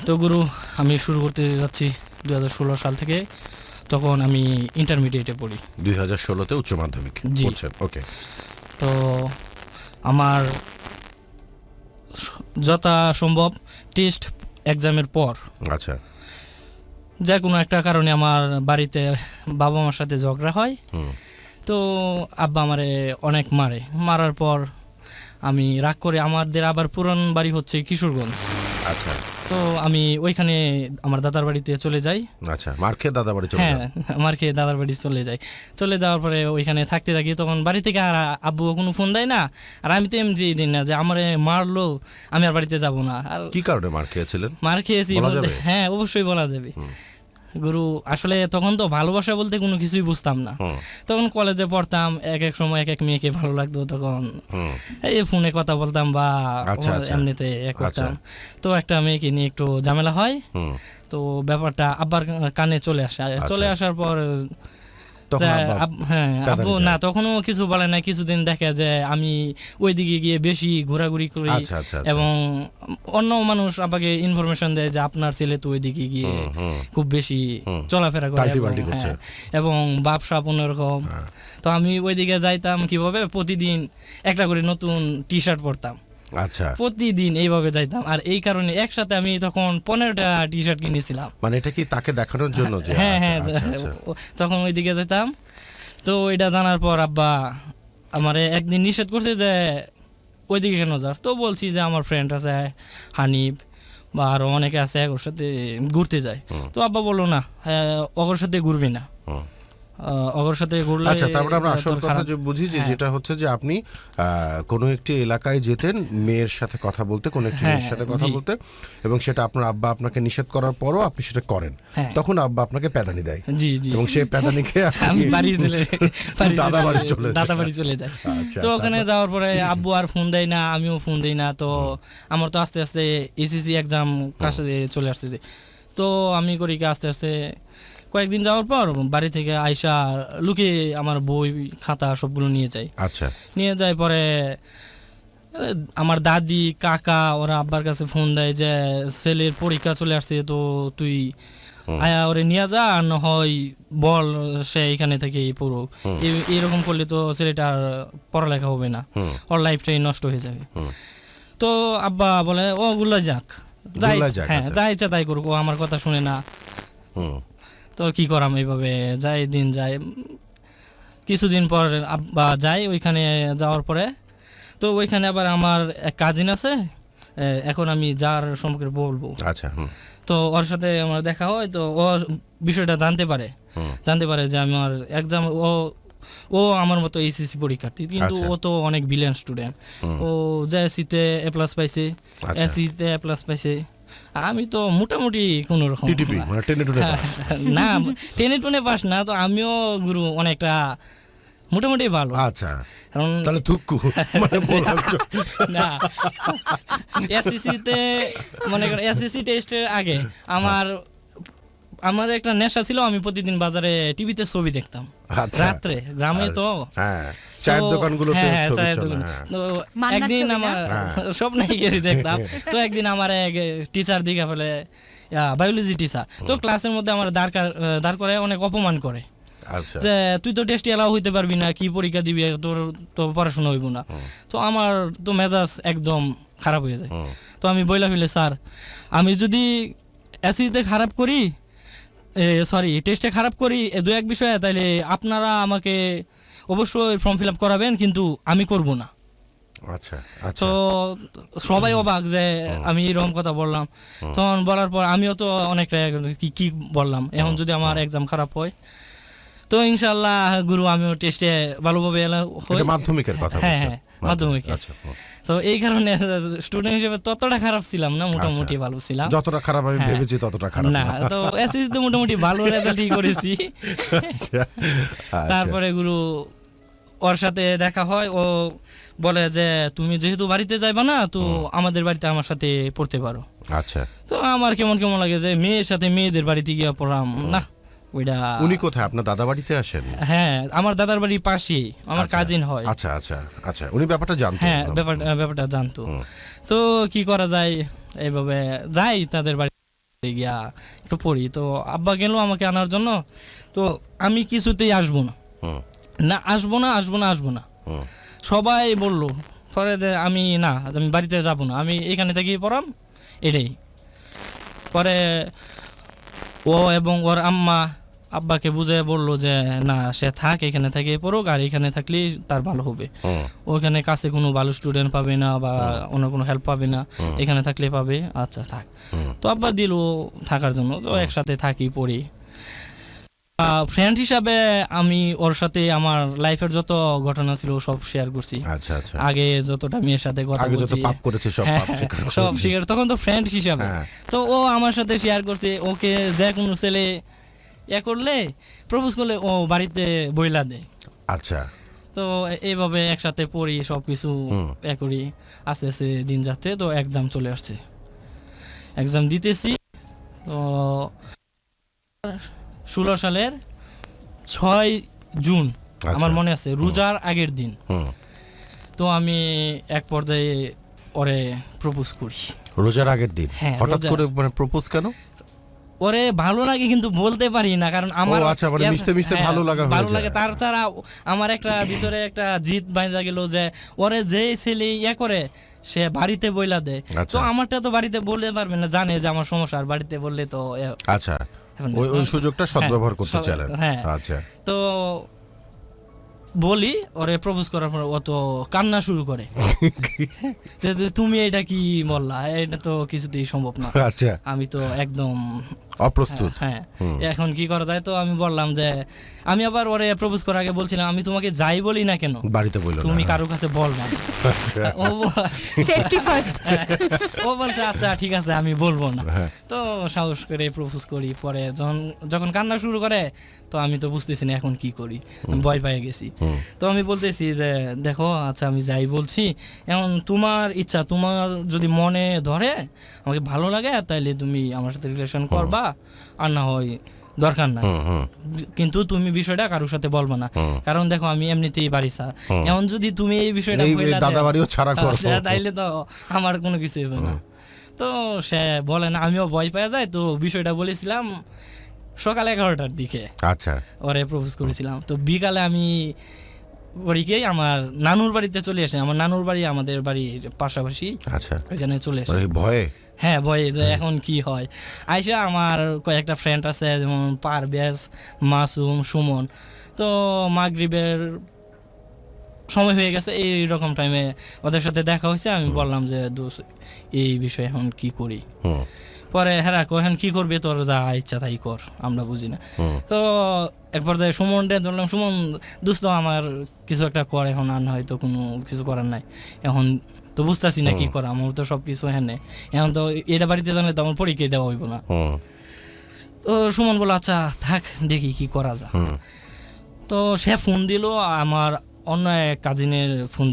তো গুরু আমি শুরু করতে যাচ্ছি 2016 সাল থেকে। তখন আমি ইন্টারমিডিয়েটে পড়ি। 2016-তে উচ্চ মাধ্যমিক পড়ছেন, ওকে। তো আমার যথা সম্ভব টেস্ট এক্সামের পর আচ্ছা, যে কোনো একটা কারণে আমার বাড়িতে বাবা মার সাথে ঝগড়া হয়। তো আব্বা আমারে অনেক মারার পর আমি রাগ করে, আমাদের আবার পুরান বাড়ি হচ্ছে কিশোরগঞ্জ। আচ্ছা, তো আমি ওইখানে আমার দাদার বাড়িতে চলে যাই। আচ্ছা, মার খেয়ে দাদা বাড়ি চলে যান? মার খেয়ে দাদার বাড়ি চলে যাই। চলে যাওয়ার পরে ওইখানে থাকতে থাকি। তখন বাড়ি থেকে আর আব্বু কোনো ফোন দেয় না, আর আমি তো এমনি দিই না যে আমারে মারলো আমি আর বাড়িতে যাব না। আর কি কারণে মার খেয়েছিলেন? মার খেয়েছি বলতে, হ্যাঁ অবশ্যই বলা যাবে গুরু। আসলে তখন তো ভালোবাসা বলতে কোনো কিছুই বুঝতাম না। তখন কলেজে পড়তাম, এক এক সময় এক এক মেয়েকে ভালো লাগতো। তখন এই ফোনে কথা বলতাম বা এমনিতে করতাম। তো একটা মেয়েকে নিয়ে একটু ঝামেলা হয়। তো ব্যাপারটা আব্বার কানে চলে আসে। চলে আসার পর আব্বু না তখনও কিছু বলে না। কিছুদিন দেখে যে আমি ওইদিকে গিয়ে বেশি ঘোরাঘুরি করি, এবং অন্য মানুষ আব্বাকে ইনফরমেশন দেয় যে আপনার ছেলে তো ওইদিকে গিয়ে খুব বেশি চলাফেরা করে এবং ব্যবসা অন্যরকম। তো আমি ওইদিকে যাইতাম কিভাবে, প্রতিদিন একটা করে নতুন টি শার্ট পরতাম। আচ্ছা, প্রতিদিন এইভাবে যাইতাম। আর এই কারণে একসাথে আমি তখন 15টা টি শার্ট কিনেছিলাম। মানে এটা কি তাকে দেখানোর জন্য? হ্যাঁ, তখন ওইদিকে যেতাম। তো এটা জানার পর আব্বা আমারে একদিন নিষেধ করছে যে ওইদিকে কেন যাস। তো বলছি যে আমার ফ্রেন্ড আছে হানিফ বা আরো অনেকে আছে, ওর সাথে ঘুরতে যায়। তো আব্বা বললো না, ওর সাথে ঘুরবি না, ওর সাথে ঘুরলে। আচ্ছা, তারপরে আমরা আসল কথা বুঝি যে যেটা হচ্ছে যে আপনি কোনো একটি এলাকায় যেতেন মেয়ের সাথে কথা বলতে, কোনো একটি মেয়ের সাথে কথা বলতে, এবং সেটা আপনার আব্বা আপনাকে নিষেধ করার পরও আপনি সেটা করেন। তখন আব্বা আপনাকে প্যাদানি দেয়, এবং সেই প্যাদানিকে আমি দাদা বাড়ি চলে যাই। তো ওখানে যাওয়ার পরে আব্বু আর ফোন দেয় না, আমিও ফোন দেই না। তো আমার তো আস্তে আস্তে এসএসসি এক্সাম কাছে চলে আসতেছে। তো আমি করি কি আস্তে আস্তে কয়েকদিন যাওয়ার পর বাড়ি থেকে আইসা লুকিয়ে আমার বই খাতা সবগুলো নিয়ে যাই। আচ্ছা, নিয়ে যায় পরে আমার দাদি কাকা ওরা আব্বার কাছে ফোন দেয় যে ছেলের পরীক্ষা চলে আসছে, তো তুই আয়া ওরে নিয়ে যা, আর না হয় বল সে এখানে থেকে পড়ো। এরকম করলে তো ছেলেটার পড়ালেখা হবে না, ওর লাইফটাই নষ্ট হয়ে যাবে। তো আব্বা বলে ও গুলা যাক, যাই, হ্যাঁ যা ইচ্ছা তাই করুক, ও আমার কথা শুনে না। তো কি করাম, এইভাবে যাই, দিন যায়। কিছুদিন পর আব্বা যাই ওইখানে। যাওয়ার পরে তো ওইখানে আবার আমার এক কাজিন আছে, এখন আমি যার সম্পর্কে বলবো। আচ্ছা, তো ওর সাথে আমার দেখা হয়। তো ও বিষয়টা জানতে পারে যে আমার এক্সাম, ও আমার মতো এইচএসসি পরীক্ষার্থী, কিন্তু ও তো অনেক ব্রিলিয়ান্ট স্টুডেন্ট। ও জেএসসিতে A+ পাইছে, এসসিতে A+ পাইছে। আমি তো মোটামুটি কোন রকম না, টেনে টুনে পাস না। তো আমিও গুরু অনেকটা মোটামুটি ভালো। আচ্ছা, তাহলে থুক্কু না, এসএসসিতে মনে করেন এসএসসি টেস্টের আগে আমার একটা নেশা ছিল, আমি প্রতিদিন বাজারে টিভিতে ছবি দেখতাম রাত্রে, গ্রামে তো চায়ের দোকানগুলোতে তো একদিন আমার স্বপ্নে গিয়ে দেখতাম। তো একদিন আমার এক টিচার দিকে ফেলে, বায়োলজি টিচার, তো ক্লাসের মধ্যে আমার দাঁড় করে অনেক অপমান করে যে তুই তো টেস্টে এলাও হইতে পারবি না, কি পরীক্ষা দিবি, তোর তো পড়াশোনা হইব না। তো আমার তো মেজাজ একদম খারাপ হয়ে যায়। তো আমি বইলা ফেলে, স্যার আমি যদি এসিতে খারাপ করি, টেস্টে খারাপ করি দু এক বিষয়ে, তাইলে আপনারা আমাকে অবশ্যই ফর্ম ফিল আপ করাবেন, কিন্তু আমি করব না। আচ্ছা, তো সবাই অবাক যে আমি এরকম কথা বললাম। তখন বলার পর আমিও তো অনেকটা কি বললাম, এখন যদি আমার এক্সাম খারাপ হয়, তো ইনশাআল্লাহ গুরু আমিও টেস্টে ভালোভাবে মাধ্যমিকের কথা। হ্যাঁ, মাধ্যমিকে। তো এই কারণে স্টুডেন্ট হিসেবে ততটা খারাপ ছিলাম না, মোটামুটি ভালো ছিলাম। যতটা খারাপ আমি ভেবেছি ততটা খারাপ না। তো এসএসসিতে মোটামুটি ভালো রেজাল্টই করেছি। তারপরে গুরু ওর সাথে দেখা হয়, ও বলে যে তুমি যেহেতু বাড়িতে যাইবা না, তো আমাদের বাড়িতে আমার সাথে পড়তে পারো। আচ্ছা, তো আমার কেমন লাগে যে মেয়ের সাথে মেয়েদের বাড়িতে গিয়ে পড়াম না। উনি কোথায়, আপনার দাদা বাড়িতে আসেন? হ্যাঁ, আমার দাদার বাড়ির পাশেই, আমার কাজিন হয়। আচ্ছা আচ্ছা আচ্ছা, উনি ব্যাপারটা জানতো? হ্যাঁ, ব্যাপারটা জানতো। তো কি করা যায়, এইভাবে যাই তাদের বাড়ি। গিয়া একটু পড়ি। তো আব্বা গেল আমাকে আনার জন্য, তো আমি কিছুতেই আসবো না, না আসবো না আসবো না আসবো না, সবাই বললো। পরে আমি বাড়িতে যাব না, আমি এখানে থেকেই পড়াম এটাই। পরে ও এবং ওর আম্মা আব্বাকে বুঝে বললো যে না, সে থাক, এখানে থেকে পড়ুক, আর এখানে থাকলেই তার ভালো হবে। ওখানে কাছে কোনো ভালো স্টুডেন্ট পাবে না বা অন্য কোনো হেল্প পাবে না, এখানে থাকলে পাবে, আচ্ছা থাক। তো আব্বা দিল থাকার জন্য, তো একসাথে থাকি, পড়ি। ফ্রেন্ড হিসাবে আমি ওর সাথে আমার লাইফের যত ঘটনা ছিল সব শেয়ার করছি। আচ্ছা আচ্ছা, আগে যতটা মেয়ের সাথে কথা বলছি, পাপ করেছে সব স্বীকার, তখন তো ফ্রেন্ড হিসাবে। তো ও আমার সাথে শেয়ার করছে, ওকে যে কোনো ছেলে করলে প্রপোজ করলে ও বাড়িতে বইলা দেয়। আচ্ছা, তো এইভাবে একসাথে পড়ি, সবকিছু করি, আস্তে আস্তে দিন যাচ্ছে। তো এক্সাম চলে আসছে, এক্সাম দিতেছি। তো 16 সালের 6 জুন আমার মনে আছে, রোজার আগের দিন। তো আমি এক পর্যায়ে ওরে প্রপোজ করি। রোজার আগের দিন হঠাৎ করে মানে প্রপোজ কেন? ওরে ভালো লাগে কিন্তু বলতে পারি না, কারণ আমার আচ্ছা মানে মিশতে মিশতে ভালো লাগে। তার ছাড়া আমার একটা ভিতরে একটা জিদ বাইজা গেল যে ওরে যে ছেলে করে সে বাড়িতে বইলা দেয়। তো আমারটা তো বাড়িতে বলতে পারবে না, জানে যে আমার সমস্যা, আর বাড়িতে বললে তো আচ্ছা ওই সুযোগটা সদ্ব্যবহার করতে চাইলেন। আচ্ছা, তো বলি ওরে প্রপোজ করার পর ও তো কান্না শুরু করে যে তুমি এটা কি বললা, এটা তো কিছুতেই সম্ভব না। আচ্ছা, আমি তো একদম অপ্রস্তুত। হ্যাঁ, এখন কি করা যায়? তো আমি বললাম যে আমি আবার ওরে প্রপোজ করার আগে বলছিলাম আমি তোমাকে যাই বলি না কেন বাড়িতে বললো তুমি কারো কাছে বলবা। ও বলছে আচ্ছা ঠিক আছে আমি বলবো না। তো সাহস করে প্রপোজ করি। পরে যখন কান্না শুরু করে তো আমি তো বুঝতেছি না এখন কি করি, ভয় পেয়ে গেছি। তো আমি বলতেছি যে দেখো আচ্ছা আমি যাই বলছি, এখন তোমার ইচ্ছা, তোমার যদি মনে ধরে আমাকে ভালো লাগে তাইলে তুমি আমার সাথে রিলেশন করবা, আর না হয় দরকার না, কিন্তু তুমি বিষয়টা কারোর সাথে বলবা না। কারণ দেখো আমি এমনিতেই বাড়ি স্যার, এখন যদি তুমি এই বিষয়টা তাইলে তো আমার কোনো কিছু হবে না। তো সে বলে না, আমিও ভয় পেয়ে যাই। তো বিষয়টা বলেছিলাম সকাল 11টার দিকে। আচ্ছা, ওরে প্রপোজ করেছিলাম। তো বিকালে আমি ওরিকেই আমার নানুর বাড়িতে চলে আসে। আমার নানুর বাড়ি আমাদের বাড়ির পাশাপাশি। আচ্ছা, ওখানে চলে আসে ভয়ে। হ্যাঁ ভয়ে, যে এখন কি হয়। আইসা আমার কয়েকটা ফ্রেন্ড আছে, যেমন পারভেজ, মাসুম, সুমন। তো মাগরিবের সময় হয়ে গেছে, এইরকম টাইমে ওদের সাথে দেখা হয়েছে। আমি বললাম যে দোস্ত এই বিষয়ে এখন কি করি। পরে হেরা এখন কি করবে, তোর যা ইচ্ছা তাই কর, আমরা বুঝি না। তো এক পর্যায়ে সুমনরে ধরলাম, সুমন দোস্ত আমার কিছু একটা কর, এখন আর হয়তো কোনো কিছু করার নাই, এখন তো বুঝতেছি না কি করা, আমার তো সব কিছু হ্যাঁ, এখন তো এটা বাড়িতে জানলে তো আমার পরীক্ষা দেওয়া হইব না। তো সুমন বলল আচ্ছা থাক দেখি কি করা যায়। তো সে ফোন দিল, আমার অন্য এক কাজিনের ফোন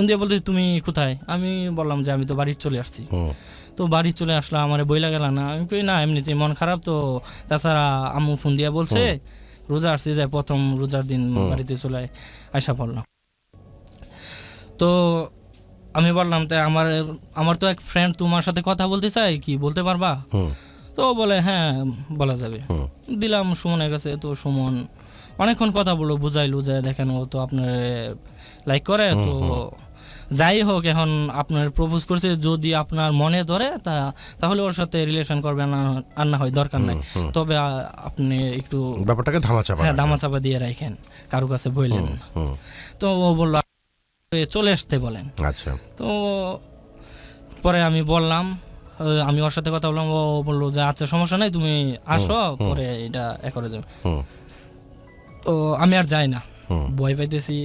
দিয়ে বলতে তুমি কোথায়? আমি বললাম যে আমি তো বাড়ি চলে আসছি। তো বাড়ি চলে আসলাম, আমার বইলা গেল না। আমি কই না এমনিতে মন খারাপ, তো তাছাড়া আম্মু ফোন দিয়া বলছে রোজা আসছে, যে প্রথম রোজার দিন বাড়িতে চলে আসা পড়লাম। তো আমি বললাম তাই আমার তো এক ফ্রেন্ড তোমার সাথে কথা বলতে চাই, কি বলতে পারবা? তো বলে হ্যাঁ বলা যাবে। দিলাম সুমনের কাছে। তো সুমন অনেকক্ষণ কথা বললো, বুঝাইলো যে দেখেন ও তো আপনার লাইক করে, তো যাই হোক এখন আপনার প্রপোজ করছে, যদি আপনার মনে ধরে তাহলে ওর সাথে রিলেশন করবেন, আর না হয় দরকার নাই, তবে আপনি একটু ব্যাপারটাকে ধামাচাপা দিয়ে রাখেন, কারো কাছে বললেন। তো ও বললো চলে আসতে বলেন। আচ্ছা, তো পরে আমি বললাম, আমি ওর সাথে কথা বললাম, ও বললো যে আচ্ছা সমস্যা নাই তুমি আসো, পরে এটা করে দেব। তো আমি আর যাই না, ভয় পাইতেছি।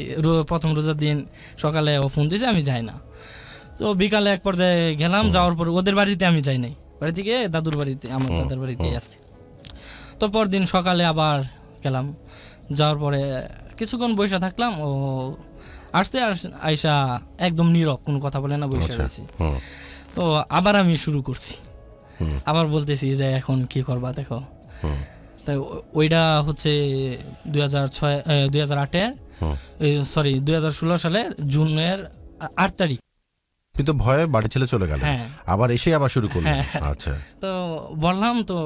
প্রথম রোজার দিন সকালে ও ফোন দিয়েছে, আমি যাই না। তো বিকালে এক পর্যায়ে গেলাম, যাওয়ার পর ওদের বাড়িতে আমি যাই নাই, বাড়ি থেকে দাদুর বাড়িতে, আমার দাদার বাড়িতে আসছি। তো পরদিন সকালে আবার গেলাম, যাওয়ার পরে কিছুক্ষণ বসে থাকলাম। ও আসতে আইসা একদম নীরব, কোনো কথা বলে না, বসে রয়েছি। তো আবার আমি শুরু করছি, আবার বলতেছি যে এখন কি করবা দেখো। তাই ওইটা হচ্ছে 2008 সালের জুনের 8 তারিখ। কিন্তু ভয়ে বাড়ি ছেড়ে চলে গেল, হ্যাঁ। আবার এসে আবার শুরু করলেন। আচ্ছা, তো বললাম, তো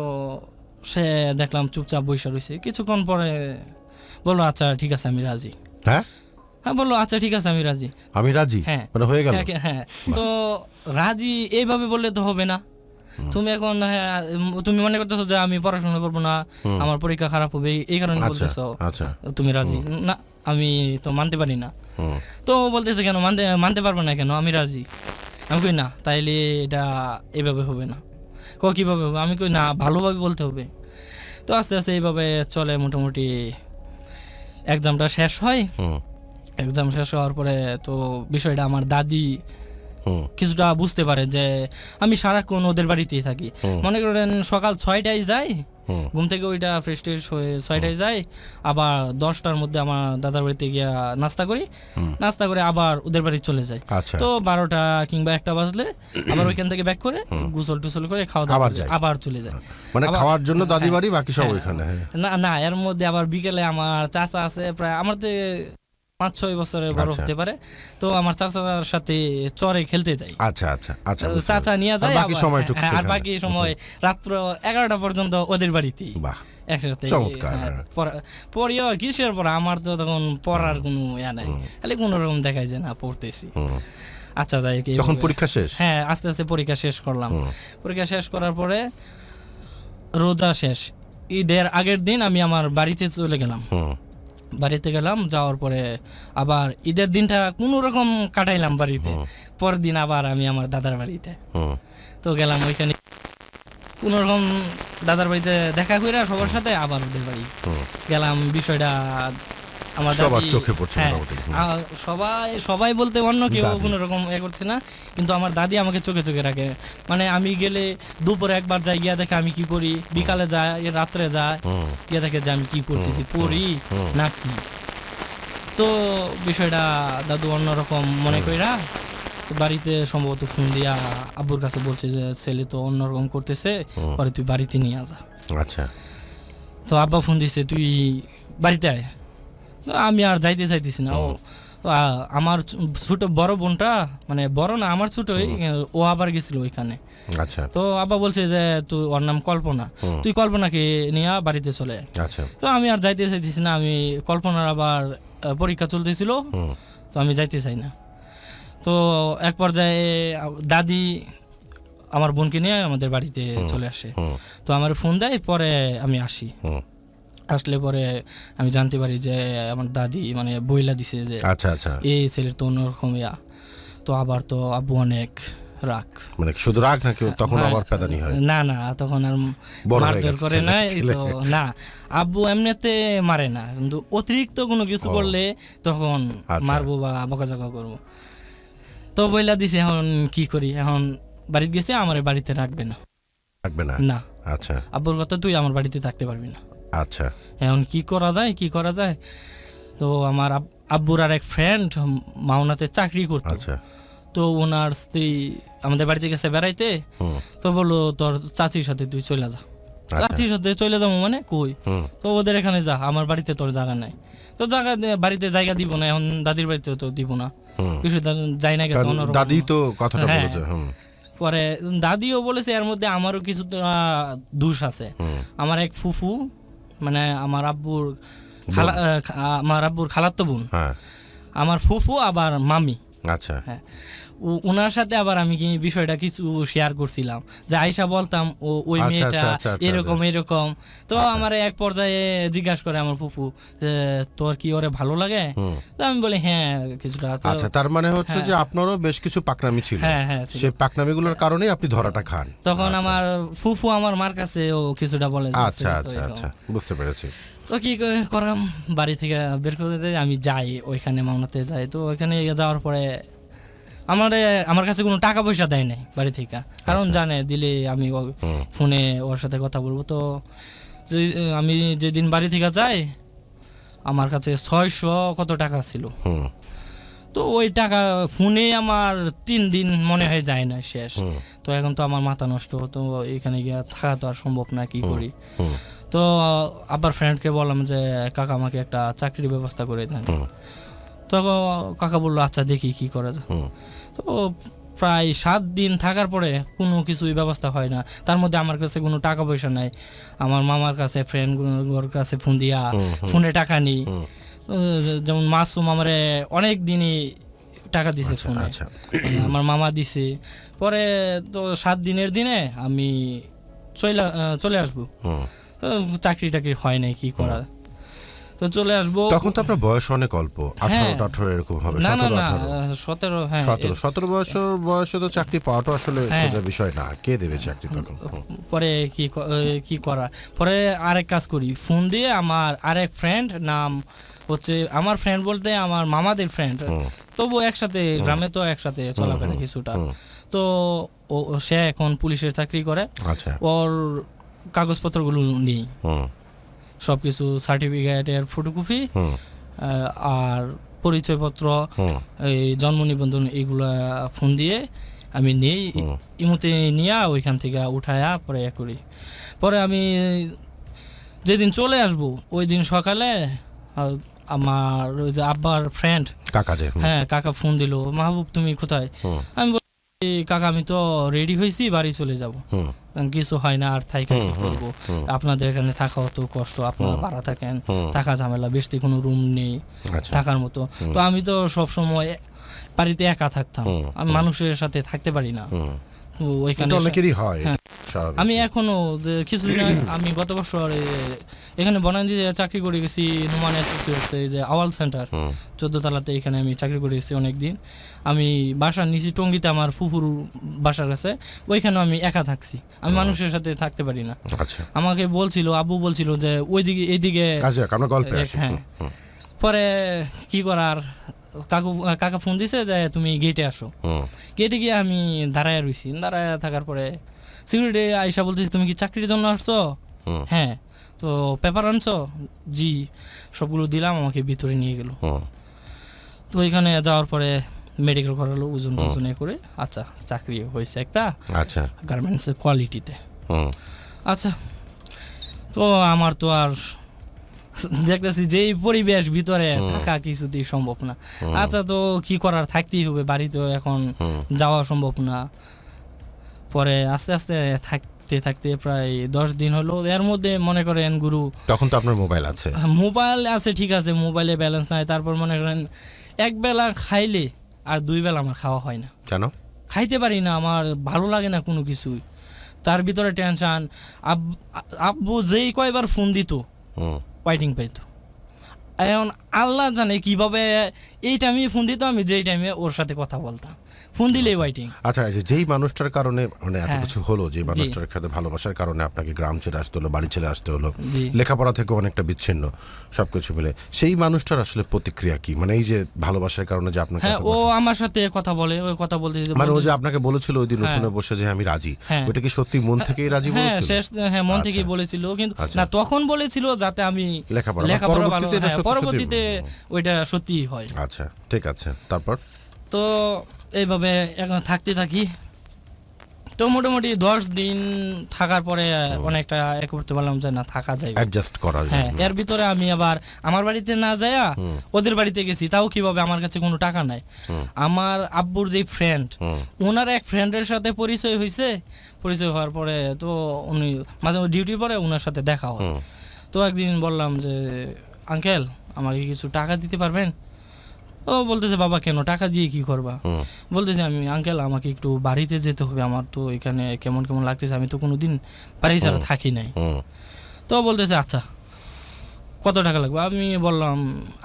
সে দেখলাম চুপচাপ বসে রয়েছে। কিছুক্ষণ পরে বললো আচ্ছা ঠিক আছে আমি রাজি। হ্যাঁ হ্যাঁ, বললো আচ্ছা ঠিক আছে আমি রাজি। আমি রাজি, হ্যাঁ মানে হয়ে গেল। হ্যাঁ, তো রাজি এইভাবে বললে তো হবে না। তুমি এখন তুমি মনে করতেছো যে আমি পড়াশোনা করবো না, আমার পরীক্ষা খারাপ হবে, এই কারণে বলতেছো তুমি রাজি না। আমি তো মানতে পারি না। তো বলতেছে কেন মানতে পারবো না কেন, আমি রাজি। আমি কই না, তাইলে এটা এইভাবে হবে না। কিভাবে হবে? আমি কই না, ভালোভাবে বলতে হবে। তো আস্তে আস্তে এইভাবে চলে। মোটামুটি এক্সামটা শেষ হয়। এক্সাম শেষ হওয়ার পরে তো বিষয়টা আমার দাদি কিছুটা বুঝতে পারে যে আমি সারাক্ষণ ওদের বাড়িতেই থাকি। মনে করেন সকাল 6টায় যাই ঘুম থেকে, ওইটা ফ্রেশ ট্রেশ হয়ে 6টায় যাই, আবার 10টার মধ্যে আমার দাদার বাড়িতে গিয়া নাস্তা করি, নাস্তা করে আবার ওদের বাড়ি চলে যাই। তো 12টা কিংবা 1টা বাজলে আবার ওইখান থেকে ব্যাক করে গোসল টোসল করে খাওয়া দাওয়া আবার চলে যায়। মানে খাওয়ার জন্য দাদি বাড়ি, বাকি সব ওইখানে। না না, এর মধ্যে আবার বিকেলে আমার চাচা আছে, প্রায় আমার 5-6 বছরের বড় হতে পারে। তো আমার চাচার সাথে চরে খেলতে যাই। আচ্ছা আচ্ছা আচ্ছা, চাচা নিয়ে যায়, বাকি সময়টুকু আর বাকি সময় রাত্র 11টা পর্যন্ত ওদের বাড়িতেই একসাথে। পড়িও কিসের পড়া, আমার তো তখন পড়ার কোনো ইয়া নাই, খালি কোনো রকম দেখায় যে না পড়তেছি। আচ্ছা যাই, তখন পরীক্ষা শেষ। হ্যাঁ, আস্তে আস্তে পরীক্ষা শেষ করলাম। পরীক্ষা শেষ করার পরে রোজা শেষ, ঈদের আগের দিন আমি আমার বাড়িতে চলে গেলাম। বাড়িতে গেলাম, যাওয়ার পরে আবার ঈদের দিনটা কোনো রকম কাটাইলাম বাড়িতে। পরের দিন আবার আমি আমার দাদার বাড়িতে তো গেলাম। ওইখানে কোনো রকম দাদার বাড়িতে দেখা করে সবার সাথে আবার ওদের বাড়ি গেলাম। বিষয়টা আমার দাদি চোখে পড়ছে, সবাই বলতে অন্য কেউ কোনো রকম করছে না, কিন্তু আমার দাদি আমাকে চোখে চোখে রাখে। মানে আমি গেলে দুপুরে একবার যাই, গিয়া দেখে আমি কি করি, বিকালে যায়, রাত্রে যায়, গিয়া দেখে যে আমি কি করতেছি, পড়ি না কি। তো বিষয়টা দাদু অন্যরকম মনে কইরা বাড়িতে সম্ভবত ফোন দিয়া আব্বুর কাছে বলছে যে ছেলে তো অন্যরকম করতেছে, পরে তুই বাড়িতে নিয়ে যা। আচ্ছা, তো আব্বা ফোন দিছে তুই বাড়িতে আয়। আমি আর যাইতে চাইতেছি না। আমার ছোট বড় বোনটা, মানে বড় না, আমার ছোটই, ও আবার গেছিল ওইখানে। আচ্ছা, তো আব্বা বলছে যে তুই, ওর নাম কল্পনা, তুই কল্পনাকে নিয়ে বাড়িতে চলে। আচ্ছা, তো আমি আর যাইতে চাইতেছি না। আমি কল্পনার আবার পরীক্ষা চলতেছিল, তো আমি যাইতে চাই না। তো এক পর্যায়ে দাদি আমার বোনকে নিয়ে আমাদের বাড়িতে চলে আসে। তো আমার ফোন দেয়, পরে আমি আসি। আসলে পরে আমি জানতে পারি যে আমার দাদি মানে বইলা দিছে যে আচ্ছা আচ্ছা, এই ছেলের তো অন্যরকম ইয়া। তো আবার তো আব্বু অনেক রাগ, মানে শুধু রাগ নাকি তখন আবার পেদানি হয়? না না, তখন আর মারধর করে না, তো না, আব্বু এমনিতে মারে না, কিন্তু অতিরিক্ত কোনো কিছু করলে তখন মারবো বা বকাঝকা করবো। তো বইলা দিছে, এখন কি করি, এখন বাড়িতে গেছে, আমার বাড়িতে রাখবে না। না, আচ্ছা, আব্বুর কথা তুই আমার বাড়িতে থাকতে পারবি না। আচ্ছা, এখন কি করা যায়। তো আমার আব্বুর আর এক ফ্রেন্ড মাওনাতে চাকরি করতো। তো ওনার স্ত্রী আমাদের বাড়িতে গেছে বেড়াইতে, তো বললো তোর চাচির সাথে তুই চলে যা। চাচির সাথে চলে যাবো মানে কই, তো ওদের এখানে যা, আমার বাড়িতে তোর জায়গা নাই। তো বাড়িতে জায়গা দিব না, এখন দাদির বাড়িতে তো দিব না, বিষয়টা যাই না গেছে। দাদি তো কথাটা বলেছে। পরে দাদিও বলেছে, এর মধ্যে আমারও কিছু দোষ আছে। আমার এক ফুফু, মানে আমার আব্বুর খালাতো বোন, আমার ফুফু আবার মামি। আচ্ছা, হ্যাঁ, ওনার সাথে আবার আমি বিষয়টা কিছু শেয়ার করছিলাম, যে আয়শা বলতাম ওই মেয়েটা এরকম এরকম। তো আমার এক পর্যায়ে জিজ্ঞাসা করে আমার ফুফু, তোর কি ওরে ভালো লাগে? তো আমি বলি হ্যাঁ কিছুটা। আচ্ছা, তার মানে হচ্ছে যে আপনারও বেশ কিছু পাকনামি ছিল। হ্যাঁ, সেই পাকনামিগুলোর কারণেই আপনি ধরাটা খান। তখন আমার ফুফু আমার মার কাছে ও কিছুটা বলে। আচ্ছা আচ্ছা আচ্ছা, বুঝতে পেরেছি। তো কি করাম, বাড়ি থেকে বের করে দেয়, আমি যাই ওইখানে, মাওনাতে যাই। তো ওইখানে যাওয়ার পরে আমার কাছে কোনো টাকা পয়সা দেয় নাই বাড়ি থেকে, কারণ জানে দিলে আমি ফোনে ওর সাথে কথা বলবো। তো আমি যেদিন বাড়ি থেকে যাই, আমার কাছে 600 কত টাকা ছিল। তো ওই টাকা ফোনে আমার 3 দিন মনে হয় যায় না, শেষ। তো এখন তো আমার মাথা নষ্ট, তো এখানে গিয়ে থাকা তো আর সম্ভব না, কি করি। তো আবার ফ্রেন্ডকে বললাম যে কাকা আমাকে একটা চাকরির ব্যবস্থা করে দেন। তো কাকা বললো আচ্ছা দেখি কি করা যায়। তো প্রায় 7 দিন থাকার পরে কোনো কিছুই ব্যবস্থা হয় না। তার মধ্যে আমার কাছে কোনো টাকা পয়সা নাই, আমার মামার কাছে ফ্রেন্ডগুলোর কাছে ফোন দিয়া ফোনে টাকা নেই। যেমন মাসুম আমারে অনেক দিনই টাকা দিছে ফোনে, আমার মামা দিছে। পরে তো 7 দিনের দিনে আমি চলে আসবো, চাকরি টাকরি হয় নাই, কি করা, তো চলে আসবো। তখন তো আপনার বয়স অনেক অল্প, 18 এরকম হবে। না না না 17, হ্যাঁ 17 বয়সে তো চাকরি পাওয়াটা আসলে সোজা বিষয় না, কে দেবে চাকরি তখন। পরে কি করা, পরে আরেক কাজ করি, ফোন দিয়ে আমার আরেক ফ্রেন্ড, নাম হচ্ছে আমার ফ্রেন্ড বলতে আমার মামাদের ফ্রেন্ড, তবু একসাথে গ্রামে তো একসাথে চলাফেরা কিছুটা, তো সে এখন পুলিশের চাকরি করে। ওর কাগজপত্রগুলো নেই, সবকিছু সার্টিফিকেটের ফটোকপি আর পরিচয়পত্র, এই জন্ম নিবন্ধন, এইগুলা ফোন দিয়ে আমি নেই, ইমুতে নিয়ে ওইখান থেকে উঠায়া পরে করি। পরে আমি যেদিন চলে আসবো ওই দিন সকালে আমার ওই যে আব্বার ফ্রেন্ড কাকা ফোন দিল, মাহবুব তুমি কোথায়? আমি বলি কাকা আমি তো রেডি হয়েছি, বাড়ি চলে যাব, কিছু হয় না আর থাইকা কি করবো, আপনাদের এখানে থাকা অত কষ্ট, আপনারা ভাড়া থাকেন, থাকা ঝামেলা, বেশি কোনো রুম নেই থাকার মতো। তো আমি তো সবসময় বাড়িতে একা থাকতাম, আমি মানুষের সাথে থাকতে পারি না, তো ওইখানে আমি এখনো যে কিছুদিন আমি গত বছর এখানে বনানী চাকরি করে গেছি, নোমান অ্যাসোসিয়েটসে, যে আওয়াল সেন্টার 14 তলাতে, এখানে আমি চাকরি করে গেছি অনেকদিন। আমি বাসার নিচে টঙ্গিতে আমার ফুফুর বাসার কাছে, ওইখানেও আমি একা থাকছি, আমি মানুষের সাথে থাকতে পারি না। আমাকে বলছিল, আব্বু বলছিল যে ওইদিকে এইদিকে, হ্যাঁ। পরে কি করার, কাকা ফোন দিছে যে তুমি গেটে আসো, গেটে গিয়ে আমি দাঁড়ায় রইছি, দাঁড়ায় থাকার পরে সিকিউরিটি আইসা বলতেছি তুমি কি চাকরির জন্য আসছো? হ্যাঁ। তো পেপার আনছো? জি। সবগুলো দিলাম, আমাকে ভিতরে নিয়ে গেল। তো ওইখানে যাওয়ার পরে মেডিকেল করালো, ওজন করে, আচ্ছা চাকরি হয়েছে একটা গার্মেন্টসের কোয়ালিটিতে। আচ্ছা, তো আমার তো আর দেখতেছি যে পরিবেশ ভিতরে থাকা কিছুতেই সম্ভব না। আচ্ছা, তো কি করার, থাকতেই হবে, বাড়ি তো এখন যাওয়া সম্ভব না। পরে আস্তে আস্তে থাকতে থাকতে প্রায় 10 দিন হলো। এর মধ্যে মনে করেন গুরু, তখন তো আপনার মোবাইল আছে, ঠিক আছে, মোবাইলে ব্যালেন্স নাই। তারপর মনে করেন এক বেলা খাইলে আর 2 বেলা আমার খাওয়া হয় না। কেন? খাইতে পারি না, আমার ভালো লাগে না কোনো কিছুই, তার ভিতরে টেনশন। আব্বু যেই কয়বার ফোন দিত ওয়াইটিং পাইতো, এখন আল্লাহ জানে কিভাবে এই টাইমে ফোন দিত, আমি যেই টাইমে ওর সাথে কথা বলতাম, ফোন দিলেই ওয়াইটিং। আচ্ছা, যেই মানুষটার কারণে মানে এত কিছু হলো, যে মানুষটার সাথে ভালোবাসার কারণে আপনাকে গ্রাম ছেড়ে আসতে হলো, বাড়ি ছেড়ে আসতে হলো, লেখাপড়া থেকে অনেকটা বিচ্ছিন্ন, সবকিছু মিলে, সেই মানুষটার আসলে প্রতিক্রিয়া কি? মানে এই যে ভালোবাসার কারণে যে আপনাকে, ও আমার সাথে কথা বলে, ওই কথা বলতে মানে ও যে আপনাকে বলেছিল ওই দিন উঠোনে বসে যে আমি রাজি, ওটা কি সত্যি মন থেকেই রাজি বলেছিল? হ্যাঁ, মন থেকেই বলেছিল, কিন্তু না তখন বলেছিল যাতে আমি লেখাপড়া ভালো, পরবর্তীতে ওইটা সত্যি হয়। আচ্ছা, ঠিক আছে। তারপর তো এইভাবে এখন থাকতে থাকি, তো মোটামুটি 10 দিন থাকার পরে অনেকটা করতে পারলাম যে না, থাকা যায়, অ্যাডজাস্ট করা যায়। হ্যাঁ, এর ভিতরে আমি আবার আমার বাড়িতে না যায়া ওদের বাড়িতে গেছি, তাও কিভাবে, আমার কাছে কোনো টাকা নাই। আমার আব্বুর যে ফ্রেন্ড, ওনার এক ফ্রেন্ডের সাথে পরিচয় হয়েছে, পরিচয় হওয়ার পরে তো উনি মাঝে মাঝে ডিউটি পরে ওনার সাথে দেখা হয়। তো একদিন বললাম যে আঙ্কেল আমাকে কিছু টাকা দিতে পারবেন? ও বলতেছে বাবা কেন, টাকা দিয়ে কি করবা? বলতেছে আমি আঙ্কেল আমাকে একটু বাড়িতে যেতে হবে, আমার তো এখানে কেমন কেমন লাগতেছে, আমি তো কোনোদিন বাড়ি ছাড়া থাকি নাই। তো বলতেছে আচ্ছা কত টাকা লাগবে? আমি বললাম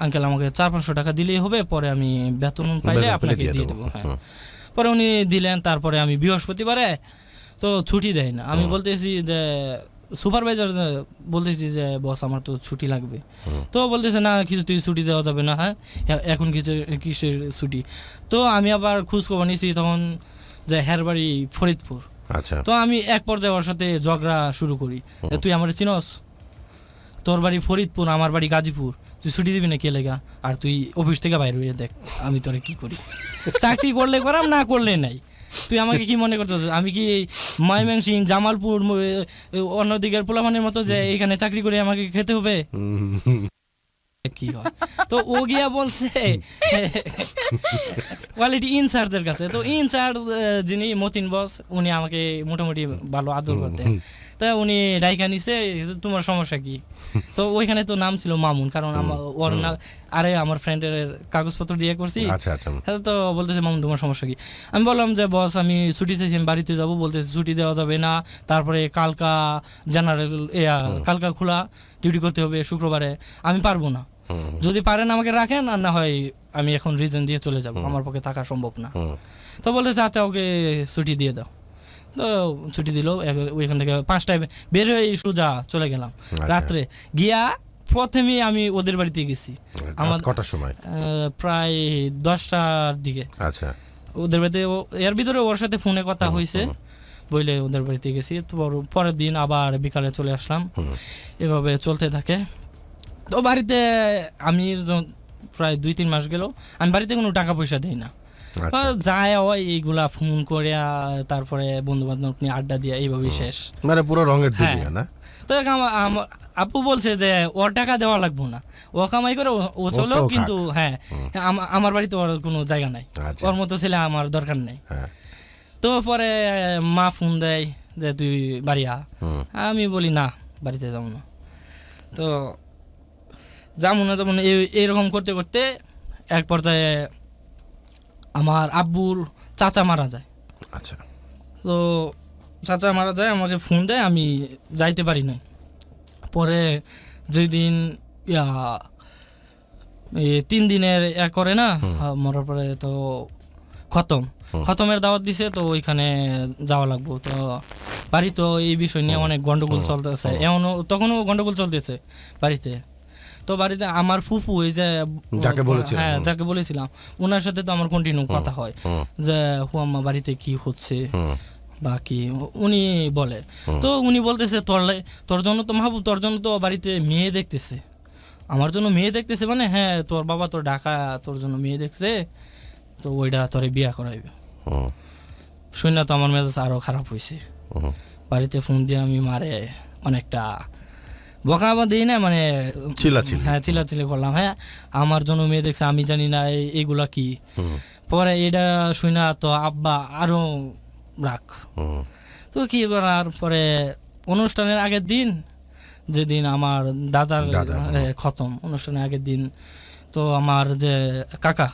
আঙ্কেল আমাকে 400-500 টাকা দিলেই হবে, পরে আমি বেতন পাইলে আপনাকে দিয়ে দেবো। হ্যাঁ, পরে উনি দিলেন। তারপরে আমি বৃহস্পতিবারে তো ছুটি দেয় না, আমি বলতেছি যে সুপারভাইজার বলতেছি যে বস আমার তো ছুটি লাগবে, তো বলতেছে না কিছুতেই ছুটি দেওয়া যাবে না। হ্যাঁ, এখন কিসের ছুটি? তো আমি আবার খোঁজ খবর নিয়েছি তখন যে হের বাড়ি ফরিদপুর। আচ্ছা, তো আমি এক পর্যায়ে ওর সাথে ঝগড়া শুরু করি, তুই আমার চিনস, তোর বাড়ি ফরিদপুর, আমার বাড়ি গাজীপুর, তুই ছুটি দিবি না কে লেগা? আর তুই অফিস থেকে বাইরে হয়ে দেখ আমি তোরে কি করি, চাকরি করলে করাম, না করলে নাই। তুই আমাকে কি মনে করছিস আমি কি ময়মনসিংহ, জামালপুর, অন্যদিকের পোলামানের মতো যে এখানে চাকরি করে আমাকে খেতে হবে? কি হয়। তো ও গিয়া বলছে কোয়ালিটি ইনচার্জের কাছে। তো ইনচার্জ যিনি মতিন বস, উনি আমাকে মোটামুটি ভালো আদর করতেন। তা উনি ডাইকা নিছে, তোমার সমস্যা কি? তো ওইখানে তো নাম ছিল মামুন, কারণ ওর না আরে আমার ফ্রেন্ডের কাগজপত্র দিয়ে করছি। তো বলতেছে মামুন তোমার সমস্যা কি? আমি বললাম যে বস আমি ছুটি চাইছি, আমি বাড়িতে যাবো। বলতেছে ছুটি দেওয়া যাবে না, তারপরে কালকা জেনারেল কালকা খোলা ডিউটি করতে হবে শুক্রবারে, আমি পারবো না। যদি পারেন আমাকে রাখেন, আর না হয় আমি এখন রিজন দিয়ে চলে যাব, আমার পক্ষে থাকা সম্ভব না। তো বলতেছে আচ্ছা ওকে ছুটি দিয়ে দাও। তো ছুটি দিল। ওইখান থেকে 5টায় বের হয়ে সোজা চলে গেলাম। রাত্রে গিয়া প্রথমে আমি ওদের বাড়িতে গেছি। আমার কটার সময়? প্রায় 10টার দিকে। আচ্ছা, ওদের বাড়িতে এর ভিতরে ওর সাথে ফোনে কথা হয়েছে বলে ওদের বাড়িতে গেছি। তো পরের দিন আবার বিকালে চলে আসলাম। এভাবে চলতে থাকে। তো বাড়িতে আমি প্রায় 2-3 মাস গেল, আমি বাড়িতে কোনো টাকা পয়সা দিই না। যায় হয় এইগুলা ফোন করে, তারপরে বন্ধু বান্ধব নিয়ে আড্ডা দিয়া এইভাবেই শেষ। মানে পুরো রঙের দুনিয়া না? তো আপু বলছে যে ওর টাকা দেওয়া লাগবো না, ও কামাই করে ও চলো, কিন্তু হ্যাঁ আমার বাড়িতে ওর কোনো জায়গা নাই, ওর মতো ছেলে আমার দরকার নেই। তো পরে মা ফোন দেয় যে তুই বাড়ি আ। আমি বলি না, বাড়িতে যাবো না। তো যাবো না এইরকম করতে করতে এক পর্যায়ে আমার আব্বুর চাচা মারা যায়। আচ্ছা। তো চাচা মারা যায়, আমাকে ফোন দেয়, আমি যাইতে পারি না। পরে যেদিন 3 দিনের করে না মরার পরে, তো খতমের দাওয়াত দিছে, তো ওইখানে যাওয়া লাগবো। তো বাড়ি তো এই বিষয় নিয়ে অনেক গন্ডগোল চলতেছে, এমনও তখনও গন্ডগোল চলতেছে বাড়িতে। তো বাড়িতে আমার ফুফু, ওই যে যাকে বলেছিলাম, ওনার সাথে তো আমার কন্টিনিউ কথা হয় যে হুয়াম্মা বাড়িতে কি হচ্ছে বা কি, উনি বলে। তো উনি বলতেছে তোর জন্য তো মাহবুব, তোর জন্য তো বাড়িতে মেয়ে দেখতেছে। আমার জন্য মেয়ে দেখতেছে মানে? হ্যাঁ, তোর বাবা তোর ঢাকা, তোর জন্য মেয়ে দেখছে, তো ওইটা তোরে বিয়া করাইবে। শুনে তো আমার মেজাজ আরো খারাপ হয়েছে। বাড়িতে ফোন দিয়ে আমি মারে অনেকটা বকা দিই না, মানে চিল্লাচিল্লি করলাম। হ্যাঁ, আমার জন্য মেয়ে দেখছে, আমি জানি না এইগুলা কি। পরে এটা শুনে তো আব্বা আরো রাগ। তো কি করার, পরে অনুষ্ঠানের আগের দিন, যেদিন আমার দাদার খতম, অনুষ্ঠানের আগের দিন, তো আমার যে কাকা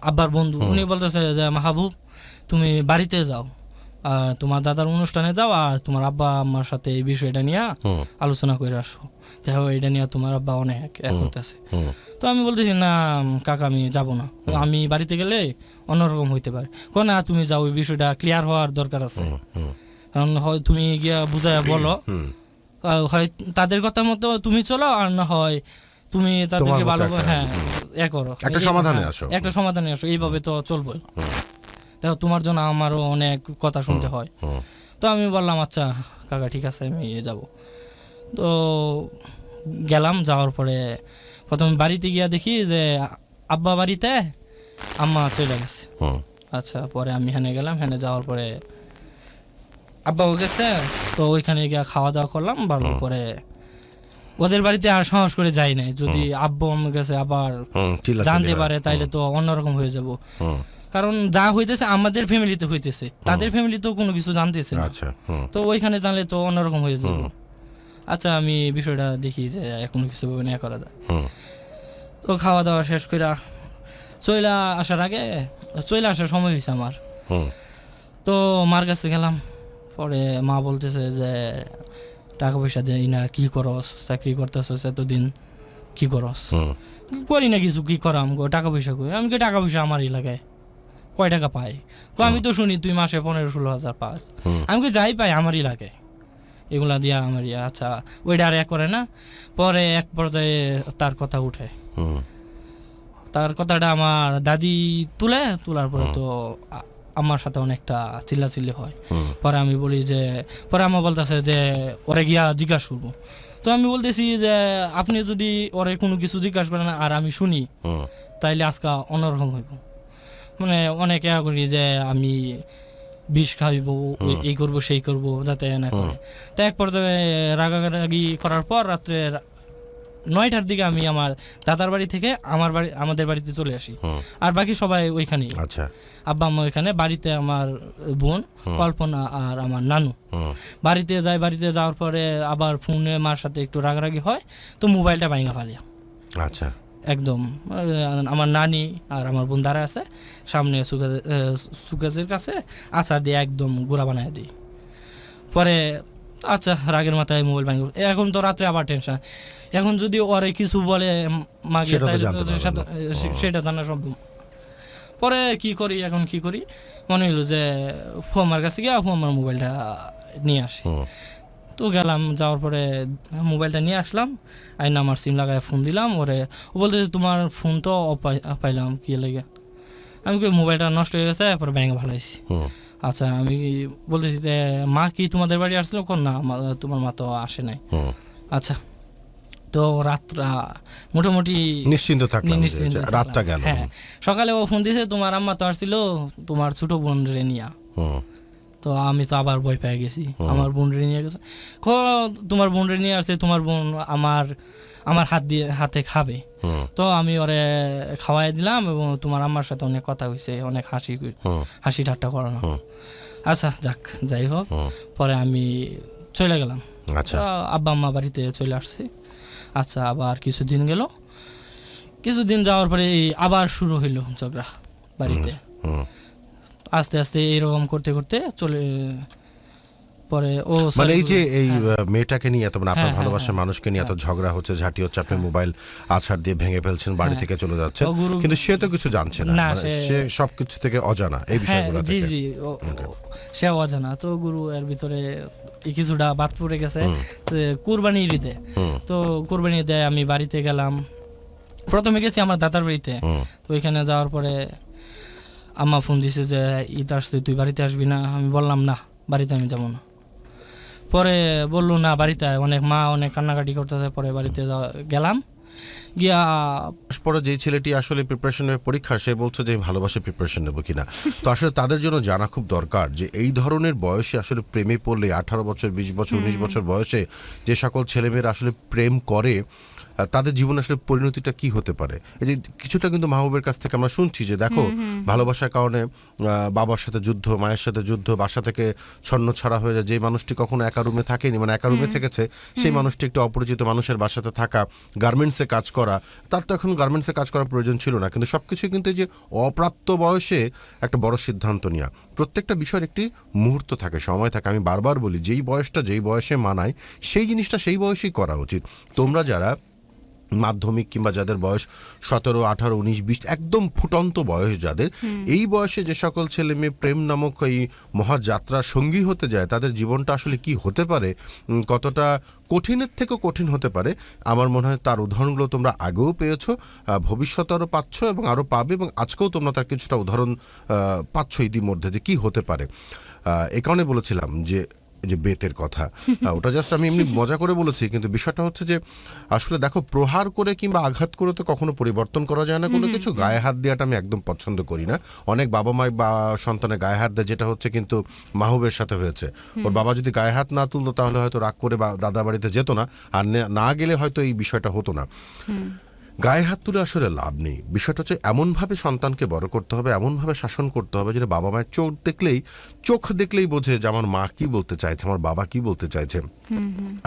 আব্বার বন্ধু, উনি বলতেছে যে মাহবুব তুমি বাড়িতে যাও, আর তোমার দাদার অনুষ্ঠানে যাও, আর তোমার আব্বা আমার সাথে এই বিষয়টা নিয়ে আলোচনা করে আসো, দেখো এটা নিয়ে তোমার আব্বা অনেক করতেছে। তো আমি বলতেছি না কাকা, আমি যাব না, আমি বাড়িতে গেলে অন্যরকম হইতে পারে। না তুমি যাও, ওই বিষয়টা ক্লিয়ার হওয়ার দরকার আছে। কারণ হয় তুমি গিয়া বুঝায় বলো, হয় তাদের কথা মতো তুমি চলো, আর না হয় তুমি তাদেরকে ভালো করো, একটা সমাধানে আসো, এইভাবে তো চলবো। দেখো তোমার জন্য আমারও অনেক কথা শুনতে হয়। তো আমি বললাম আচ্ছা কাকা ঠিক আছে, আমি যাব। তো গেলাম, যাওয়ার পরে প্রথমে বাড়িতে গিয়া দেখি যে আব্বা বাড়িতে, আম্মা চলে গেছে। আচ্ছা, পরে আমি হেনে গেলাম, হেনে যাওয়ার পরে আব্বাও গেছে, তো ওইখানে গিয়া খাওয়া দাওয়া করলাম ভালো। পরে ওদের বাড়িতে আর সাহস করে যাই নাই, যদি আব্বু আমার কাছে আবার জানতে পারে তাইলে তো অন্যরকম হয়ে যাব। কারণ যা হইতেছে আমাদের ফ্যামিলিতে হইতেছে, তাদের ফ্যামিলি তো কোনো কিছু জানতেছে না। তো ওইখানে জানলে তো অন্যরকম হয়ে যাবে। আচ্ছা, আমি বিষয়টা দেখি যে এখন কিছু না করা যায়। তো খাওয়া দাওয়া শেষ করে চলে আসার সময় হয়েছে আমার। তো মার কাছে গেলাম, পরে মা বলতেছে যে টাকা পয়সা দেই না, কি করস, চাকরি করতেছস এতদিন, কি করস? করি না কিছু, কি করাম, টাকা পয়সা কই? আমি কি টাকা পয়সা আমার এলাকায় কয় টাকা পাই? আমি তো শুনি তুই মাসে 15-16 হাজার পাস। আমি কি যাই পাই আমার এলাকায়, এগুলা দিয়া আমার আচ্ছা ওইটা আর করে না। পরে এক পর্যায়ে তার কথা উঠে, তার কথাটা আমার দাদি তোলার পরে তো আমার সাথে অনেকটা চিল্লাচিল্লি হয়। পরে আমি বলি যে, পরে আমার বলতেছে যে ওরে গিয়া জিজ্ঞাসা করবো। তো আমি বলতেছি যে আপনি যদি ওরে কোনো কিছু জিজ্ঞাসা করেন আর আমি শুনি, তাইলে আজকে অন্যরকম হইব। মানে অনেক করি যে আমি বিষ খাইব, এই করবো সেই করবো, যাতে না করে। তো এক পর্যায়ে রাগারাগি করার পর রাত্রে 9টার দিকে আমি আমার দাদার বাড়ি থেকে আমাদের বাড়িতে চলে আসি। আর বাকি সবাই ওইখানেই। আচ্ছা, আব্বা আম্মা ওইখানে, বাড়িতে আমার বোন কল্পনা আর আমার নানু। বাড়িতে যাওয়ার পরে আবার ফোনে মার সাথে একটু রাগারাগি হয়, তো মোবাইলটা ভাঙা ফেলিয়া। আচ্ছা, একদম আমার নানি আর আমার বোন দাঁড়া আছে সামনে সুকেজের কাছে, আচার দিয়ে একদম গুঁড়া বানায় দিই। পরে আচ্ছা, রাগের মাথায় মোবাইল ভাঙি। এখন তো রাত্রে আবার টেনশন, এখন যদি ওরে কিছু বলে মাগে সেটা জানা সম্ভব। পরে কি করি, মনে হইলো যে ফুমার কাছে গিয়ে ফুমার মোবাইলটা নিয়ে আসি। তো গেলাম, যাওয়ার পরে মোবাইলটা নিয়ে আসলাম, আইনা আমার সিম লাগায় ফোন দিলাম ওরে। ও বলতে তোমার ফোন তো পাইলাম কি লেগে। আমি মোবাইলটা নষ্ট হয়ে গেছে, পরে ব্যাঙ্গে ভালো হয়েছি। আচ্ছা, আমি বলতেছি যে মা কি তোমাদের বাড়ি আসছিল? না, তোমার মা তো আসে নাই। আচ্ছা, তো রাতটা মোটামুটি নিশ্চিন্ত থাকলাম, রাতটা গেল। হ্যাঁ, সকালে ও ফোন দিয়েছে তোমার আম্মা তো আসছিল তোমার ছোট বোন রে নিয়া। তো আমি তো আবার ভয় পেয়ে গেছি, আমার বোন রে নিয়ে গেছে। তোমার বোন রে নিয়ে আসছে, তোমার বোন আমার হাতে খাবে। তো আমি ওরে খাওয়াই দিলাম এবং তোমার আম্মার সাথে অনেক কথা হয়েছে, অনেক হাসি ঠাট্টা করানো। আচ্ছা যাক, যাই হোক, পরে আমি চলে গেলাম। আচ্ছা, আব্বা আম্মা বাড়িতে চলে আসছে। আচ্ছা, আবার কিছুদিন গেল, কিছুদিন যাওয়ার পরে আবার শুরু হইলো ঝগড়া বাড়িতে। আস্তে আস্তে এরকম করতে করতে চলে পরে ও মানে এই যে এই মেয়েটাকে নিয়ে এত, মানে আপনার ভালোবাসার মানুষকে নিয়ে এত ঝগড়া হচ্ছে, ঝাঁটি হচ্ছে, আপনি মোবাইল আছাড় দিয়ে ভেঙে ফেলছেন, বাড়ি থেকে চলে যাচ্ছেন, কিন্তু সে তো কিছু জানছে না, সে সবকিছু থেকে অজানা এই বিষয়গুলো থেকে। জি, সে অজানা। তো গুরু এর ভিতরে কিছুটা বাদ পড়ে গেছে কুরবানির ঈদে। তো কুরবানির ঈদে আমি বাড়িতে গেলাম, প্রথমে গেছি আমার দাদার বাড়িতে। তো ওইখানে যাওয়ার পরে আম্মা ফোন দিছে যে ঈদ আসছে, তুই বাড়িতে আসবি না? আমি বললাম না, বাড়িতে আমি যাবো না। পরে বললো না, বাড়িতে অনেক কান্নাকাটি করতেছে। পরে বাড়িতে গেলাম, গিয়া পরে যেই ছেলেটি আসলে প্রিপারেশন নেবে পরীক্ষা, সে বলছে যে ভালোবাসে প্রিপারেশন নেবো কিনা। তো আসলে তাদের জন্য জানা খুব দরকার যে এই ধরনের বয়সে আসলে প্রেমে পড়লে 18 বছর, 20 বছর, 19 বছর বয়সে যে সকল ছেলেমেয়েরা আসলে প্রেম করে, তাদের জীবনে আসলে পরিণতিটা কি হতে পারে। এই যে কিছুটা কিন্তু মাহবুবের কাছ থেকে আমরা শুনছি যে দেখো, ভালোবাসার কারণে বাবার সাথে যুদ্ধ, মায়ের সাথে যুদ্ধ, বাসা থেকে ছন্ন ছাড়া হয়ে যায়। যে মানুষটি কখনো একা রুমে থাকেনি, মানে একা রুমে থেকেছে, সেই মানুষটি একটু অপরিচিত মানুষের বাসাতে থাকা, গার্মেন্টসে কাজ করা। তার তো এখন গার্মেন্টসে কাজ করার প্রয়োজন ছিল না, কিন্তু সবকিছু কিন্তু এই যে অপ্রাপ্ত বয়সে একটা বড় সিদ্ধান্ত নেওয়া, প্রত্যেকটা বিষয়ের একটি মুহূর্ত থাকে, সময় থাকে। আমি বারবার বলি, যেই বয়সটা যেই বয়সে মানায় সেই জিনিসটা সেই বয়সেই করা উচিত। তোমরা যারা মাধ্যমিক কিংবা যাদের বয়স 17, 18, 19, 20, একদম ফুটন্ত বয়স যাদের, এই বয়সে যে সকল ছেলে মেয়ে প্রেম নামক এই মহাযাত্রার সঙ্গী হতে যায়, তাদের জীবনটা আসলে কি হতে পারে, কতটা কঠিনের থেকে কঠিন হতে পারে, আমার মনে হয় তার উদাহরণগুলো তোমরা আগেও পেয়েছো, ভবিষ্যতে আরও পাচ্ছ এবং আরও পাবে, এবং আজকেও তোমরা তার কিছুটা উদাহরণ পাচ্ছ ইতিমধ্যে যে কি হতে পারে। এ কারণে বলেছিলাম যে বেতের কথা, ওটা জাস্ট আমি এমনি মজা করে বলেছি, কিন্তু বিষয়টা হচ্ছে যে আসলে দেখো, প্রহার করে কিংবা আঘাত করে তো কখনো পরিবর্তন করা যায় না কোনো কিছু। গায়ে হাত দেওয়াটা আমি একদম পছন্দ করি না। অনেক বাবা মাই বা সন্তানের গায়ে হাত দেয়, যেটা হচ্ছে কিন্তু মাহবুবের সাথে হয়েছে। ওর বাবা যদি গায়ে হাত না তুলতো তাহলে হয়তো রাগ করে বা দাদা বাড়িতে যেত না, আর না গেলে হয়তো এই বিষয়টা হতো না। গায়ে হাত তুলে আসলে লাভ নেই। বিষয়টা হচ্ছে এমনভাবে সন্তানকে বড় করতে হবে, এমনভাবে শাসন করতে হবে যেন বাবা মায়ের চোখ দেখলেই বোঝে যে আমার মা কি বলতে চাইছে, আমার বাবা কি বলতে চাইছে।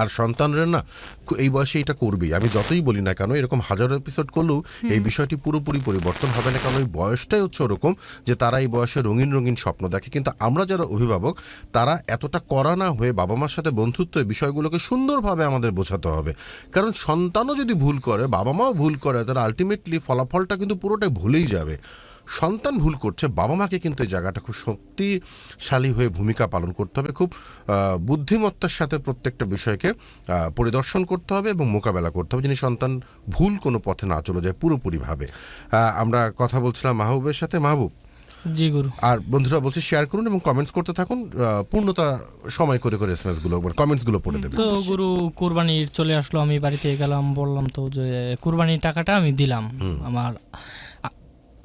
আর সন্তানরা না এই বয়সে এটা করবেই। আমি যতই বলি না কেন, এরকম হাজারো এপিসোড করলেও এই বিষয়টি পুরোপুরি পরিবর্তন হবে না, কারণ ওই বয়সটাই হচ্ছে ওরকম যে তারা এই বয়সে রঙিন রঙিন স্বপ্ন দেখে। কিন্তু আমরা যারা অভিভাবক, তারা এতটা কড়া না হয়ে বাবা মার সাথে বন্ধুত্ব, এই বিষয়গুলোকে সুন্দরভাবে আমাদের বোঝাতে হবে। কারণ সন্তানও যদি ভুল করে, বাবা মাও ভুল করে, তারা আলটিমেটলি ফলাফলটা কিন্তু পুরোটাই ভুলেই যাবে। সন্তান ভুল করছে, বাবা মাকে কিন্তু এই জায়গাটা খুব শক্তিশালী হয়ে ভূমিকা পালন করতে হবে, খুব বুদ্ধিমত্তার সাথে প্রত্যেকটা বিষয়কে পরিদর্শন করতে হবে এবং মোকাবেলা করতে হবে, যিনি সন্তান ভুল কোনো পথে না চলে যায় পুরোপুরিভাবে। আমরা কথা বলছিলাম মাহবুবের সাথে। মাহবুব, জি গুরু। আর বন্ধুরা বলছে শেয়ার করুন এবং কমেন্টস করতে থাকুন, পূর্ণতা সময় করে করে এসএমএসগুলো কমেন্টসগুলো পড়ে দেবেন। তো গুরু, কুরবানির চলে আসলো, আমি বাড়িতে গেলাম, বললাম তো যে কুরবানির টাকাটা আমি দিলাম, আমার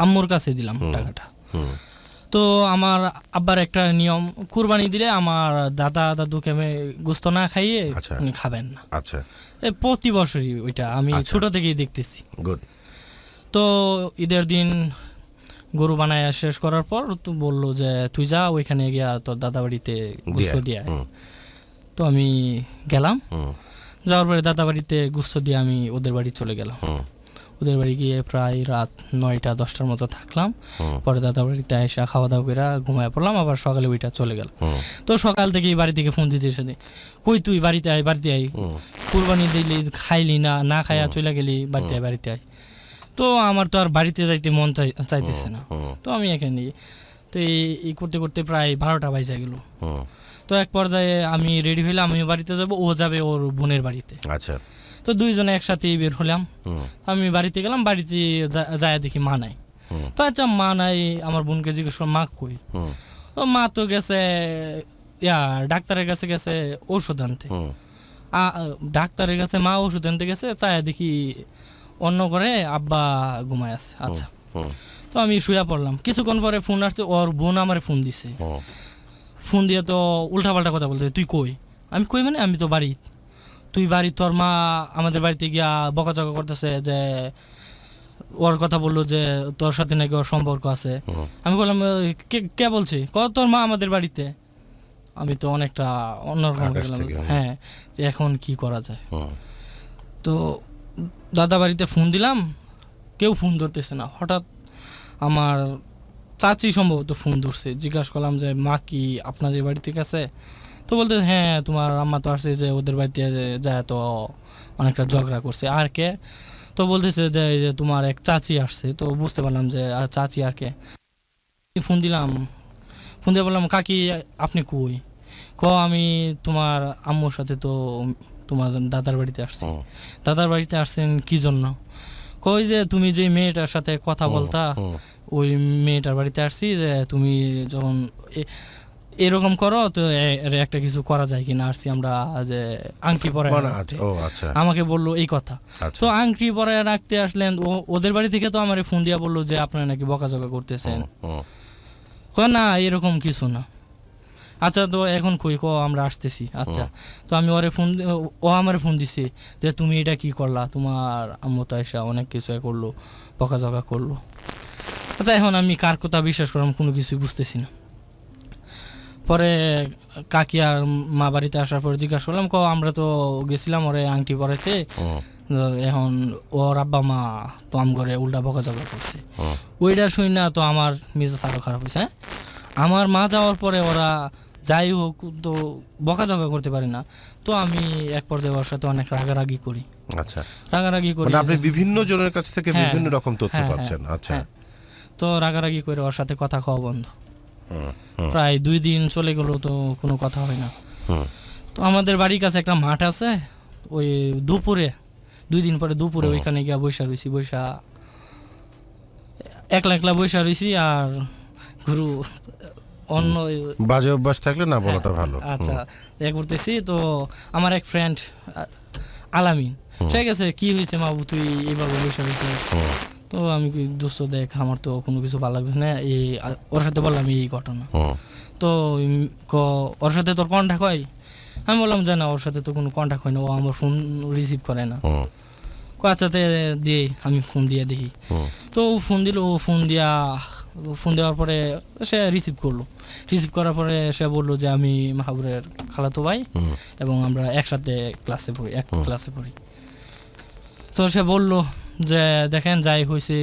আম্মুর কাছে দিলাম টাকাটা। তো আমার আব্বার একটা নিয়ম, কুরবানি দিলে আমার দাদা দাদুকে আমি গোস্ত না খাইয়ে উনি খাবেন না। আচ্ছা, প্রতি বছরই ওইটা আমি ছোট থেকেই দেখতেছি। গুড। তো ঈদের দিন গরু বানায় শেষ করার পর তো বললো যে তুই যা ওইখানে গিয়া তোর দাদা বাড়িতে গোস্ত দিয়ে আয়। তো আমি গেলাম, যাওয়ার পরে দাদা বাড়িতে গোস্ত দিয়ে আমি ওদের বাড়ি চলে গেলাম। ওদের বাড়ি গিয়ে প্রায় রাত 9টা-10টার মতো থাকলাম। পরে দাদা বাড়িতে এসে খাওয়া দাওয়া করে ঘুমায় পড়লাম, আবার সকালে ওইটা চলে গেল। তো সকাল থেকে বাড়ি থেকে ফোন দিতে এসে কই তুই বাড়িতে আয়, বাড়িতে আয়, কুরবানি দিলি খাইলি না, না খাইয়া চলে গেলি, বাড়িতে আয়, বাড়িতে আয়। তো আমার তো আর বাড়িতে যাইতে মন চাইতেছে না। তো আমি এখানে তো এই করতে করতে প্রায় 12টা বাজে গেল। তো এক পর্যায়ে আমি রেডি হইলাম, আমি বাড়িতে যাব, ও যাবে ওর বোনের বাড়িতে। আচ্ছা। তো দুইজনে একসাথে বের হলাম। আমি বাড়িতে গেলাম, বাড়িতে যায় দেখি মা নাই। তো আচ্ছা মা নাই, আমার বোনকে জিজ্ঞেস করলাম মা কই? ও মা তো গেছে ডাক্তারের কাছে গেছে ওষুধ আনতে। ডাক্তারের কাছে মা ওষুধ আনতে গেছে, চায় দেখি অন্য করে আব্বা ঘুমায় আছে। আচ্ছা, তো আমি শুয়ে পড়লাম। কিছুক্ষণ পরে ফোন আসছে, ওর বোন আমার ফোন দিছে। ফোন দিয়ে তো উল্টাপাল্টা কথা বলতে, তুই কই? আমি কই মানে আমি তো বাড়ি। তুই বাড়ি, তোর মা আমাদের বাড়িতে গিয়া বকাচকা করতেছে যে ওর কথা বললো যে তোর সাথে নাকি ওর সম্পর্ক আছে। আমি বললাম কে বলছে? তোর মা আমাদের বাড়িতে। আমি তো অনেকটা অন্যরকম হয়ে গেলাম। হ্যাঁ, এখন কি করা যায়? তো দাদা বাড়িতে ফোন দিলাম, কেউ ফোন ধরতেছে না। হঠাৎ আমার চাচি সম্ভবত ফোন ধরছে। জিজ্ঞাসা করলাম যে মা কি আপনাদের বাড়িতে গেছে? তো বলতে হ্যাঁ তোমার আম্মা তো আসছে, যে ওদের বাড়িতে যায় তো অনেকটা ঝগড়া করছে। আর কে? তো বলতেছে যে তোমার এক চাচি আসছে। তো বুঝতে পারলাম যে চাচি আর কে। ফোন দিলাম, ফোন দিয়ে বললাম কাকি আপনি কই? আমি তোমার আম্মুর সাথে তো তোমার দাদার বাড়িতে আসছি। দাদার বাড়িতে আসছেন কি জন্য? কই যে তুমি যে মেয়েটার সাথে কথা বলতা, ওই মেয়েটার বাড়িতে আসছি, যে তুমি যখন এরকম করো তো একটা কিছু করা যায় কিনা, আসছি আমরা যে আংটি পরায় রাখতে। আমাকে বললো এই কথা। তো আংটি পরায় রাখতে আসলেন, ওদের বাড়ি থেকে তো আমার ফোন দিয়া বললো যে আপনারা নাকি বকাঝকা করতেছেন। না এরকম কিছু না। আচ্ছা, তো এখন কই? আমরা আসতেছি। আচ্ছা, তো আমি ওরে ফোন, ও আমার ফোন দিছে যে তুমি এটা কি করলা, তোমার আম্মু তো এসে অনেক কিছু করলো, বকাঝকা করলো। আচ্ছা, এখন আমি কার কথা বিশ্বাস করলাম কোনো কিছুই বুঝতেছি না। পরে কাকি আর মা বাড়িতে আসার পর জিজ্ঞাসা করলাম, আমরা তো গেছিলাম ওরে আংটি পরাইতে, এখন ওর আব্বা মা তো আম করে উল্টা বকাঝকা করছে। ওইটা শুনি না তো আমার মেজাজ আরো খারাপ হয়েছে। আমার মা যাওয়ার পরে ওরা যাই হোক তো বকাঝকা করতে পারে না। তো আমি এক পর্যায়ে ওর সাথে অনেক রাগারাগি করি। আচ্ছা, রাগারাগি করি, আপনি বিভিন্ন জনের কাছ থেকে বিভিন্ন রকম তথ্য পাচ্ছেন। আচ্ছা, তো রাগারাগি করে ওর সাথে কথা কওয়া বন্ধ। প্রায় 2 দিন চলে গেল, তো কোনো কথা হয় না। তো আমাদের বাড়ির কাছে একটা মাঠ আছে, ওই দুপুরে 2 দিন পরে দুপুরে ওইখানে গিয়া বৈশা রয়েছি, একলা বৈশা রয়েছি। আর গুরু অন্য বাজে অভ্যাস থাকলে না বলাটা ভালো। আচ্ছা, করতেছি। তো আমার এক ফ্রেন্ড আলামিন, সে গেছে কি হয়েছে মা তুই এইভাবে বৈশা রয়েছে? তো আমি দোস্ত দেখ আমার তো কোনো কিছু ভালো লাগছে না, ওর সাথে বললাম এই ঘটনা। তো ওর সাথে তোর কন্ট্যাক্ট হয়? আমি বললাম যে না, ওর সাথে তো কোনো কন্ট্যাক্ট হয় না, ও আমার ফোন রিসিভ করে না। আচ্ছাতে দিয়ে আমি ফোন দিয়ে দেখি। তো ও ফোন দিল, ও ফোন দেওয়ার পরে সে রিসিভ করলো। রিসিভ করার পরে সে বললো যে আমি মাহাবুরের খালাতো ভাই এবং আমরা একসাথে এক ক্লাসে পড়ি। তো সে বললো যে দেখেন যাই হয়েছে,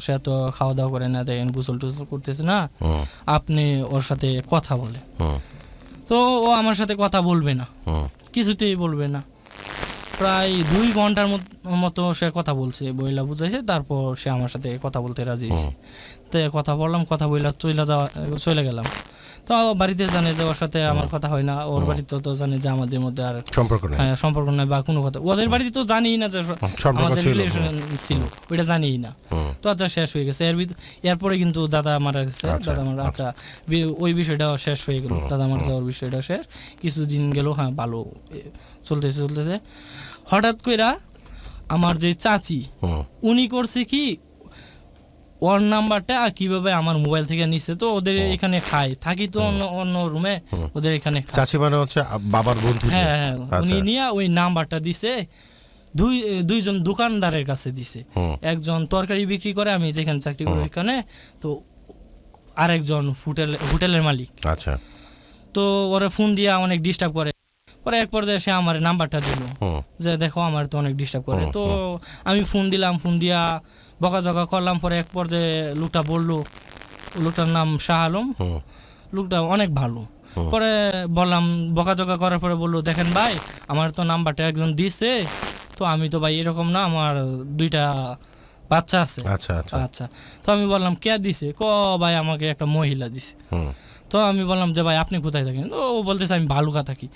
সে তো খাওয়া দাওয়া করে না, দেখেন গোসল টোসল করতেছে না, আপনি ওর সাথে কথা বলে। তো ও আমার সাথে কথা বলবে না, কিছুতেই বলবে না। প্রায় 2 ঘন্টার মতো সে কথা বলছে, বইলা বুঝাইছে, তারপর সে আমার সাথে কথা বলতে রাজি হয়েছে। তো কথা বললাম, কথা বইলা চলে গেলাম। তো বাড়িতে জানে যে ওর সাথে আমার কথা হয় না, ওর বাড়িতে তো জানে যে আমাদের মধ্যে আর সম্পর্ক নাই বা কোনো কথা। ওদের বাড়িতে তো জানিই না যে আমাদের রিলেশন ছিল, ওইটা জানিই না। তো আচ্ছা, শেষ হয়ে গেছে। এরপরে কিন্তু দাদা মারা গেছে। দাদা মারা, আচ্ছা ওই বিষয়টা শেষ হয়ে গেল, দাদা মারা যাওয়ার বিষয়টা শেষ। কিছুদিন গেল, হ্যাঁ ভালো চলতেছে। হঠাৎ কইরা আমার যে চাচি, উনি করছে কি, ওর নাম্বারটা কিভাবে আমার মোবাইল থেকে নিচ্ছে, তো ওদের এখানে খাই থাকি তো অন্য অন্য রুমে, ওদের এখানে খাই। চাচি মানে হচ্ছে বাবার বন্ধু? হ্যাঁ হ্যাঁ, উনি নিয়ে ওই নাম্বারটা দিছে দুইজন দোকানদারের কাছে দিছে। একজন তরকারি বিক্রি করে আমি যেখানে চাকরি করি ওইখানে, তো আরেকজন হোটেলের মালিক। আচ্ছা। তো ওরা ফোন দিয়া অনেক ডিস্টার্ব করে, পরে এক পর্যায়ে সে আমার নাম্বারটা দিল যে দেখো আমার তো অনেক ডিস্টার্ব করে। তো আমি ফোন দিলাম, ফোন দিয়া বকাঝকা করলাম। পরে এক পর্যায়ে লোকটা বললো, লোকটার নাম শাহ আলম, লোকটা অনেক ভালো। পরে বললাম, বকাঝকা করার পরে বললো দেখেন ভাই আমার তো নাম্বারটা একজন দিছে, তো আমি তো ভাই এরকম না, আমার 2টা বাচ্চা আছে। আচ্ছা আচ্ছা আচ্ছা। তো আমি বললাম কে দিছে? ভাই আমাকে একটা মহিলা দিছে। তো আমি বললাম যে ভাই আপনি কোথায় থাকেন? ও বলতেছে আমি বালুকা থাকি।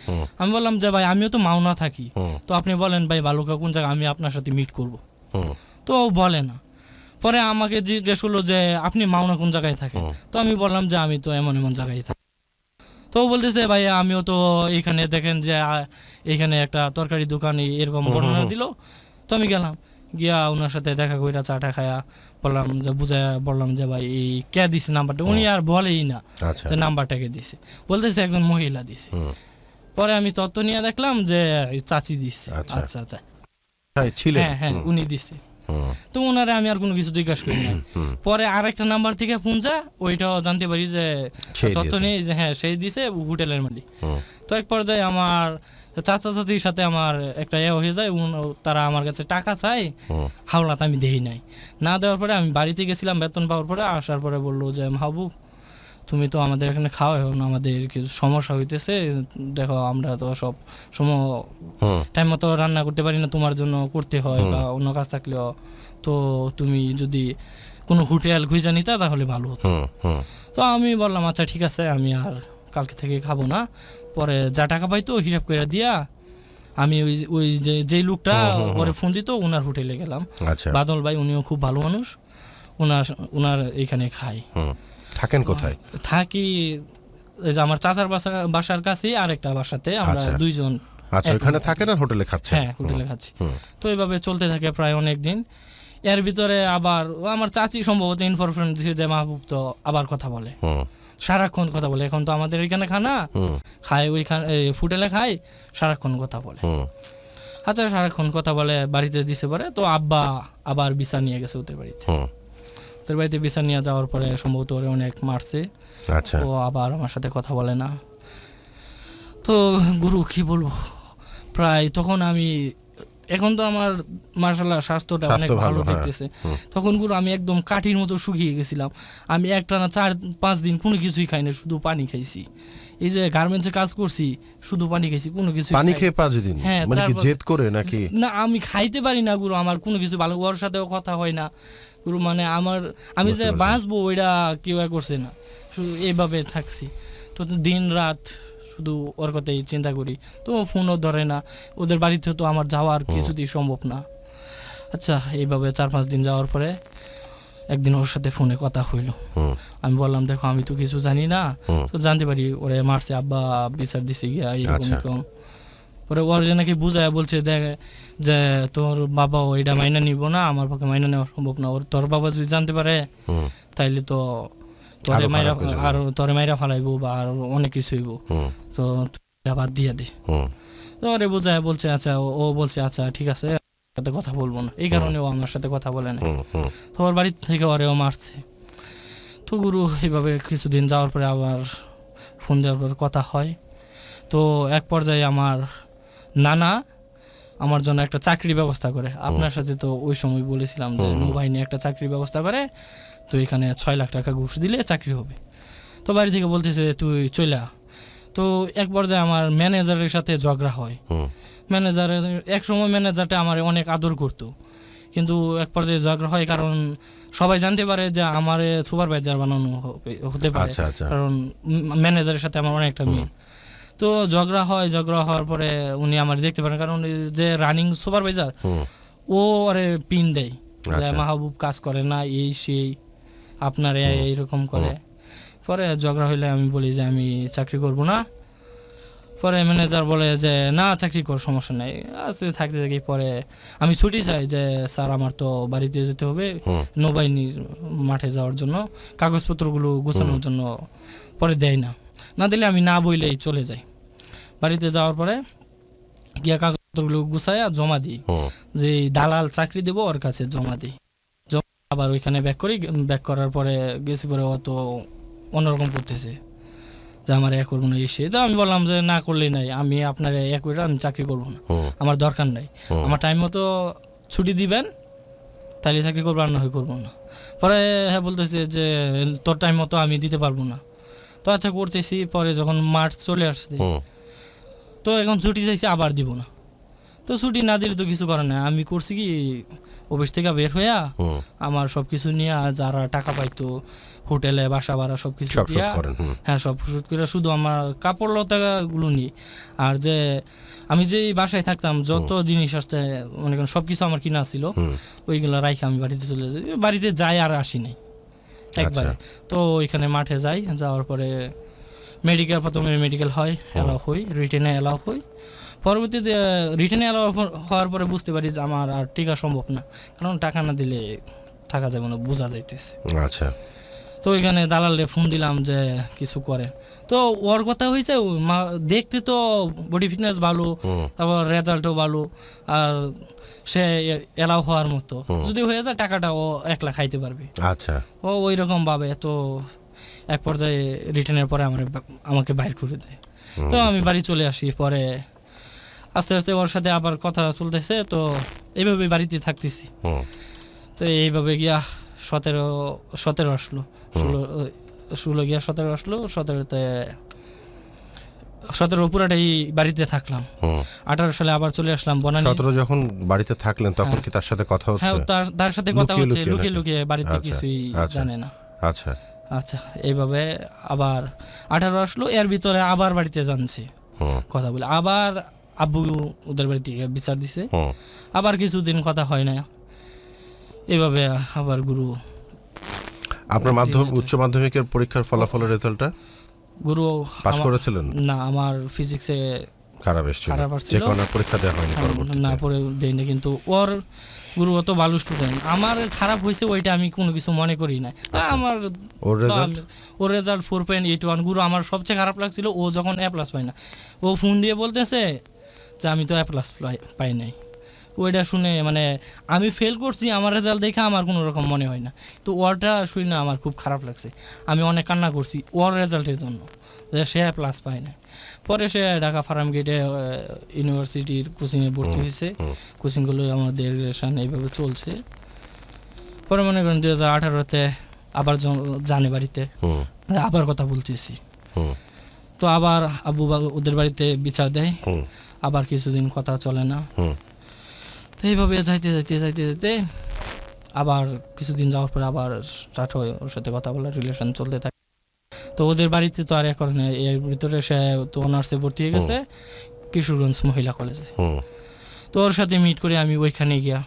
আমি বললাম যে ভাই আমিও তো মাওনা থাকি, তো আপনি বলেন ভাই বালুকা কোন জায়গায়, আমি আপনার সাথে মিট করব। তো ও বলে না। পরে আমাকে জিজ্ঞেস করলো যে আপনি মাওনা কোন জায়গায় থাকেন? তো আমি বললাম যে আমি তো এমন এমন জায়গায় থাকি। তো বলতেছে ভাই আমিও তো এখানে দেখেন যে এখানে একটা তরকারি দোকান এরকম বর্ণনা দিল। তো আমি গেলাম, গিয়া ওনার সাথে দেখা কইরা চাটা খায়া বললাম যে বুঝায় বললাম যে ভাই এই কে দিছে নাম্বারটা? উনি আর বলেই না যে নাম্বারটাকে দিছে, বলতেছে একজন মহিলা দিছে। পরে আমি তথ্য নিয়ে দেখলাম যে চাচি দিছে। আচ্ছা আচ্ছা, হ্যাঁ হ্যাঁ উনি দিছে। তো ওনারে আমি আর কোনো কিছু জিজ্ঞাসা করি না। পরে আরেকটা নাম্বার থেকে ফোন যা, ওইটাও জানতে পারি যে তথ্য নেই যে হ্যাঁ সেই দিছে, হোটেলের মালিক। তো এক পর্যায়ে আমার চাচা চাচির সাথে আমার একটা হয়ে যায়, তারা আমার কাছে টাকা চাই, হাওলাত আমি দেই নাই। না দেওয়ার পরে আমি বাড়িতে গেছিলাম বেতন পাওয়ার পরে, আসার পরে বললো যে মাহবুব তুমি তো আমাদের এখানে খাওয়া, এখন আমাদের কিছু সমস্যা হইতেছে, দেখো আমরা তো সব সময় টাইম মতো রান্না করতে পারি না, তোমার জন্য করতে হয় বা অন্য কাজ থাকলেও, তো তুমি যদি কোনো হোটেল খুঁজে নিতা তাহলে ভালো হতো। তো আমি বললাম আচ্ছা ঠিক আছে, আমি আর কালকে থেকে খাবো না। পরে যা টাকা পাইতো হিসাব করে দিয়া আমি ওই যে লোকটা পরে ফোন দিত ওনার হোটেলে গেলাম। বাদল ভাই উনিও খুব ভালো মানুষ, ওনার এইখানে খাই। থাকেন কোথায়? থাকি আমার চাচার বাসার কাছে, আরেকটা বাসাতে আমরা দুইজন। আচ্ছা, ওখানে থাকেন আর হোটেলে খাচ্ছেন? হ্যাঁ হোটেলে খাচ্ছি। তো এইভাবে চলতে থাকে প্রায় অনেক দিন। এর ভিতরে আবার আমার চাচি সম্ভবত ইনফরমেশন দিচ্ছে যে মাহবুব তো আবার কথা বলে, সারাক্ষণ কথা বলে। এখন তো আমাদের এখানে খানা খায়, ওইখানে হোটেলে খায়, সারাক্ষণ কথা বলে। আচ্ছা সারাক্ষণ কথা বলে, বাড়িতে দিছে পরে। তো আব্বা আবার বিচার নিয়ে গেছে ওদের বাড়িতে। ওদের বাড়িতে বিচার নিয়ে যাওয়ার পরে সম্ভবত ওরে অনেক মারছে। ও আবার আমার সাথে কথা বলে না। তো গুরু কি বলবো, প্রায় তখন আমি, এখন তো আমার মাশাআল্লাহ স্বাস্থ্যটা অনেক ভালো দেখতেছে, তখন গুরু আমি একদম কাঠির মতো শুকিয়ে গেছিলাম। আমি একটানা 4-5 দিন কোনো কিছুই খাই না, শুধু পানি খাইছি। এই যে গার্মেন্টসে কাজ করছি, শুধু পানি খাইছি, কোনো কিছু পানি খেয়ে 5 দিন? হ্যাঁ, মানে কি জেদ করে নাকি? না আমি খাইতে পারি না গুরু, আমার কোনো কিছু ভালো, ওর সাথেও কথা হয় না গুরু, মানে আমি যে বাঁচবো ওইটা কেউ করছে না, শুধু এইভাবে থাকছি। তো দিন রাত শুধু ওর কথাই চিন্তা করি। তো ফোনও ধরে না, ওদের বাড়িতে তো আমার যাওয়ার কিছুতেই সম্ভব না। আচ্ছা এইভাবে 4-5 দিন যাওয়ার পরে একদিন ওর সাথে ফোনে কথা হইল। আমি বললাম দেখো আমি তো কিছু জানি না, তো জানতে পারি ওরে মারছে, আব্বা বিচার দিছে গিয়া এরকম। পরে ওর নাকি বুঝায় বলছে দেখ যে তোর বাবা ওইটা মাইনা নিব না, আমার পক্ষে মাইনা নেওয়া সম্ভব না। তোর বাবা যদি জানতে পারে তাইলে তো তোরে মাইরা ফালাইবো বা আর অনেক কিছু হইব, তো বাদ দিয়ে দে। তো ওরে বুঝায় বলছে আচ্ছা, ও বলছে আচ্ছা ঠিক আছে সাথে কথা বলবো না, এই কারণে ও আমার সাথে কথা বলে না। তো ওর বাড়ি থেকে ওরেও মারছে। তো গুরু এইভাবে কিছুদিন যাওয়ার পরে আবার ফোন দেওয়ার পর কথা হয়। তো এক পর্যায়ে আমার নানা আমার জন্য একটা চাকরির ব্যবস্থা করে। আপনার সাথে তো ওই সময় বলেছিলাম যে নৌবাহিনী একটা চাকরির ব্যবস্থা করে, তো এখানে 6 লাখ টাকা ঘুষ দিলে চাকরি হবে। তো বাড়ি থেকে বলতেছে তুই চলা। তো এক পর্যায়ে আমার ম্যানেজারের সাথে ঝগড়া হয়। ম্যানেজারের এক সময় ম্যানেজারটা আমার অনেক আদর করতো, কিন্তু এক পর্যায়ে ঝগড়া হয়, কারণ সবাই জানতে পারে যে আমার সুপারভাইজার বানানো হতে পারে, কারণ ম্যানেজারের সাথে আমার অনেকটা মিল। তো ঝগড়া হওয়ার পরে উনি আমার দেখতে পারেন, কারণ যে রানিং সুপারভাইজার ও আরে পিন দেয় যে মাহবুব কাজ করে না, এই সেই আপনার এইরকম করে। পরে ঝগড়া হইলে আমি বলি যে আমি চাকরি করব না। পরে ম্যানেজার বলে যে না চাকরি কর, সমস্যা নেই। আজকে থাকতে থাকি পরে আমি ছুটি চাই যে স্যার আমার তো বাড়িতে যেতে হবে নৌবাহিনীর মাঠে যাওয়ার জন্য, কাগজপত্রগুলো গুছানোর জন্য। পরে দেয় না, না দিলে আমি না বইলেই চলে যাই। বাড়িতে যাওয়ার পরে গিয়া কাগজপত্রগুলো গুছাইয়া জমা দিই, যে দালাল চাকরি দেবো ওর কাছে জমা দিই। আবার ওইখানে ব্যাক করি, ব্যাক করার পরে গেছি পরে অত অন্যরকম করতেছে যে আমার এক করবো না এসে। তো আমি বললাম যে না করলেই নাই, আমি আপনার এক করে আমি চাকরি করবো না, আমার দরকার নাই, আমার টাইম মতো ছুটি দিবেন তাহলে চাকরি করবো, আর না হয় করবো না। পরে হ্যাঁ বলতেছে যে তোর টাইম মতো আমি দিতে পারবো না। তো আচ্ছা করতেছি। পরে যখন মার্চ চলে আসছে তো এখন ছুটি চাইছে, আবার দিব না। তো ছুটি না দিলে তো কিছু করে না। আমি করছি কি অফিস থেকে বের হইয়া আমার সবকিছু নিয়ে যারা টাকা পাইতো হোটেলে বাসা ভাড়া সবকিছু হ্যাঁ সব শুট করে শুধু আমার কাপড় লতা গুলো নিই। আর যে আমি যে বাসায় থাকতাম যত জিনিস আসতে মনে করেন সবকিছু আমার কিনা ছিল ওইগুলো রাইখে আমি বাড়িতে চলে যাই। বাড়িতে যাই আর আসি নাই একবারে। তো ওইখানে মাঠে যাই, যাওয়ার পরে মেডিকেল, প্রথমে মেডিকেল হয়, এলাও হই, রিটেনে এলাও হই। পরবর্তীতে রিটেনে এলাও হওয়ার পরে বুঝতে পারি যে আমার আর টিকা সম্ভব না, কারণ টাকা না দিলে থাকা যাবে না, বোঝা যাইতেছে। আচ্ছা। তো ওইখানে দালালে ফোন দিলাম যে কিছু করে। তো ওর কথা হয়েছে দেখতে তো বডি ফিটনেস ভালো, তারপর রেজাল্টও ভালো, আর সে এলাও হওয়ার মতো, যদি হয়ে যায় টাকাটা ও একলা খাইতে পারবে। আচ্ছা। ও ওই রকম ভাবে। তো এক পর্যায়ে রিটার্নের পরে আমাকে বাইর করে দেয়। তো আমি বাড়ি চলে আসি। পরে আস্তে আস্তে ওর সাথে আবার কথা চলতেছে। তো এইভাবে বাড়িতে থাকতেছি। তো এইভাবে গিয়া 17 আসলো, 16 গিয়া 17 আসলো, 17 পুরাটাই বাড়িতে থাকলাম। 18 সালে আবার চলে আসলাম বনানী। 17 যখন বাড়িতে থাকলেন তখন কি তার সাথে কথা হচ্ছে? হ্যাঁ তার সাথে কথা হচ্ছে, লুকিয়ে লুকিয়ে, বাড়িতে কিছুই জানে না। আচ্ছা আচ্ছা। এইভাবে আবার 18 আসলো, এর ভিতরে আবার বাড়িতে জানছি কথা বলে, আবার আব্বু ওদের বাড়ি থেকে বিচার দিছে, আবার কিছুদিন কথা হয় না। এইভাবে আবার গুরু। আপনার উচ্চ মাধ্যমিকের পরীক্ষার ফলাফলের রেজাল্টটা গুরু পাস করেছিলেন? না, আমার ফিজিক্সে খারাপ এসেছিল, যে কারণে পরীক্ষা দেওয়া হয়নি পরবর্তীতে। না পরে দেই না, কিন্তু ওর গুরু অত ভালো স্টুডেন্ট। আমার খারাপ হয়েছে ওইটা আমি কোনো কিছু মনে করি না। আমার ওর রেজাল্ট 4.81। গুরু আমার সবচেয়ে খারাপ লাগছিল ও যখন A+ পায় না, ও ফোন দিয়ে বলতেছে যে আমি তো A+ পাই নাই। ওইটা শুনে মানে আমি ফেল করছি, আমার রেজাল্ট দেখে আমার কোনো রকম মনে হয় না। তো ওরটা শুনে না আমার খুব খারাপ লাগছে, আমি অনেক কান্না করছি ওর রেজাল্টের জন্য, যে সে A+ পায় না। পরে সে ঢাকা ফার্ম গেটে ইউনিভার্সিটির কোচিংয়ে ভর্তি হয়েছে। কোচিংগুলো আমাদের গ্রাজুয়েশন এইভাবে চলছে। পরে মনে করেন 2018-তে আবার জানে বাড়িতে, আবার কথা বলতেছি। তো আবার আব্বু ওদের বাড়িতে বিচার দেয়, আবার কিছুদিন কথা চলে না। তো এইভাবে যাইতে যাইতে যাইতে যাইতে আবার কিছুদিন যাওয়ার পরে আবার স্টার্ট হয় ওর সাথে কথা বলার, রিলেশন চলতে থাকে। তো ওদের বাড়িতে তো আর এখন এর ভিতরে সে তো অনার্সে ভর্তি হয়ে গেছে কিশোরগঞ্জ মহিলা কলেজে। তো ওর সাথে মিট করে আমি ওইখানে গিয়া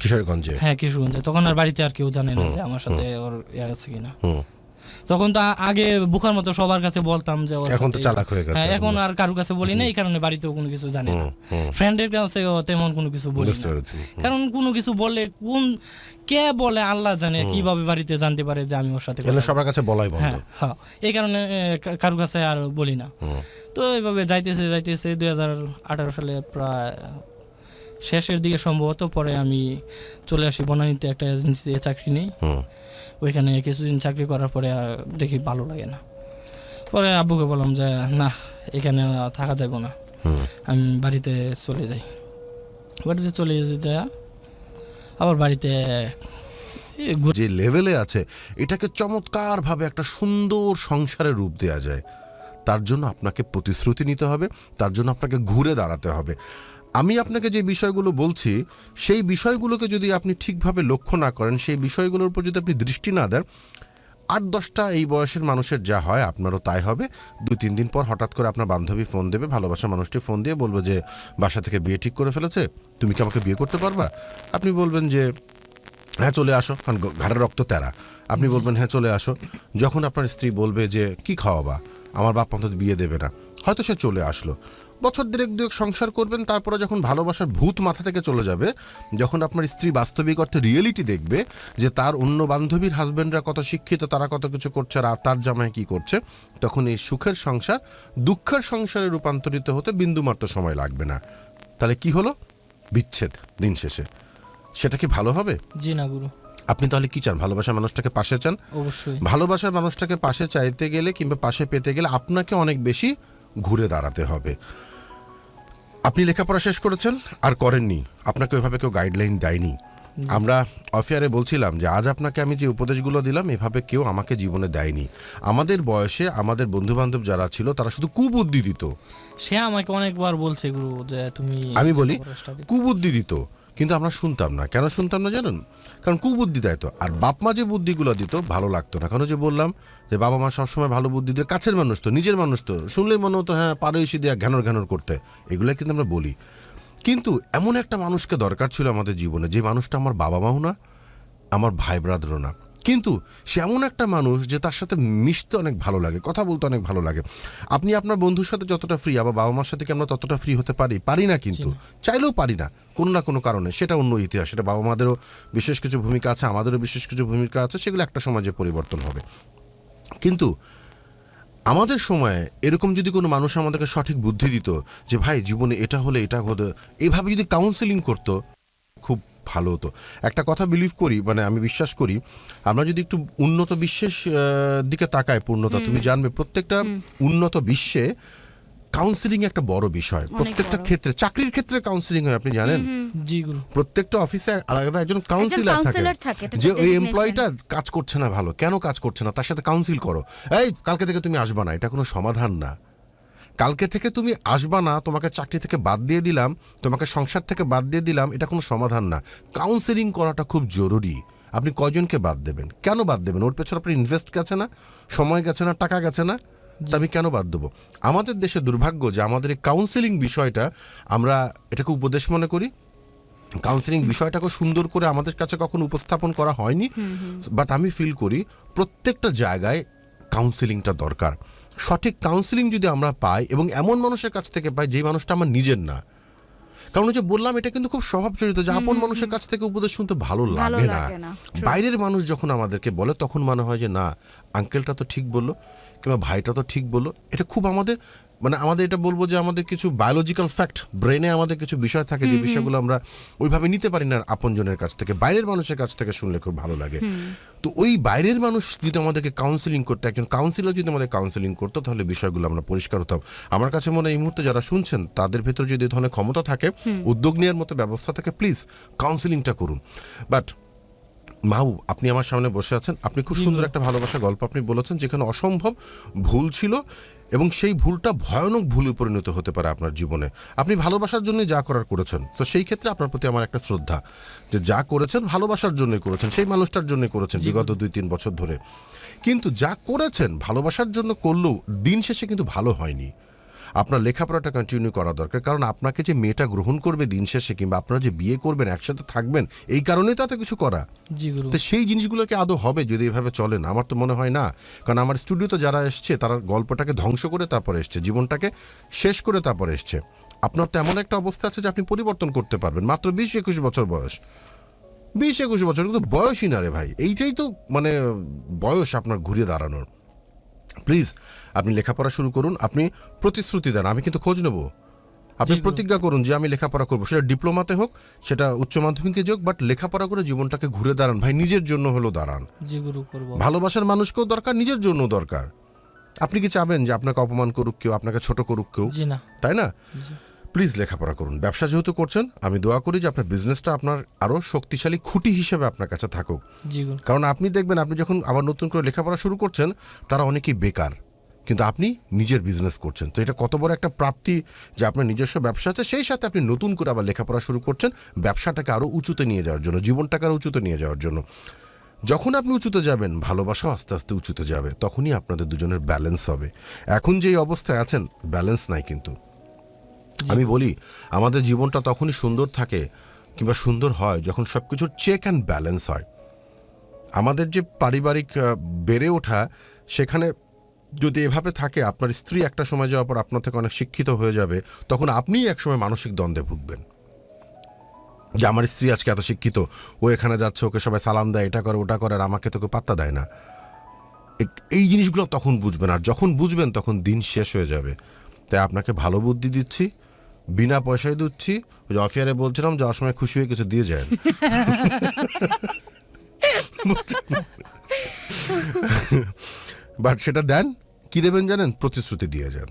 কিশোরগঞ্জে, হ্যাঁ কিশোরগঞ্জে, তখন আর বাড়িতে আর কেউ জানে না যে আমার সাথে ওর আছে কিনা। তখন তো আগে বুখার মতো সবার কাছে বলতাম যে এখন তো চালাক হয়ে গেছে, হ্যাঁ এখন আর কারোর কাছে বলি না, এই কারণে বাড়িতেও কোনো কিছু জানে না, ফ্রেন্ডের কাছেও তেমন কোনো কিছু বলি না। কারণ কোনো কিছু বললে কে বলে আল্লাহ জানে কিভাবে বাড়িতে জানতে পারে যে আমি ওর সাথে, সবার কাছে বলাই বন্ধ। হ্যাঁ এই কারণে কারোর কাছে আর বলি না। তো এইভাবে যাইতেছে যাইতেছে 2018 সালে প্রায় শেষের দিকে সম্ভবত, পরে আমি চলে আসি বনানীতে, একটা এজেন্সিতে চাকরি নেই। ওইখানে কিছুদিন চাকরি করার পরে আর দেখি ভালো লাগে না। পরে আব্বুকে বললাম যে না এখানে থাকা যাব না, আমি বাড়িতে চলে যাই। বাড়িতে চলে যায় আবার বাড়িতে যে লেভেলে আছে এটাকে চমৎকারভাবে একটা সুন্দর সংসারের রূপ দেওয়া যায়। তার জন্য আপনাকে প্রতিশ্রুতি নিতে হবে, তার জন্য আপনাকে ঘুরে দাঁড়াতে হবে। আমি আপনাকে যে বিষয়গুলো বলছি সেই বিষয়গুলোকে যদি আপনি ঠিকভাবে লক্ষ্য না করেন, সেই বিষয়গুলোর উপর যদি আপনি দৃষ্টি না দেন, 8-10টা এই বয়সের মানুষের যা হয় আপনারও তাই হবে। 2-3 দিন পর হঠাৎ করে আপনার বান্ধবী ফোন দেবে, ভালোবাসার মানুষটি ফোন দিয়ে বলবে যে বাসা থেকে বিয়ে ঠিক করে ফেলেছে, তুমি কি আমাকে বিয়ে করতে পারবা? আপনি বলবেন যে হ্যাঁ চলে আসো, কারণ ঘাড়ের রক্ত তেরা। আপনি বলবেন হ্যাঁ চলে আসো। যখন আপনার স্ত্রী বলবে যে কি খাওয়াবা, আমার বাপ মা তো বিয়ে দেবে না, হয়তো সে চলে আসলো, বছর দেড়েক দুয়েক সংসার করবেন, তারপরে যখন ভালোবাসার ভূত মাথা থেকে চলে যাবে, যখন আপনার স্ত্রী বাস্তবিক অর্থে রিয়েলিটি দেখবে যে তার অন্য বান্ধবীর হাজবেন্ডরা কত শিক্ষিত, তারা কত কিছু করছে আর তার জামাই কি করছে, তখন এই সুখের সংসার দুঃখের সংসারে রূপান্তরিত হতে বিন্দুমাত্র সময় লাগবে না। তাহলে কি হলো? বিচ্ছেদ দিন শেষে। সেটা কি ভালো হবে? জি না গুরু। আপনি তাহলে কি চান? ভালোবাসার মানুষটাকে পাশে চান? অবশ্যই। ভালোবাসার মানুষটাকে পাশে চাইতে গেলে কিংবা পাশে পেতে গেলে আপনাকে অনেক বেশি ঘুরে দাঁড়াতে হবে। আপনি লেখাপড়া শেষ করেছেন আর করেননি, আপনাকে ওইভাবে কেউ গাইডলাইন দেয়নি। আমরা অফিয়ারে বলছিলাম যে আজ আপনাকে আমি যে উপদেশগুলো দিলাম এভাবে কেউ আমাকে জীবনে দেয়নি। আমাদের বয়সে আমাদের বন্ধু বান্ধব যারা ছিল তারা শুধু কুবুদ্ধি দিত। সে আমাকে অনেকবার বলছে গুরু যে তুমি, আমি বলি কুবুদ্ধি দিত, কিন্তু আমরা শুনতাম না। কেন শুনতাম না জানেন? কারণ কুবুদ্ধি দেয় তো। আর বাপ মা যে বুদ্ধিগুলো দিত ভালো লাগতো না। কারণ যে বললাম যে বাবা মা সবসময় ভালো বুদ্ধি দিয়ে, কাছের মানুষ তো, নিজের মানুষ তো, শুনলেই মনে হতো হ্যাঁ পারো এসে দেয়া ঘ্যানর ঘ্যানর করতে, এগুলো কিন্তু আমরা বলি। কিন্তু এমন একটা মানুষকে দরকার ছিল আমাদের জীবনে, যে মানুষটা আমার বাবা মাও না, আমার ভাই ব্রাদারও না, কিন্তু সে এমন একটা মানুষ যে তার সাথে মিশতে অনেক ভালো লাগে, কথা বলতে অনেক ভালো লাগে। আপনি আপনার বন্ধুর সাথে যতটা ফ্রি, আবার বাবা মার সাথে কি আমরা ততটা ফ্রি হতে পারি না, কিন্তু চাইলেও পারি না কোনো না কোনো কারণে। সেটা অন্য ইতিহাস, সেটা বাবা মাদেরও বিশেষ কিছু ভূমিকা আছে, আমাদেরও বিশেষ কিছু ভূমিকা আছে, সেগুলো একটা সমাজে পরিবর্তন হবে। কিন্তু আমাদের সময়ে এরকম যদি কোনো মানুষ আমাদেরকে সঠিক বুদ্ধি দিত যে ভাই জীবনে এটা হলে এটা হতো, এইভাবে যদি কাউন্সেলিং করতো খুব ভালো হতো। একটা কথা বিলিভ করি, মানে আমি বিশ্বাস করি, আমরা যদি একটু উন্নত বিশ্বের দিকে তাকাই, পূর্ণতা তুমি জানবে প্রত্যেকটা উন্নত বিশ্বে কাউন্সিলিং একটা বড় বিষয়। প্রত্যেকটা ক্ষেত্রে, চাকরির ক্ষেত্রে কাউন্সিলিং হয়, আপনি জানেন? জি গুরু। প্রত্যেকটা অফিসে আলাদা একজন কাউন্সিলর থাকে, যে ওই এমপ্লয়িটা কাজ করছে না ভালো, কেন কাজ করছে না তার সাথে কাউন্সিল করো। এই কালকে থেকে তুমি আসবা না, এটা কোনো সমাধান না। কালকে থেকে তুমি আসবা না, তোমাকে চাকরি থেকে বাদ দিয়ে দিলাম, তোমাকে সংসার থেকে বাদ দিয়ে দিলাম, এটা কোনো সমাধান না। কাউন্সিলিং করাটা খুব জরুরি। আপনি কয়জনকে বাদ দেবেন? কেন বাদ দেবেন? ওর পেছনে আপনার ইনভেস্ট গেছে না, সময় গেছে না, টাকা গেছে না? তা আমি কেন বাদ দেবো? আমাদের দেশে দুর্ভাগ্য যে আমাদের এই কাউন্সিলিং বিষয়টা, আমরা এটাকে উপদেশ মনে করি, কাউন্সিলিং বিষয়টাকে সুন্দর করে আমাদের কাছে কখনো উপস্থাপন করা হয়নি। বাট আমি ফিল করি প্রত্যেকটা জায়গায় কাউন্সিলিংটা দরকার। সঠিক কাউন্সিলিং যদি আমরা পাই, এবং এমন মানুষের কাছ থেকে পাই যে মানুষটা আমার নিজের না। কারণ যে বললাম এটা কিন্তু খুব স্বভাবচরিত যে আপন মানুষের কাছ থেকে উপদেশ শুনতে ভালো লাগে না। বাইরের মানুষ যখন আমাদেরকে বলে তখন মনে হয় যে না, আঙ্কেলটা তো ঠিক বললো কিংবা ভাইটা তো ঠিক বললো। এটা খুব আমাদের, মানে আমাদের এটা বলবো যে আমাদের কিছু বায়োলজিক্যাল ফ্যাক্ট, ব্রেনে আমাদের কিছু বিষয় থাকে যে বিষয়গুলো আমরা ওইভাবে নিতে পারি না আপনজনের কাছ থেকে। বাইরের মানুষের কাছ থেকে শুনলে খুব ভালো লাগে। তো ওই বাইরের মানুষ যদি আমাদেরকে কাউন্সিলিং করতো, একজন কাউন্সিলর যদি আমাদের কাউন্সিলিং করতো, তাহলে বিষয়গুলো আমরা পরিষ্কার হতাম। আমার কাছে মনে হয় এই মুহূর্তে যারা শুনছেন তাদের ভেতর যদি এই ধরনের ক্ষমতা থাকে, উদ্যোগ নেওয়ার মতো ব্যবস্থা থাকে, প্লিজ কাউন্সিলিংটা করুন। বাট মাউ, আপনি আমার সামনে বসে আছেন, আপনি খুব সুন্দর একটা ভালোবাসা গল্প আপনি বলেছেন, যেখানে অসম্ভব ভুল ছিল এবং সেই ভুলটা ভয়ানক ভুলে পরিণত হতে পারে আপনার জীবনে। আপনি ভালোবাসার জন্য যা করার করেছেন, তো সেই ক্ষেত্রে আপনার প্রতি আমার একটা শ্রদ্ধা, যে যা করেছেন ভালোবাসার জন্য করেছেন, সেই মানুষটার জন্য করেছেন বিগত 2-3 বছর ধরে। কিন্তু যা করেছেন ভালোবাসার জন্য করলেও দিন শেষে কিন্তু ভালো হয়নি। আপনার লেখাপড়াটা কন্টিনিউ করা দরকার, কারণ আপনাকে যে মেয়েটা গ্রহণ করবে দিন শেষে, কিংবা আপনারা যে বিয়ে করবেন, একসাথে থাকবেন, এই কারণেই তো এত কিছু করা। তো সেই জিনিসগুলোকে আদৌ হবে যদি এভাবে চলেন? আমার তো মনে হয় না। কারণ আমার স্টুডিওতে যারা এসছে তারা গল্পটাকে ধ্বংস করে তারপরে এসছে, জীবনটাকে শেষ করে তারপরে এসছে। আপনার তো এমন একটা অবস্থা আছে যে আপনি পরিবর্তন করতে পারবেন, মাত্র 20-21 বছর বয়স। 20-21 বছর কিন্তু বয়সই না রে ভাই, এইটাই তো মানে বয়স আপনার ঘুরিয়ে দাঁড়ানোর। প্লিজ আপনি লেখাপড়া শুরু করুন। আপনি প্রতিশ্রুতি দেন, আমি কিন্তু খোঁজ নেব। আপনি প্রতিজ্ঞা করুন যে আমি লেখাপড়া করবো, সেটা ডিপ্লোমাতে হোক, সেটা উচ্চ মাধ্যমিকে হোক, বাট লেখাপড়া করে জীবনটাকে ঘুরে দাঁড়ান ভাই, নিজের জন্য হলো দাঁড়ান। ভালোবাসার মানুষকেও দরকার, নিজের জন্য দরকার। আপনি কি চাবেন যে আপনাকে অপমান করুক কেউ, আপনাকে ছোট করুক কেউ? তাই না? প্লিজ লেখাপড়া করুন। ব্যবসা যেহেতু করছেন, আমি দোয়া করি যে আপনার বিজনেসটা আপনার আরো শক্তিশালী খুঁটি হিসেবে আপনার কাছে থাকুক। কারণ আপনি দেখবেন, আপনি যখন আবার নতুন করে লেখাপড়া শুরু করছেন, তারা অনেকেই বেকার, কিন্তু আপনি নিজের বিজনেস করছেন। তো এটা কত বড় একটা প্রাপ্তি যে আপনার নিজস্ব ব্যবসা আছে, সেই সাথে আপনি নতুন করে আবার লেখাপড়া শুরু করছেন, ব্যবসাটাকে আরো উঁচুতে নিয়ে যাওয়ার জন্য, জীবনটাকে আরো উঁচুতে নিয়ে যাওয়ার জন্য। যখন আপনি উঁচুতে যাবেন, ভালোবাসাও আস্তে আস্তে উঁচুতে যাবে, তখনই আপনাদের দুজনের ব্যালেন্স হবে। এখন যেই অবস্থায় আছেন, ব্যালেন্স নাই। কিন্তু আমি বলি, আমাদের জীবনটা তখনই সুন্দর থাকে কিংবা সুন্দর হয় যখন সবকিছুর চেক অ্যান্ড ব্যালেন্স হয়। আমাদের যে পারিবারিক বেড়ে ওঠা, সেখানে যদি এভাবে থাকে, আপনার স্ত্রী একটা সময় যাওয়ার পর আপনার থেকে অনেক শিক্ষিত হয়ে যাবে, তখন আপনিই একসময় মানসিক দ্বন্দ্বে ভুগবেন যে আমার স্ত্রী আজকে এত শিক্ষিত, ও এখানে যাচ্ছে, ওকে সবাই সালাম দেয়, এটা করে ওটা করে, আর আমাকে তোকে পাত্তা দেয় না। এই জিনিসগুলো তখন বুঝবেন, আর যখন বুঝবেন তখন দিন শেষ হয়ে যাবে। তাই আপনাকে ভালো বুদ্ধি দিচ্ছি, বিনা পয়সায় দিচ্ছি। ওই যে অফিয়ারে বলছিলাম যাওয়ার সময় খুশি হয়ে কিছু দিয়ে যায়। বাট সেটা দেন, কি দেবেন জানেন? প্রতিশ্রুতি দিয়ে যান।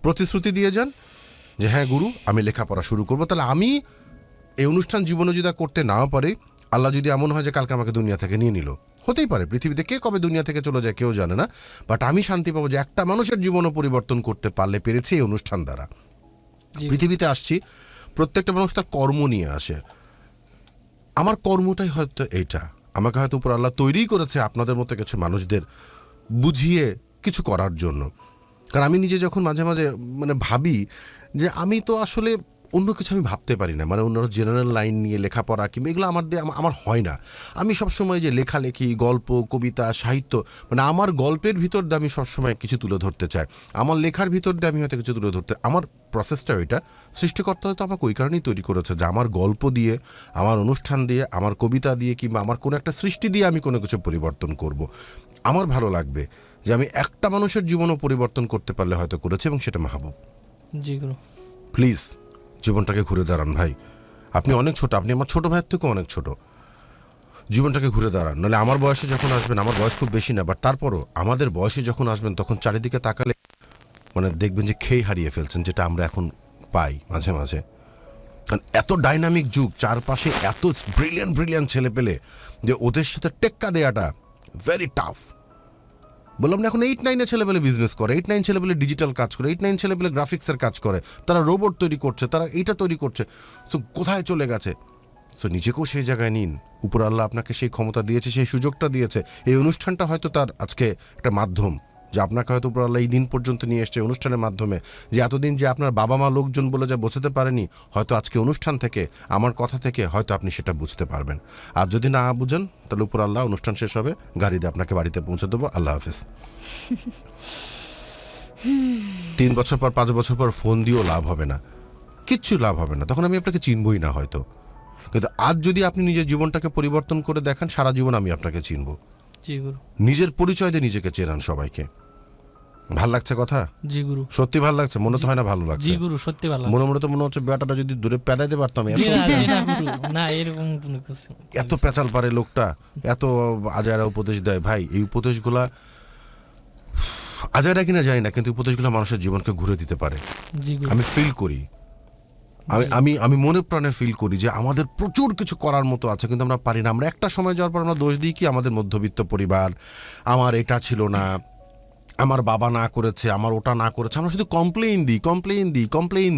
প্রতিশ্রুতি দিয়ে যান যে হ্যাঁ গুরু, আমি লেখাপড়া শুরু করবো। তাহলে আমি এই অনুষ্ঠান জীবনে যদি করতে নাও পারি, আল্লাহ যদি এমন হয় যে কালকে আমাকে দুনিয়া থেকে নিয়ে নিল, হতেই পারে, পৃথিবীতে কে কবে দুনিয়া থেকে চলে যায় কেউ জানে না, বাট আমি শান্তি পাবো যে একটা মানুষের জীবনও পরিবর্তন করতে পারলে পেরেছি এই অনুষ্ঠান দ্বারা। পৃথিবীতে আসছি, প্রত্যেকটা মানুষ তার কর্ম নিয়ে আসে। আমার কর্মটাই হয়তো এইটা, আমাকে হয়তো উপর আল্লাহ তৈরি করেছে আপনাদের মতো কিছু মানুষদের বুঝিয়ে কিছু করার জন্য। কারণ আমি নিজে যখন মাঝে মাঝে মানে ভাবি যে আমি তো আসলে অন্য কিছু আমি ভাবতে পারি না, মানে অন্য জেনারেল লাইন নিয়ে লেখাপড়া কিংবা এগুলো আমার হয় না। আমি সবসময় যে লেখালেখি, গল্প, কবিতা, সাহিত্য, মানে আমার গল্পের ভিতর দিয়ে আমি সবসময় কিছু তুলে ধরতে চাই, আমার লেখার ভিতর দিয়ে আমি হয়তো কিছু তুলে ধরতে, আমার প্রসেসটা ওইটা। সৃষ্টিকর্তা হয়তো আমাকে ওই কারণেই তৈরি করেছে যে আমার গল্প দিয়ে, আমার অনুষ্ঠান দিয়ে, আমার কবিতা দিয়ে কিংবা আমার কোনো একটা সৃষ্টি দিয়ে আমি কোনো কিছু পরিবর্তন করব। আমার ভালো লাগবে যে আমি একটা মানুষের জীবনও পরিবর্তন করতে পারলে হয়তো করেছি, এবং সেটা মাহবুব। জি গুরু। প্লিজ জীবনটাকে ঘুরে দাঁড়ান ভাই। আপনি অনেক ছোট, আপনি আমার ছোট ভাইয়ের থেকেও অনেক ছোট। জীবনটাকে ঘুরে দাঁড়ান, নাহলে আমার বয়সে যখন আসবেন, আমার বয়স খুব বেশি না, বাট তারপরও আমাদের বয়সে যখন আসবেন তখন চারিদিকে তাকালে মানে দেখবেন যে খেয়ে হারিয়ে ফেলছেন, যেটা আমরা এখন পাই মাঝে মাঝে। কারণ এত ডাইনামিক যুগ, চারপাশে এত ব্রিলিয়ান্ট ছেলে পেলে যে ওদের সাথে টেক্কা দেওয়াটা ভেরি টাফ। বললাম না, এখন 8-9 ছেলেপেলে বিজনেস করে, 8-9 ছেলেপেলে ডিজিটাল কাজ করে, 8-9 ছেলেপেলে গ্রাফিক্সের কাজ করে, তারা রোবট তৈরি করছে, তারা এইটা তৈরি করছে। সো কোথায় চলে গেছে? সো নিজেকেও সেই জায়গায় নিন। উপর আল্লাহ আপনাকে সেই ক্ষমতা দিয়েছে, সেই সুযোগটা দিয়েছে। এই অনুষ্ঠানটা হয়তো তার আজকে একটা মাধ্যম, যে আপনাকে হয়তো উপর আল্লাহ এই দিন পর্যন্ত নিয়ে এসছে অনুষ্ঠানের মাধ্যমে, যে এতদিন যে আপনার বাবা মা লোকজন বলে যা বোঝাতে পারেনি, হয়তো আজকে অনুষ্ঠান থেকে, আমার কথা থেকে হয়তো আপনি সেটা বুঝতে পারবেন। আর যদি না বুঝেন তাহলে উপর আল্লাহ অনুষ্ঠান শেষ হবে, গাড়ি দিয়ে আপনাকে বাড়িতে পৌঁছে দেবো। আল্লাহ হাফেজ। 3 বছর পর, 5 বছর পর ফোন দিয়েও লাভ হবে না, কিচ্ছু লাভ হবে না, তখন আমি আপনাকে চিনবই না হয়তো। কিন্তু আজ যদি আপনি নিজের জীবনটাকে পরিবর্তন করে দেখেন, সারা জীবন আমি আপনাকে চিনব। নিজের পরিচয় দিয়ে নিজেকে চেনান সবাইকে। ভাল লাগছে কথা? জি গুরু। সত্যি ভাল লাগছে? মনে তো হয় না ভালো লাগছে? জি গুরু, সত্যি ভালো লাগছে। মনে তো মনে হচ্ছে বেটাটা যদি দূরে পেদাইতে পারতাম। না এরকম কোনো কিছু। এত পেঁচাল পারে লোকটা, এত আজায়রা উপদেশ দেয় ভাই। এই উপদেশগুলা আজায়রা কিনা জানি না, কিন্তু উপদেশগুলো মানুষের জীবনকে ঘুরে দিতে পারে। আমি ফিল করি, আমি মনে প্রাণে ফিল করি যে আমাদের প্রচুর কিছু করার মতো আছে, কিন্তু আমরা পারি না। আমরা একটা সময় যাওয়ার পর আমরা দোষ দিই কি আমাদের মধ্যবিত্ত পরিবার, আমার এটা ছিল না, আমার বাবা না করেছে, আমার ওটা না করেছে। আমরা শুধু কমপ্লেইন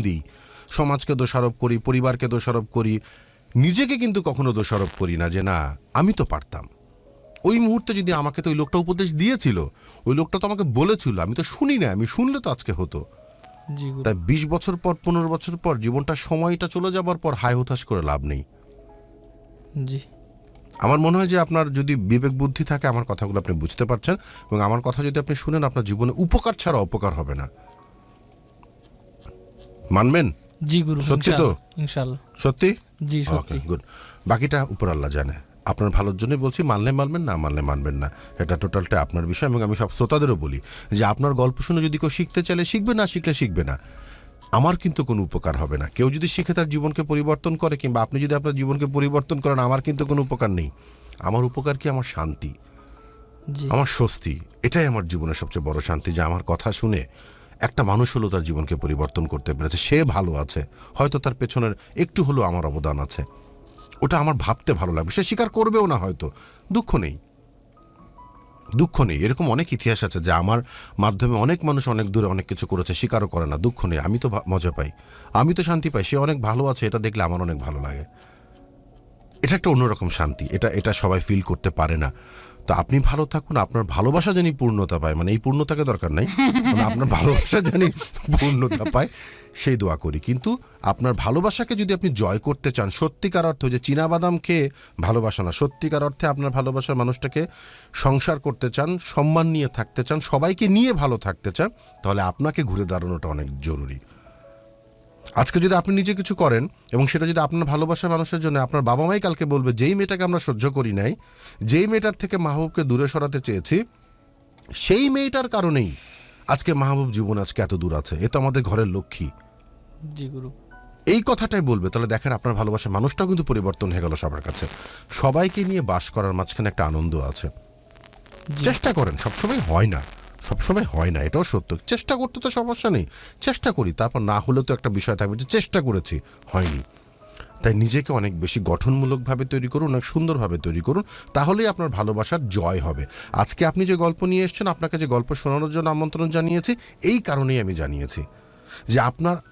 দিই। সমাজকে দোষারোপ করি, পরিবারকে দোষারোপ করি, নিজেকে কিন্তু কখনো দোষারোপ করি না যে না আমি তো পারতাম। ওই মুহূর্তে যদি আমাকে তো ওই লোকটা উপদেশ দিয়েছিল, ওই লোকটা তো আমাকে বলেছিল, আমি তো শুনি না, আমি শুনলে তো আজকে হতো। তাই 20 বছর পর, 15 বছর পর, জীবনটা সময়টা চলে যাবার পর হায় হতাশ করে লাভ নেই। জি, আমার মনে হয় যে আপনার যদি বিবেক বুদ্ধি থাকে, আমার কথাগুলো আপনি বুঝতে পারছেন, এবং আমার কথা যদি আপনি শুনেন, আপনার জীবনে উপকার ছাড়া অপকার হবে না। মানবেন? জি গুরু। সত্যি তো? ইনশাআল্লাহ সত্যি? জি সত্যি। গুড। বাকিটা উপর আল্লাহ জানে। আপনার ভালোর জন্যই বলছি, মানলে মানবেন, না মানলে মানবেন না, এটা টোটালটা আপনার বিষয়। এবং আমি সব শ্রোতাদেরও বলি যে আপনার গল্প শুনে যদি কেউ শিখতে চাইলে শিখবে, না শিখলে শিখবে না, আমার কিন্তু কোনো উপকার হবে না। কেউ যদি শিখে তার জীবনকে পরিবর্তন করে, কিংবা আপনি যদি আপনার জীবনকে পরিবর্তন করেন, আমার কিন্তু কোনো উপকার নেই। আমার উপকার কি? আমার শান্তি, আমার স্বস্তি। এটাই আমার জীবনের সবচেয়ে বড় শান্তি, যে আমার কথা শুনে একটা মানুষ হলো তার জীবনকে পরিবর্তন করতে পেরেছে, সে ভালো আছে, হয়তো তার পেছনের একটু হলেও আমার অবদান আছে। ওটা আমার ভাবতে ভালো লাগবে। সে স্বীকার করবেও না হয়তো, দুঃখ নেই। এরকম অনেক ইতিহাস আছে যে আমার মাধ্যমে অনেক মানুষ অনেক দূরে অনেক কিছু করেছে, স্বীকারও করে না, দুঃখ নেই। আমি তো মজা পাই, আমি তো শান্তি পাই। সে অনেক ভালো আছে, এটা দেখলে আমার অনেক ভালো লাগে। এটা একটা অন্যরকম শান্তি, এটা সবাই ফিল করতে পারে না। তো আপনি ভালো থাকুন, আপনার ভালোবাসা জানি পূর্ণতা পায়, মানে এই পূর্ণতাকে দরকার নাই, মানে আপনার ভালোবাসা জানি পূর্ণতা পায় সেই দোয়া করি। কিন্তু আপনার ভালোবাসাকে যদি আপনি জয় করতে চান সত্যিকার অর্থে, যে চীনাবাদাম খেয়ে ভালোবাসা না, সত্যিকার অর্থে আপনার ভালোবাসার মানুষটাকে সংসার করতে চান, সম্মান নিয়ে থাকতে চান, সবাইকে নিয়ে ভালো থাকতে চান, তাহলে আপনাকে ঘুরে দাঁড়ানোটা অনেক জরুরি। আজকে যদি আপনি নিজে কিছু করেন এবং সেটা যদি আপনার ভালোবাসার মানুষের জন্য, আপনার বাবা মাই কালকে বলবে যেই মেয়েটাকে আমরা সহ্য করি নাই, যেই মেয়েটার থেকে মাহবুবকে দূরে সরাতে চেয়েছি, সেই মেয়েটার কারণেই আজকে মাহবুব জীবন আজকে এত দূর আছে, এ তো আমাদের ঘরের লক্ষ্মী, জি গুরু, এই কথাটাই বলবে, তাহলে দেখেন আপনার ভালোবাসার মানুষটাও কিন্তু পরিবর্তন হয়ে গেল সবার কাছে। সবাইকে নিয়ে বাস করার মাঝখানে একটা আনন্দ আছে। চেষ্টা করেন, সবসময় হয় না, সবসময় হয় না, এটাও সত্য। চেষ্টা করতে তো সমস্যা নেই, চেষ্টা করি, তারপর না হলেও তো একটা বিষয় থাকবে যে চেষ্টা করেছি, হয়নি। তাই নিজেকে অনেক বেশি গঠনমূলকভাবে তৈরি করুন, অনেক সুন্দরভাবে তৈরি করুন, তাহলেই আপনার ভালোবাসার জয় হবে। আজকে আপনি যে গল্প নিয়ে এসেছেন, আপনাকে যে গল্প শোনানোর জন্য আমন্ত্রণ জানিয়েছি, এই কারণেই আমি জানিয়েছি যে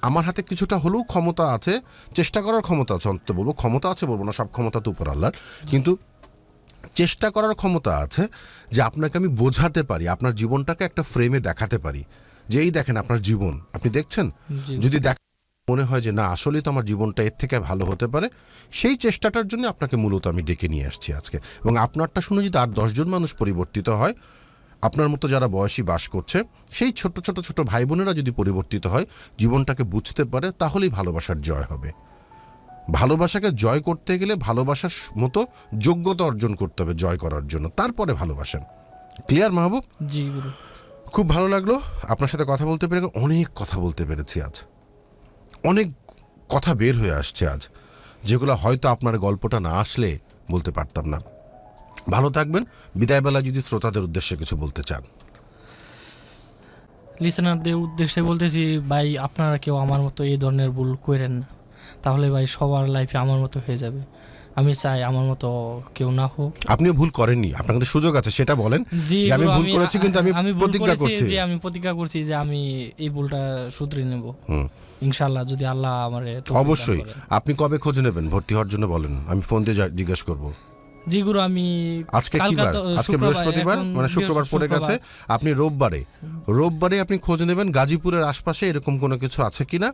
আমার হাতে কিছুটা হলেও ক্ষমতা আছে, চেষ্টা করার ক্ষমতা আছে, অন্তত বলবো ক্ষমতা আছে, বলবো না সব ক্ষমতা তো উপর আল্লাহর, কিন্তু চেষ্টা করার ক্ষমতা আছে যে আপনাকে আমি বোঝাতে পারি, আপনার জীবনটাকে একটা ফ্রেমে দেখাতে পারি যে এই দেখেন আপনার জীবন, আপনি দেখছেন, যদি মনে হয় যে না আসলেই তো আমার জীবনটা এর থেকে ভালো হতে পারে, সেই চেষ্টাটার জন্য আপনাকে মূলত আমি ডেকে নিয়ে আসছি আজকে। এবং আপনারটা শুনে যদি আর 10 জন মানুষ পরিবর্তিত হয়, আপনার মতো যারা বয়সী বাস করছে, সেই ছোট ছোট ছোট ভাই বোনেরা যদি পরিবর্তিত হয়, জীবনটাকে বুঝতে পারে, তাহলেই ভালোবাসার জয় হবে। ভালোবাসাকে জয় করতে গেলে ভালোবাসার মতো যোগ্যতা অর্জন করতে হবে জয় করার জন্য, তারপরে ভালোবাসেন। ক্লিয়ার মাহবুব? জি গুরু, খুব ভালো লাগলো আপনার সাথে কথা বলতে পেরে, অনেক কথা বলতে পেরেছি আজ, অনেক কথা বের হয়ে আসছে আজ, যেগুলো হয়তো আপনার গল্পটা না আসলে বলতে পারতাম না। ভালো থাকবেন। বিদায়বেলা যদি শ্রোতাদের উদ্দেশ্যে কিছু বলতে চান। লিসেনারদের উদ্দেশ্যে বলতেছি, ভাই আপনারা কেউ আমার মতো এই ধরনের ভুল করেন না, তাহলে ভাই সবার লাইফে আমার মতো হয়ে যাবে। আমি চাই আমার মতো কেউ না হোক। আপনিও ভুল করেননি, আপনার কাছে সুযোগ আছে, সেটা বলেন। জি, আমি ভুল করেছি, কিন্তু আমি প্রতিজ্ঞা করছি যে আমি প্রতিজ্ঞা করছি যে আমি এই ভুলটা শুধরে নেব ইনশাআল্লাহ, যদি আল্লাহ আমারে তৌফিক দান করেন। অবশ্যই। আপনি কবে খোঁজ নেবেন ভর্তি হওয়ার জন্য বলেন, আমি ফোন দিয়ে জিজ্ঞেস করব। জি গুরু, আমি আজকে কি বার? আজকে বৃহস্পতিবার, মানে শুক্রবার পড়ে গেছে। আপনি রোববারে আপনি খোঁজ নেবেন গাজীপুরের আশপাশে এরকম কোনো কিছু আছে কিনা।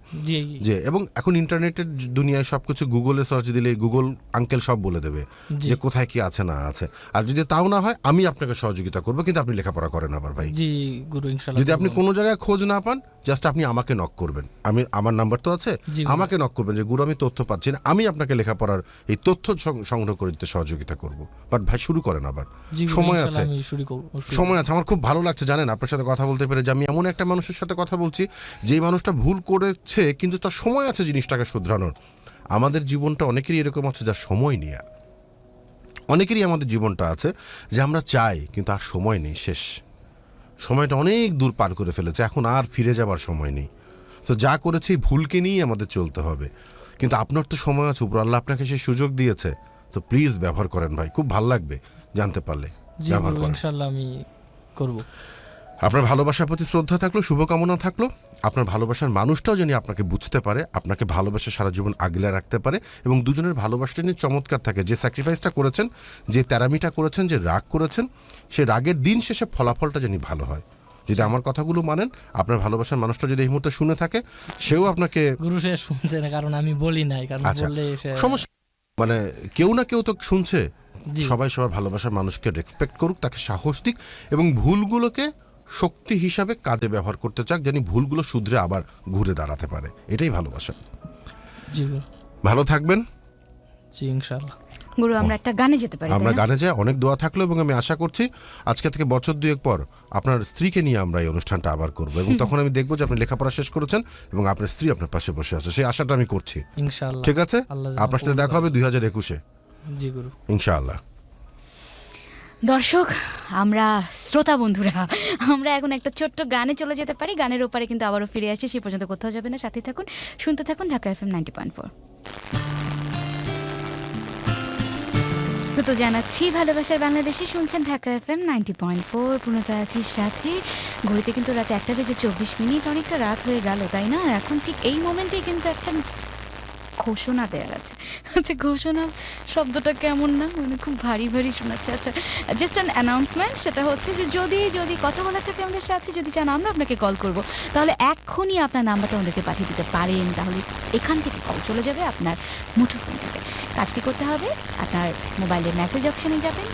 যে এবং এখন ইন্টারনেটের দুনিয়ায় সবকিছু গুগলে সার্চ দিলে গুগল আঙ্কেল সব বলে দেবে যে কোথায় কি আছে না আছে। আর যদি তাও না হয়, আমি আপনাকে সহযোগিতা করবো, কিন্তু আপনি লেখাপড়া করেন আবার ভাই। জি গুরু, ইনশাআল্লাহ। যদি আপনি কোনো জায়গায় খোঁজ না পান, জাস্ট আপনি আমাকে নক করবেন, আমার নাম্বার তো আছে, আমাকে নক করবেন যে গুরু আমি তথ্য পাচ্ছি না, আমি আপনাকে লেখাপড়ার এই তথ্য সংগ্রহ করে দিতে সহযোগিতা করব। বাট ভাই শুরু করেন আবার, সময় আছে, সময় আছে। আমার খুব ভালো লাগছে জানেন আপনার সাথে কথা বলতে পেরে, যে আমি এমন একটা মানুষের সাথে কথা বলছি যেই মানুষটা ভুল করেছে কিন্তু তার সময় আছে জিনিসটাকে শুধরানোর। আমাদের জীবনটা অনেকেরই এরকম আছে যার সময় নেই, অনেকেরই আমাদের জীবনটা আছে যে আমরা চাই কিন্তু আর সময় নেই, শেষ, সময়টা অনেক দূর পার করে ফেলেছে, এখন আর ফিরে যাবার সময় নেই। তো যা করেছে এই ভুলকে নিয়েই আমাদের চলতে হবে, কিন্তু আপনার তো সময় আছে, উপর আল্লাহ আপনাকে সেই সুযোগ দিয়েছে, তো প্লিজ ব্যবহার করেন ভাই, খুব ভালো লাগবে জানতে পারলে। ব্যবহার করেন, ইনশাআল্লাহ আমি করব। আপনার ভালোবাসার প্রতি শ্রদ্ধা থাকলো, শুভকামনা থাকলো, আপনার ভালোবাসার মানুষটাও যেন আপনাকে বুঝতে পারে, আপনাকে ভালোবাসা সারা জীবন আগলে রাখতে পারে, এবং দুজনের ভালোবাসাটা নিয়ে চমৎকার থাকে। যে স্যাক্রিফাইসটা করেছেন, যে তেরামিটা করেছেন, যে রাগ করেছেন, সে রাগের দিন শেষে ফলাফলটা যেন ভালো হয়। যদি আমার কথাগুলো মানেন, আপনার ভালোবাসার মানুষটা যদি এই মুহূর্তে শুনে থাকে, সেও আপনাকে গুরু সে শুনছে না, কারণ আমি বলি নাই, কারণ বললে সমস্যা, মানে কেউ না কেউ তো শুনছে। সবাই সবার ভালোবাসার মানুষকে রেসপেক্ট করুক, তাকে সাহস দিক, এবং ভুলগুলোকে শক্তি হিসাবে কাজে ব্যবহার করতে চাক, যেন ভুলগুলো শুধরে আবার ঘুরে দাঁড়াতে পারে। এটাই ভালোবাসা। জি ভালো থাকবেন। জি ইনশাআল্লাহ। গুরু, আমরা একটা গানে যেতে পারি? আমরা গানে যাই, অনেক দোয়া থাকলো, এবং আমি আশা করছি আজকে থেকে বছর দুয়েক পর আপনার স্ত্রীকে নিয়ে আমরা এই অনুষ্ঠানটা আবার করবো, এবং তখন আমি দেখবো যে আপনি লেখাপড়া শেষ করেছেন এবং আপনার স্ত্রী আপনার পাশে বসে আছে, সেই আশাটা আমি করছি ইনশাআল্লাহ। ঠিক আছে, আপনার সাথে দেখা হবে 2021-এ। জি গুরু, ইনশাআল্লাহ। দর্শক, আমরা শ্রোতা বন্ধুরা, আমরা এখন একটা ছোট্ট গানে চলে যেতে পারি। গানের ওপারে কিন্তু আবারও ফিরে আসি, সে পর্যন্ত কোথাও যাবে না, সাথে থাকুন, শুনতে থাকুন ঢাকা FM 90.4। তো জানাচ্ছি ভালোবাসার বাংলাদেশে শুনছেন ঢাকা FM 90.4, পূর্ণতা আছি সাথে। ঘড়িতে কিন্তু রাত 1:24, অনেকটা রাত হয়ে গেল, তাই না? এখন ঠিক এই মোমেন্টেই কিন্তু একটা ঘোষণা দেওয়ার আছে। আচ্ছা, ঘোষণা শব্দটা কেমন না, মানে খুব ভারী ভারী শোনাচ্ছে। আচ্ছা, জাস্ট অ্যান অ্যানাউন্সমেন্ট, সেটা হচ্ছে যে যদি কথা বলার থাকে আমাদের সাথে, যদি চান আমরা আপনাকে কল করব, তাহলে এক্ষুনি আপনার নাম্বারটা আমাদেরকে পাঠিয়ে দিতে পারেন। তাহলে এখান থেকে কল চলে যাবে আপনার মুঠোফোন থেকে। কাজটি করতে হবে, আপনার মোবাইলের মেসেজ অপশনে যাবেন,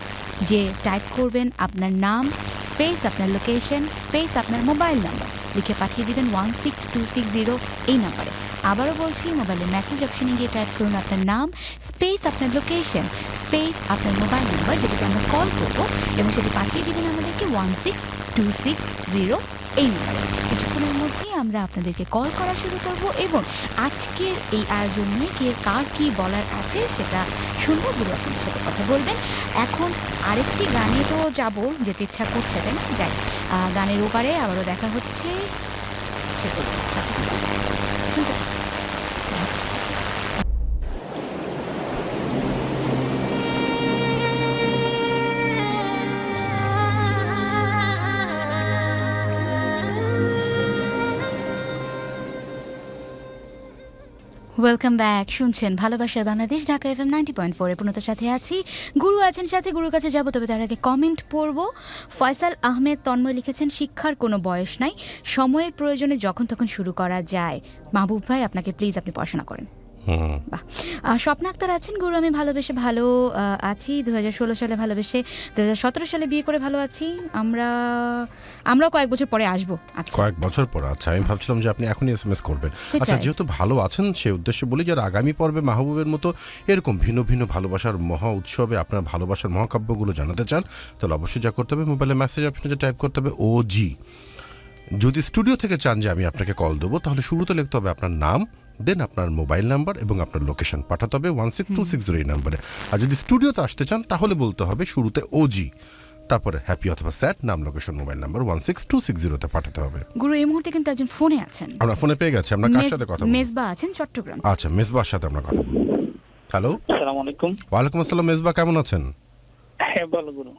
যে টাইপ করবেন আপনার নাম স্পেস আপনার লোকেশন স্পেস আপনার মোবাইল নাম্বার, লিখে পাঠিয়ে দিবেন 16260 এই নাম্বারে। আবারও বলছি, মোবাইলের মেসেজ অপশনে গিয়ে টাইপ করুন আপনার নাম স্পেস আপনার লোকেশন স্পেস আপনার মোবাইল নাম্বার, যেটাকে আমরা কল করবো, এবং সেটি পাঠিয়ে দিবেন আমাদেরকে 16260 এই নাম্বারে। কিছুক্ষণের মধ্যেই আমরা আপনাদেরকে কল করা শুরু করব, এবং আজকের এই আয়োজনে কে কার কী বলার আছে সেটা শুনবো। গুরু আপনাদের সাথে কথা বলবেন। এখন আরেকটি গানে তো যাবো, যেতে ইচ্ছা করছে, তাই না? যাই, গানের ওপারে আবারও দেখা হচ্ছে। Welcome back. শুনছেন ভালোবাসার বাংলাদেশ, ঢাকা FM 90.4 এর পূর্ণতার সাথে আছি। গুরু আছেন সাথে, গুরুর কাছে যাবো, তবে তার আগে কমেন্ট পড়বো। ফয়সাল আহমেদ তন্ময় লিখেছেন, শিক্ষার কোনো বয়স নাই, সময়ের প্রয়োজনে যখন তখন শুরু করা যায়। মাহবুব ভাই, আপনাকে প্লিজ, আপনি পড়াশোনা করেন। বাহ। স্বপ্না আক্তার আছেন, গুরু আমি ভালোবেসে ভালো আছি, 2016 সালে ভালোবেসে 2017 সালে বিয়ে করে ভালো আছি। আমরাও কয়েক বছর পরে আসবো। আচ্ছা, কয়েক বছর পর। আচ্ছা, আমি ভাবছিলাম যে আপনি এখনই SMS করবেন। আচ্ছা, যেহেতু ভালো আছেন সে উদ্দেশ্যে বলি, যারা আগামী পর্বে মাহবুবের মতো এরকম ভিন্ন ভিন্ন ভালোবাসার মহা উৎসবে আপনার ভালোবাসার মহাকাব্যগুলো জানাতে চান, তাহলে অবশ্যই যা করতে হবে, মোবাইলে মেসেজ অপশনে টাইপ করতে হবে OG। যদি স্টুডিও থেকে চান যে আমি আপনাকে কল দেবো, তাহলে শুরুতে লিখতে হবে আপনার নাম, দেন আপনার মোবাইল নাম্বার এবং আপনার লোকেশন, পাঠাতে হবে 16260 এই নাম্বারে। আর যদি স্টুডিওতে আসতে চান তাহলে বলতে হবে শুরুতে OG, তারপরে হ্যাপি অথবা স্যাড, নাম লোকেশন মোবাইল নাম্বার 16260 পাঠাতে হবে। গুরু এই মুহূর্তে কিন্তু একজন ফোনে আছেন। আমরা ফোনে পেয়ে গেছি। আমরা কার সাথে কথা বলবো? মেজবা আছেন চট্টগ্রাম। আচ্ছা, মেজবার সাথে আমরা কথা বলবো। হ্যালো, আসসালামু আলাইকুম। ওয়ালাইকুম আসসালাম। মেজবা কেমন আছেন? হ্যাঁ, ভালো গুরু।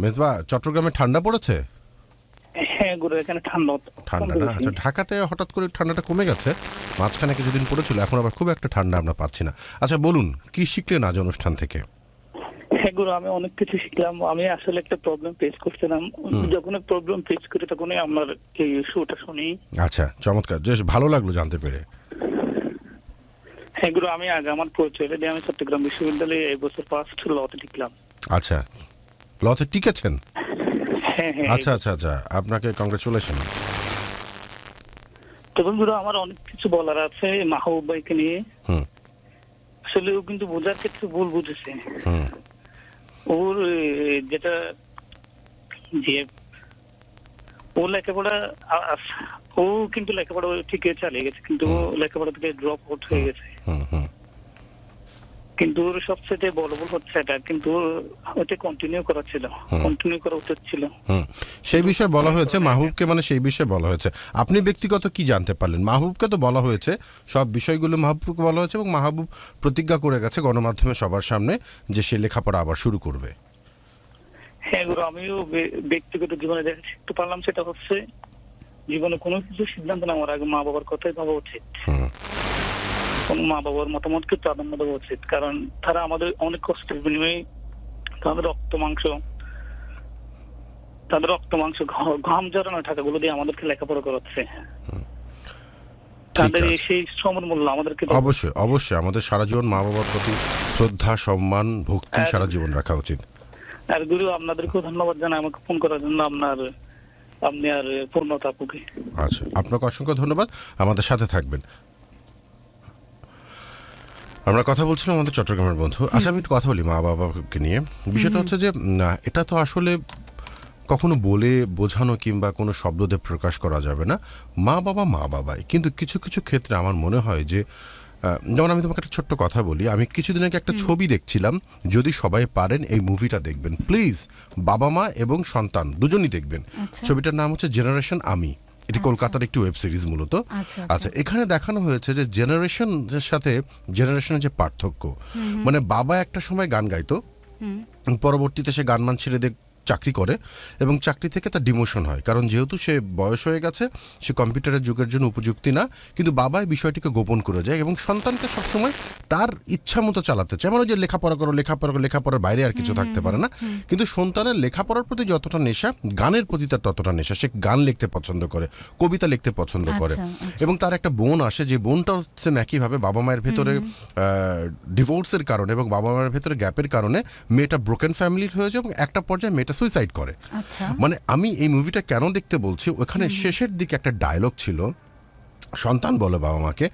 মেজবা, চট্টগ্রামে ঠান্ডা পড়েছে? হ্যাঁ গুরু, এখানে ঠান্ডা না? আচ্ছা, ঢাকাতে হঠাৎ করে ঠান্ডাটা কমে গেছে, মাঝখানে কিছুদিন পড়েছিল, এখন আবার খুব একটা ঠান্ডা আমরা পাচ্ছি না। আচ্ছা বলুন, কি শিখলেন আজ অনুষ্ঠান থেকে? হ্যাঁ গুরু, আমি অনেক কিছু শিখলাম। আমি আসলে একটা প্রবলেম ফেস করছিলাম, যখন প্রবলেম ফেস করি তখনই আমার এই শোটা শুনি। আচ্ছা, চমৎকার, বেশ ভালো লাগলো জানতে পেরে। হ্যাঁ গুরু, আমি আগে আমার পরিচয় দিয়ে আমি চট্টগ্রাম বিশ্ববিদ্যালয়ে এই বছর ফার্স্ট লতে টিকলাম। আচ্ছা, লতে টিকেছেন? হ্যাঁ হ্যাঁ। আচ্ছা আচ্ছা আচ্ছা, আপনাকে কংগ্রেচুলেশন। তখন গুরু আমার অনেক কিছু বলার আছে মাহবুব ভাইকে নিয়ে। আসলে ও কিন্তু বোঝার ক্ষেত্রে ভুল বুঝেছে। ওর যেটা যে ও লেখাপড়া, ও কিন্তু লেখাপড়া ঠিকই চালিয়ে গেছে, কিন্তু ও লেখাপড়া থেকে ড্রপ আউট হয়ে গেছে। কিন্তু ওর সবচেয়ে বড় ভুল হচ্ছে এটা, কিন্তু ওটা কন্টিনিউ করা উচিত ছিল। সেই বিষয়ে বলা হয়েছে মাহবুবকে, মানে সেই বিষয়ে বলা হয়েছে। আপনি ব্যক্তিগত কি জানতে পারলেন? মাহবুবকে তো বলা হয়েছে, সব বিষয়গুলো মাহবুবকে বলা হয়েছে, এবং মাহবুব প্রতিজ্ঞা করে গেছে গণমাধ্যমে সবার সামনে যে সে লেখাপড়া আবার শুরু করবে। হ্যাঁ গুরু, আমিও ব্যক্তিগত জীবনে যেটা শিখতে পারলাম সেটা হচ্ছে, জীবনে কোনো কিছু সিদ্ধান্ত নেওয়ার আগে মা বাবার কথাই ভাবা উচিত। কোন মা বাবার মতামতকে প্রাধান্য দেওয়া উচিত, কারণ তারা আমাদের অনেক কষ্টের বিনিময়ে তাদের রক্ত মাংস ঘাম জড়ানো টাকাগুলো দিয়ে আমাদেরকে লেখাপড়া করাচ্ছে। তাদের সেই শ্রমের মূল্য আমাদেরকে অবশ্যই অবশ্যই আমাদের সারা জীবন মা বাবার প্রতি শ্রদ্ধা, সম্মান, ভক্তি সারা জীবন রাখা উচিত। আর গুরু, আপনাদেরকেও ধন্যবাদ জানাই আমাকে ফোন করার জন্য, আপনি আর পূর্ণতা আপুকে। আচ্ছা, আপনাকে অসংখ্য ধন্যবাদ, আমাদের সাথে থাকবেন। আমরা কথা বলছিলাম আমাদের চট্টগ্রামের বন্ধু। আচ্ছা, আমি একটু কথা বলি মা বাবাকে নিয়ে। বিষয়টা হচ্ছে যে এটা তো আসলে কখনো বলে বোঝানো কিংবা কোনো শব্দ দিয়ে প্রকাশ করা যাবে না। মা বাবাই, কিন্তু কিছু কিছু ক্ষেত্রে আমার মনে হয় যে, যেমন আমি তোমাকে একটা ছোট্ট কথা বলি, আমি কিছুদিন আগে একটা ছবি দেখছিলাম, যদি সবাই পারেন এই মুভিটা দেখবেন প্লিজ, বাবা মা এবং সন্তান দুজনই দেখবেন। ছবিটার নাম হচ্ছে জেনারেশন আমি। এটি কলকাতার একটি ওয়েব সিরিজ মূলত। আচ্ছা, এখানে দেখানো হয়েছে যে জেনারেশনের সাথে জেনারেশনের যে পার্থক্য, মানে বাবা একটা সময় গান গাইতো, পরবর্তীতে সে গান ছেড়ে দিয়ে চাকরি করে এবং চাকরি থেকে তার ডিমোশন হয়, কারণ যেহেতু সে বয়স হয়ে গেছে, সে কম্পিউটারের যুগের জন্য উপযুক্তি না, কিন্তু বাবা এই বিষয়টিকে গোপন করে যায় এবং সন্তানকে সবসময় তার ইচ্ছা মতো চালাতে চায়। মানে যে লেখাপড়া করো, লেখাপড়ার বাইরে আর কিছু থাকতে পারে না, কিন্তু সন্তানের লেখাপড়ার প্রতি যতটা নেশা, গানের প্রতি তার ততটা নেশা। সে গান লিখতে পছন্দ করে, কবিতা লিখতে পছন্দ করে, এবং তার একটা বোন আসে, যে বোনটা হচ্ছে একইভাবে বাবা মায়ের ভেতরে ডিভোর্সের কারণে এবং বাবা মায়ের ভেতরে গ্যাপের কারণে মেয়েটা ব্রোকেন ফ্যামিলির হয়েছে এবং একটা পর্যায়ে মেয়েটা সুইসাইড করে। মানে আমি এই মুভিটা কেন দেখতে বলছি, ওখানে শেষের দিকে একটা ডায়লগ ছিল, সন্তান বলে বাবা মাকে,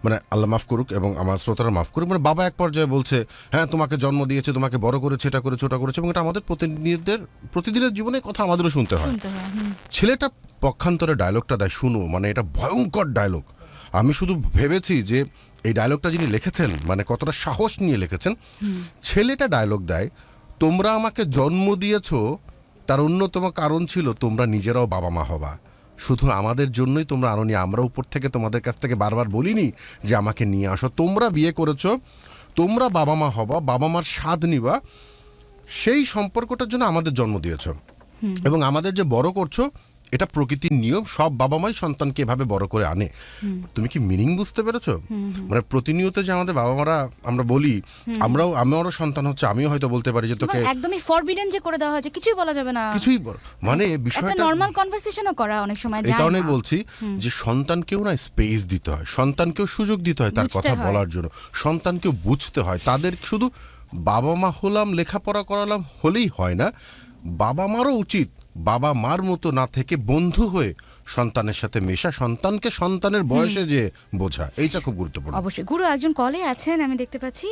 মানে আল্লাহ মাফ করুক এবং আমার শ্রোতারা মাফ করুক, মানে বাবা এক পর্যায়ে বলছে, হ্যাঁ তোমাকে জন্ম দিয়েছে, তোমাকে বড় করেছে, এটা করেছে, ওটা করেছে, এবং এটা আমাদের প্রতিদিনের জীবনে কথা আমাদেরও শুনতে হয়। ছেলেটা পক্ষান্তরে ডায়লগটা দেয়, শুনো, মানে এটা ভয়ঙ্কর ডায়লগ। আমি শুধু ভেবেছি যে এই ডায়লগটা যিনি লিখেছেন মানে কতটা সাহস নিয়ে লিখেছেন। ছেলেটা ডায়লগ দেয়, তোমরা আমাকে জন্ম দিয়েছ, তার অন্যতম কারণ ছিল তোমরা নিজেরাও বাবা মা হবা, শুধু আমাদের জন্যই তোমরা আনোনি, আমরা উপর থেকে তোমাদের কাছ থেকে বারবার বলিনি যে আমাকে নিয়ে আসো, তোমরা বিয়ে করেছো, তোমরা বাবা মা হবা, বাবা মার স্বাদ নিবা, সেই সম্পর্কটার জন্য আমাদের জন্ম দিয়েছ এবং আমাদের যে বড় করছো এটা প্রকৃতির নিয়ম, সব বাবা মাই সন্তানকে এভাবে বড় করে আনে। তুমি কি মিনিং বুঝতে পেরেছো? মানে প্রতিনিয়ত যে আমাদের বাবা মারা আমরা বলি, আমারও সন্তান হচ্ছে, আমিও হয়তো বলতে পারি যে তোকে একদমই ফরবিডেন যে করে দেওয়া হয়েছে, কিছুই বলা যাবে না, কিছুই, মানে বিষয়টা নরমাল কনভারসেশনও করা অনেক সময় যায় না। এই কারণে না। বলছি যে সন্তানকেও না স্পেস দিতে হয়, সন্তানকেও সুযোগ দিতে হয় তার কথা বলার জন্য, সন্তানকেও বুঝতে হয়। তাদের শুধু বাবা মা হলাম, লেখাপড়া করালাম হলেই হয় না, বাবা মারও উচিত বাবা মার মতো না থেকে বন্ধু হয়ে সন্তানের সাথে মেশা, সন্তানকে সন্তানের বয়সে যে বোঝা, এইটা খুব গুরুত্বপূর্ণ। অবশ্যই। গুরু একজন কলে আছেন, আমি দেখতে পাচ্ছি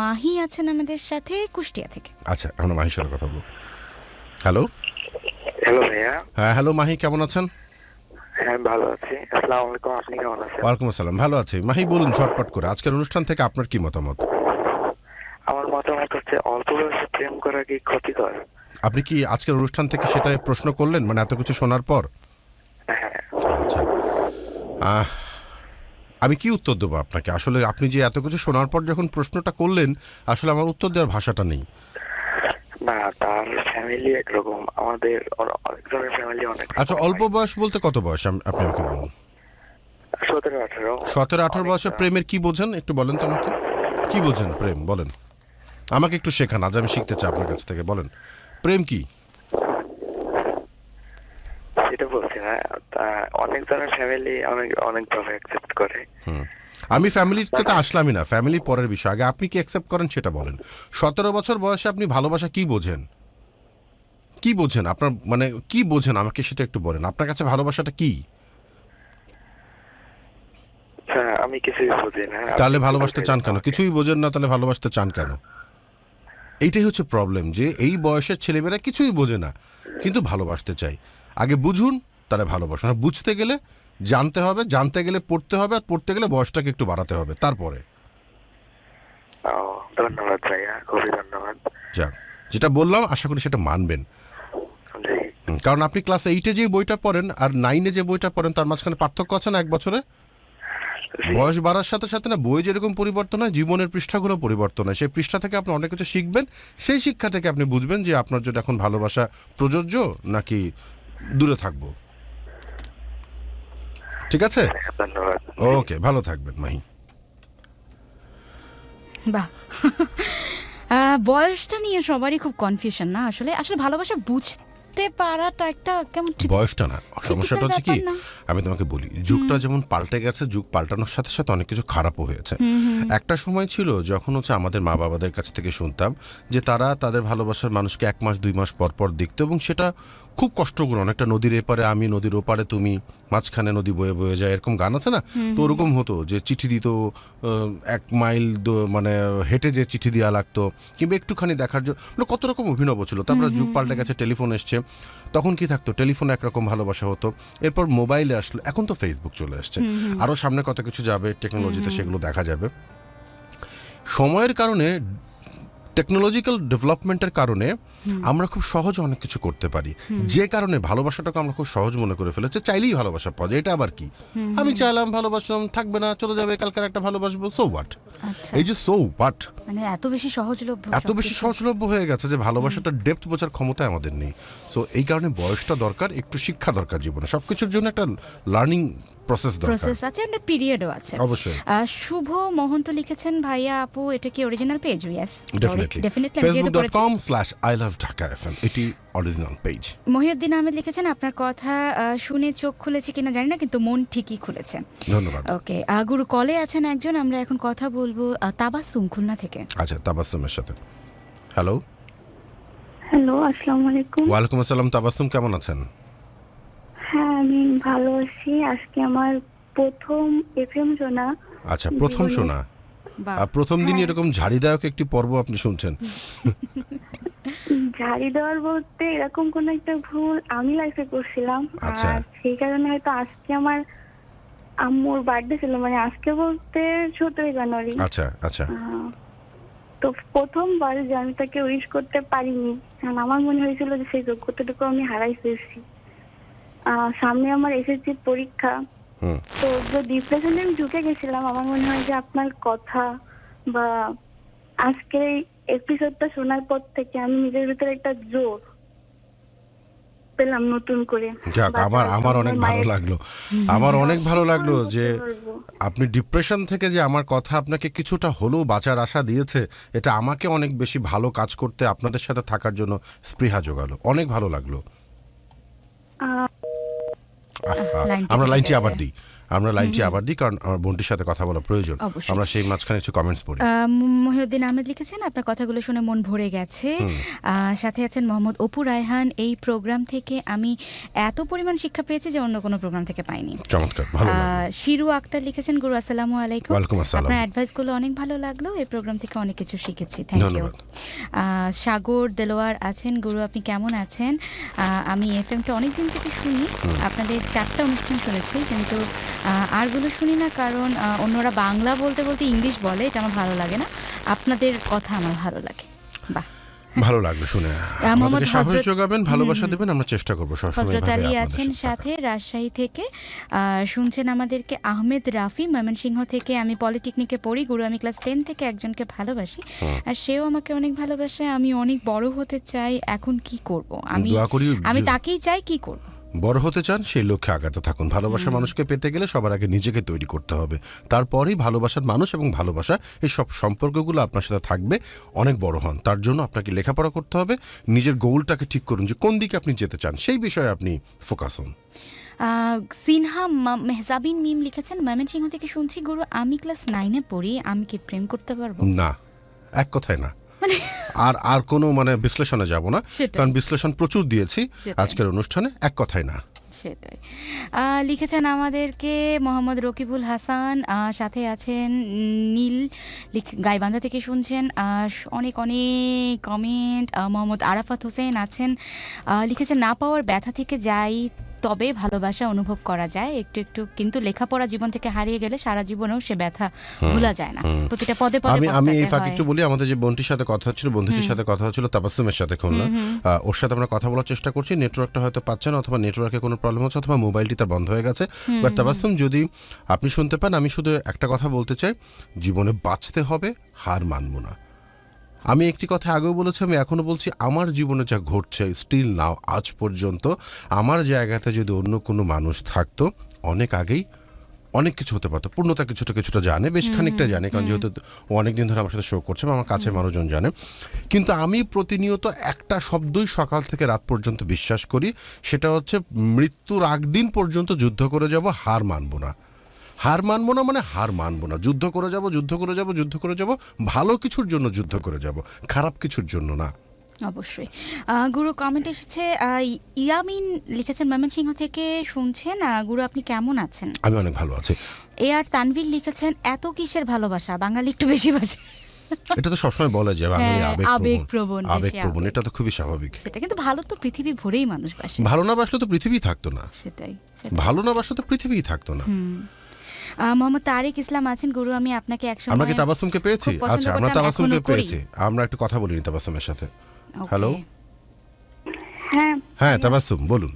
মাহি আছেন আমাদের সাথে কুষ্টিয়া থেকে। আচ্ছা, আমরা মাহির সাথে কথা বলবো। হ্যালো। হ্যালো ভাইয়া। হ্যাঁ হ্যালো মাহি, কেমন আছেন? হ্যাঁ ভালো আছি, আসসালামু আলাইকুম, আপনি কেমন আছেন? ওয়ালাইকুম আসসালাম, ভালো আছি। মাহি বলুন ঝটপট করে, আজকের অনুষ্ঠান থেকে আপনার কি মতামত? আমার মতামত হচ্ছে অল্প বয়সে প্রেম করা কি ক্ষতিকর? আপনি কি আজকের অনুষ্ঠান থেকে সেটা প্রশ্ন করলেন, মানে এত কিছু শোনার পর? আচ্ছা, আমি কি উত্তর দেবো আপনাকে? আসলে আপনি যে এত কিছু শোনার পর যখন প্রশ্নটা করলেন, আসলে আমার উত্তর দেওয়ার ভাষাটা নেই। না, তার ফ্যামিলি একরকম, আমাদের অনেকজনের ফ্যামিলি অনেক। আচ্ছা, অল্প বয়স বলতে কত বয়স আপনি আমাকে বলুন? 17-18 বয়সে প্রেমের কি বোঝেন একটু বলেন তো আমাকে, কি বোঝেন প্রেম বলেন আমাকে, একটু শেখান, আজ আমি শিখতে চাই আপনার কাছ থেকে। বলেন প্রেম কি? সেটা বলছি না, অনেক জনের ফ্যামিলি অনেকভাবে অ্যাকসেপ্ট করে। আমি ফ্যামিলিতে তো আসলামই না, ফ্যামিলি পরের বিষয়, আগে আপনি কি অ্যাকসেপ্ট করেন সেটা বলেন। 17 বছর বয়সে আপনি ভালোবাসা কি বোঝেন, কি বোঝেন আপনার, মানে কি বোঝেন আমাকে সেটা একটু বলেন। আপনার কাছে ভালোবাসাটা কি? আমি কিছুই বুঝি না। তাহলে ভালোবাসতে চান কেন? কিছুই বোঝেন না, তাহলে ভালোবাসতে চান কেন? এইটাই হচ্ছে প্রবলেম, যে এই বয়সের ছেলেমেয়েরা কিছুই বোঝে না কিন্তু ভালোবাসতে চাই। আগে বুঝুন, তাহলে ভালোবাসুন। আর বুঝতে গেলে জানতে হবে, জানতে গেলে পড়তে হবে, আর পড়তে গেলে বয়সটাকে একটু বাড়াতে হবে তারপরে। ধন্যবাদ ভাইয়া, খুবই ধন্যবাদ। যাক, যেটা বললাম আশা করি সেটা মানবেন, কারণ আপনি ক্লাস 8-এ যে বইটা পড়েন আর 9-এ যে বইটা পড়েন তার মাঝখানে পার্থক্য আছে না 1 বছরে? বয়স বাড়ার সাথে সাথে না বই যেরকম পরিবর্তন হয়, জীবনের পৃষ্ঠাগুলো পরিবর্তন হয়। সেই পৃষ্ঠা থেকে আপনি অনেক কিছু শিখবেন, সেই শিক্ষা থেকে আপনি বুঝবেন যে আপনার জন্য এখন ভালোবাসা প্রযোজ্য নাকি দূরে থাকবো। ঠিক আছে, ধন্যবাদ। ওকে, ভালো থাকবেন মাহি। বাহ। বয়সটা নিয়ে সবারই খুব কনফিউশন না, আসলে ভালোবাসা বুঝতে পারাটা একটা কেমন, বয়সটা না, সমস্যাটা হচ্ছে কি, আমি তোমাকে বলি, যুগটা যেমন পাল্টে গেছে, যুগ পাল্টানোর সাথে সাথে অনেক কিছু খারাপও হয়েছে। একটা সময় ছিল যখন হচ্ছে আমাদের মা বাবাদের কাছ থেকে শুনতাম যে তারা তাদের ভালোবাসার মানুষকে 1 মাস 2 মাস পর পর দেখতো, এবং সেটা খুব কষ্টকর। অনেকটা নদীর এপারে আমি, নদীর ওপারে তুমি, মাঝখানে নদী বয়ে বয়ে যায়, এরকম গান আছে না? তো ওরকম হতো যে চিঠি দিত, 1 মাইল মানে হেঁটে যে চিঠি দেওয়া লাগতো, কিংবা একটুখানি দেখার জন্য, মানে কত রকম অভিনব ছিল। তারপরে যুগ পাল্টে গেছে, টেলিফোন এসছে, তখন কি থাকতো, টেলিফোনে একরকম ভালোবাসা হতো, এরপর মোবাইলে আসলো, এখন তো ফেসবুক চলে আসছে, আরও সামনে কত কিছু যাবে টেকনোলজিতে, সেগুলো দেখা যাবে। সময়ের কারণে, টেকনোলজিক্যাল ডেভেলপমেন্টের কারণে আমরা খুব সহজে অনেক কিছু করতে পারি, যে কারণে ভালোবাসাটাকে আমরা খুব সহজ মনে করে ফেলেছি। চাইলেই ভালোবাসা পাওয়া যায়, এটা আবার কি, আমি চাইলাম ভালোবাসলাম, থাকবে না, চলে যাবে, কালকার একটা ভালোবাসবো, সো হোয়াট। এই যে সো হোয়াট, মানে এত বেশি সহজলভ্য, এত বেশি সহজলভ্য হয়ে গেছে যে ভালোবাসাটার ডেপথ বোঝার ক্ষমতা আমাদের নেই। সো এই কারণে বয়সটা দরকার, একটু শিক্ষা দরকার জীবনে, সবকিছুর জন্য একটা লার্নিং প্রসেস আছে, একটা পিরিয়ডও আছে অবশ্যই। শুভ মহন্ত লিখেছেন, ভাইয়া আপু এটা কি original page? Yes, definitely facebook.com/ilovedhakafm এটি অরিজিনাল পেজ। মহিউদ্দিন আহমেদ লিখেছেন, আপনার কথা শুনে চোখ খুলেছে কিনা জানি না, কিন্তু মন ঠিকই খুলেছে। ধন্যবাদ। ওকে, গুরু কলে আছেন একজন, আমরা এখন কথা বলবো তাবাসসুম খুলনা থেকে। আচ্ছা, তাবাসসুমের সাথে। হ্যালো, আসসালামু আলাইকুম। ওয়ালাইকুম আসসালাম। তাবাসসুম কেমন আছেন? হ্যাঁ, আমি ভালো আছি। আজকে আমার প্রথম এফএম শোনা। আচ্ছা, প্রথম শোনা। প্রথম দিনই এরকম ঝাড়িদায়ক একটি পর্ব আপনি শুনছেন। ঝাড়ি দেওয়ার বলতে এরকম কোন একটা ভুল আমি লাইফে করছিলাম, আচ্ছা। আর সেই কারণে হয়তো আজকে আমার আম্মুর বার্থডে ছিল, মানে আজকে বলতে 17 জানুয়ারি। আচ্ছা আচ্ছা। তো প্রথমবার যে আমি তাকে উইশ করতে পারিনি, কারণ আমার মনে হয়েছিল যে সেই যোগ্যতাটুকু আমি হারাই ফেলছি। সামনে আমার এসএসসি পরীক্ষা, তো যে ডিপ্রেশনে আমি ঢুকে গেছিলাম, আমার মনে হয় যে আপনার কথা বা আজকের এই এপিসোডটা শোনার পর থেকে আমি নিজের ভিতরে একটা জোর পেলাম নতুন করে। যাক, আমার অনেক ভালো লাগলো, আমার অনেক ভালো লাগলো যে আপনি ডিপ্রেশন থেকে যে আমার কথা আপনাকে কিছুটা হলেও বাঁচার আশা দিয়েছে, এটা আমাকে অনেক বেশি ভালো কাজ করতে, আপনাদের সাথে থাকার জন্য স্পৃহা যোগালো। অনেক ভালো লাগলো। আমরা লাইনটি আবার দিই, কারণ আমার বোনটির সাথে কথা বলা প্রয়োজন। আমরা সেই মাঝখানে কিছু কমেন্টস পড়ি। মহিউদ্দিন আহমেদ লিখেছেন, আপনার কথাগুলো শুনে মন ভরে গেছে। সাথে আছেন মোহাম্মদ অপু রায়হান, এই প্রোগ্রাম থেকে আমি এত পরিমাণ শিক্ষা পেয়েছি যে অন্য কোনো প্রোগ্রাম থেকে পাইনি। চমৎকার, ভালো লাগলো। শিরু আক্তার লিখেছেন, গুরু আসসালামু আলাইকুম। ওয়ালাইকুম আসসালাম। আপনার অ্যাডভাইসগুলো অনেক ভালো লাগলো, এই প্রোগ্রাম থেকে অনেক কিছু শিখেছি। Thank you. সাগর দেলোয়ার আছেন, গুরু আপনি কেমন আছেন? আমি এফএমটা অনেকদিন থেকে শুনি, আপনাদের 4টা অনুষ্ঠান শুনেছি, কিন্তু আরগুলো শুনি না, কারণ অন্যরা বাংলা বলতে বলতে ইংলিশ বলে, এটা আমার ভালো লাগে না। আপনাদের কথা আমার ভালো লাগে। বাহ, ভালো লাগলো শুনে। আমাদেরকে সাহস যোগাবেন, ভালোবাসা দেবেন, আমরা চেষ্টা করব সবসময়। হযরত আলী আছেন সাথে রাজশাহী থেকে, শুনছেন আমাদেরকে। আহমেদ রাফি ময়মনসিংহ থেকে, আমি পলিটেকনিকে পড়ি, গুরু আমি ক্লাস 10 থেকে একজনকে ভালোবাসি, আর সেও আমাকে অনেক ভালোবাসে। আমি অনেক বড় হতে চাই, এখন কি করব? আমি তাকেই চাই, কি করব? বড় হতে চান, সেই লক্ষ্যে আগাতে থাকুন। ভালোবাসার মানুষকে পেতে গেলে সবার আগে নিজেকে তৈরি করতে হবে, তারপরেই ভালোবাসার মানুষ এবং ভালোবাসা এই সব সম্পর্কগুলো আপনার সাথে থাকবে, অনেক বড় হন। তার জন্য আপনাকে লেখাপড়া করতে হবে, নিজের গোলটাকে ঠিক করুন যে কোন দিকে আপনি যেতে চান, সেই বিষয়ে আপনি ফোকাস হন। সিনহা মেহজাবিন মিম লিখেছেন, ময়মনসিংহ থেকে শুনছি, গুরু আমি ক্লাস 9-এ পড়ি, আমি কি প্রেম করতে পারবো? না, এক কথায় না। আর কোনো বিশ্লেষণে যাব না, কারণ বিশ্লেষণ প্রচুর দিয়েছি আজকের অনুষ্ঠানে। এক কথাই না, সেটাই। লিখেছেন আমাদেরকে মোহাম্মদ রকিবুল হাসান, সাথে আছেন নীল, গাইবান্ধা থেকে শুনছেন। অনেক অনেক কমেন্ট। মোহাম্মদ আরাফাত হোসেন আছেন, লিখেছেন না পাওয়ার ব্যথা থেকে যাই, তবে ভালোবাসা অনুভব করা যায় একটু একটু, কিন্তু লেখাপড়া জীবন থেকে হারিয়ে গেলে সারা জীবনেও সে ব্যথা ভোলা যায় না। প্রতিটা পদে পদে আমি এই ফাঁকে একটু বলি, আমাদের যে বোনটির সাথে কথা হচ্ছিল, বন্ধুটির সাথে কথা হচ্ছিল তাবাসসুমের সাথে খুলনা, ওর সাথে আমরা কথা বলার চেষ্টা করছি। নেটওয়ার্কটা হয়তো পাচ্ছে না, অথবা নেটওয়ার্কে কোনো প্রবলেম হচ্ছে, অথবা মোবাইলটি তার বন্ধ হয়ে গেছে। বাট তাবাসসুম, যদি আপনি শুনতে পান, আমি শুধু একটা কথা বলতে চাই, জীবনে বাঁচতে হবে, হার মানব না। আমি একটি কথা আগেও বলেছি, আমি এখনো বলছি, আমার জীবনে যা ঘটছে স্টিল নাও, আজ পর্যন্ত আমার জায়গাতে যদি অন্য কোনো মানুষ থাকতো, অনেক আগেই অনেক কিছু হতে পারতো। পূর্ণতা কিছুটা জানে, বেশ খানিকটা জানে, কারণ যেহেতু ও অনেকদিন ধরে আমার সাথে শো করছে, আমার কাছের মানুষজন জানে। কিন্তু আমি প্রতিনিয়ত একটা শব্দই সকাল থেকে রাত পর্যন্ত বিশ্বাস করি, সেটা হচ্ছে মৃত্যুর আগ দিন পর্যন্ত যুদ্ধ করে যাব, হার মানব না। হার মানবো না মানে হার মানবো না, যুদ্ধ করে যাব, ভালো কিছুর জন্য যুদ্ধ করে যাব, খারাপ কিছুর জন্য না। অবশ্যই। গুরু কমেন্ট এসেছে, ইয়ামিন লিখেছেন ময়মনসিংহ থেকে শুনছেন, গুরু আপনি কেমন আছেন? আমি অনেক ভালো আছি। আর তানভীর লিখেছেন, এত কিসের ভালোবাসা, বাঙালি একটু বেশি বাসে। এটা তো সবসময় বলা যায়, বাঙালি আবেগপ্রবণ, এটা তো খুবই স্বাভাবিক। সেটা কিন্তু ভালো তো পৃথিবী ভরেই মানুষ বাসে। ভালো না বাসলে তো পৃথিবী থাকতো না। সেটাই, ভালো না বাসলে তো পৃথিবীই থাকতো না। মোহাম্মদ তারিক ইসলাম আছেন, গুরু আমি আপনাকে একসময়, আমরা কি তাবাসসুমকে পেয়েছি? আচ্ছা, আমরা তাবাসসুমকে পেয়েছি, আমরা একটু কথা বলিনি তাবাসসুমের সাথে। হ্যালো, হ্যাঁ তাবাসসুম বলুন।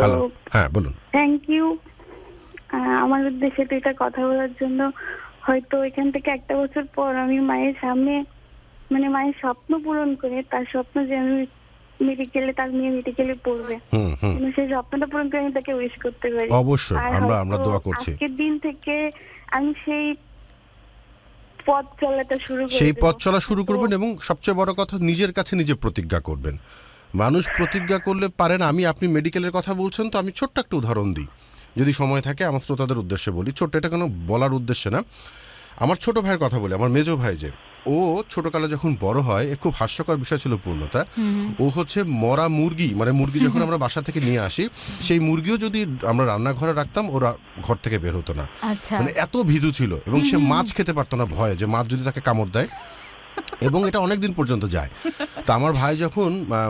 হ্যালো, হ্যাঁ বলুন। থ্যাংক ইউ আমার উদ্দেশ্যে এটা কথা বলার জন্য। হয়তো এখান থেকে 1 বছর পর আমি মায়ের সামনে মানে মায়ের স্বপ্ন পূরণ করে, তার স্বপ্ন যে আমি মেডিকেলে, তার মেয়ে মেডিকেলে পড়বে, সেই স্বপ্নটা পূরণ করে আমি তাকে উইশ করতে পারি। অবশ্যই আর আমরা হয়তো দোয়া করছি। আজকের দিন থেকে আমি সেই পথ চলাটা শুরু করব, সেই পথ চলা শুরু করবেন এবং সবচেয়ে বড় কথা নিজের কাছে নিজে প্রতিজ্ঞা করবেন। মানুষ প্রতিজ্ঞা করলে পারেন। আপনি মেডিকেলের কথা বলছেন, তো আমি ছোট্ট একটা উদাহরণ দিই, যদি সময় থাকে আমার শ্রোতাদের উদ্দেশ্যে বলি। ছোট্ট, এটা কোনো বলার উদ্দেশ্যে না, আমার ছোট ভাইয়ের কথা বলি। আমার মেজো ভাই যে, ও ছোটকালে যখন বড় হয়, খুব হাস্যকর বিষয় ছিল পূর্ণতা, ও হচ্ছে মরা মুরগি, মানে মুরগি যখন আমরা বাসা থেকে নিয়ে আসি, সেই মুরগিও যদি আমরা রান্নাঘরে রাখতাম, ওরা ঘর থেকে বের হতো না। মানে এত ভীতু ছিল, এবং সে মাছ খেতে পারতো না ভয়ে, যে মাছ যদি তাকে কামড় দেয়, এবং এটা অনেক দিন পর্যন্ত যায়। তো আমার ভাই যখন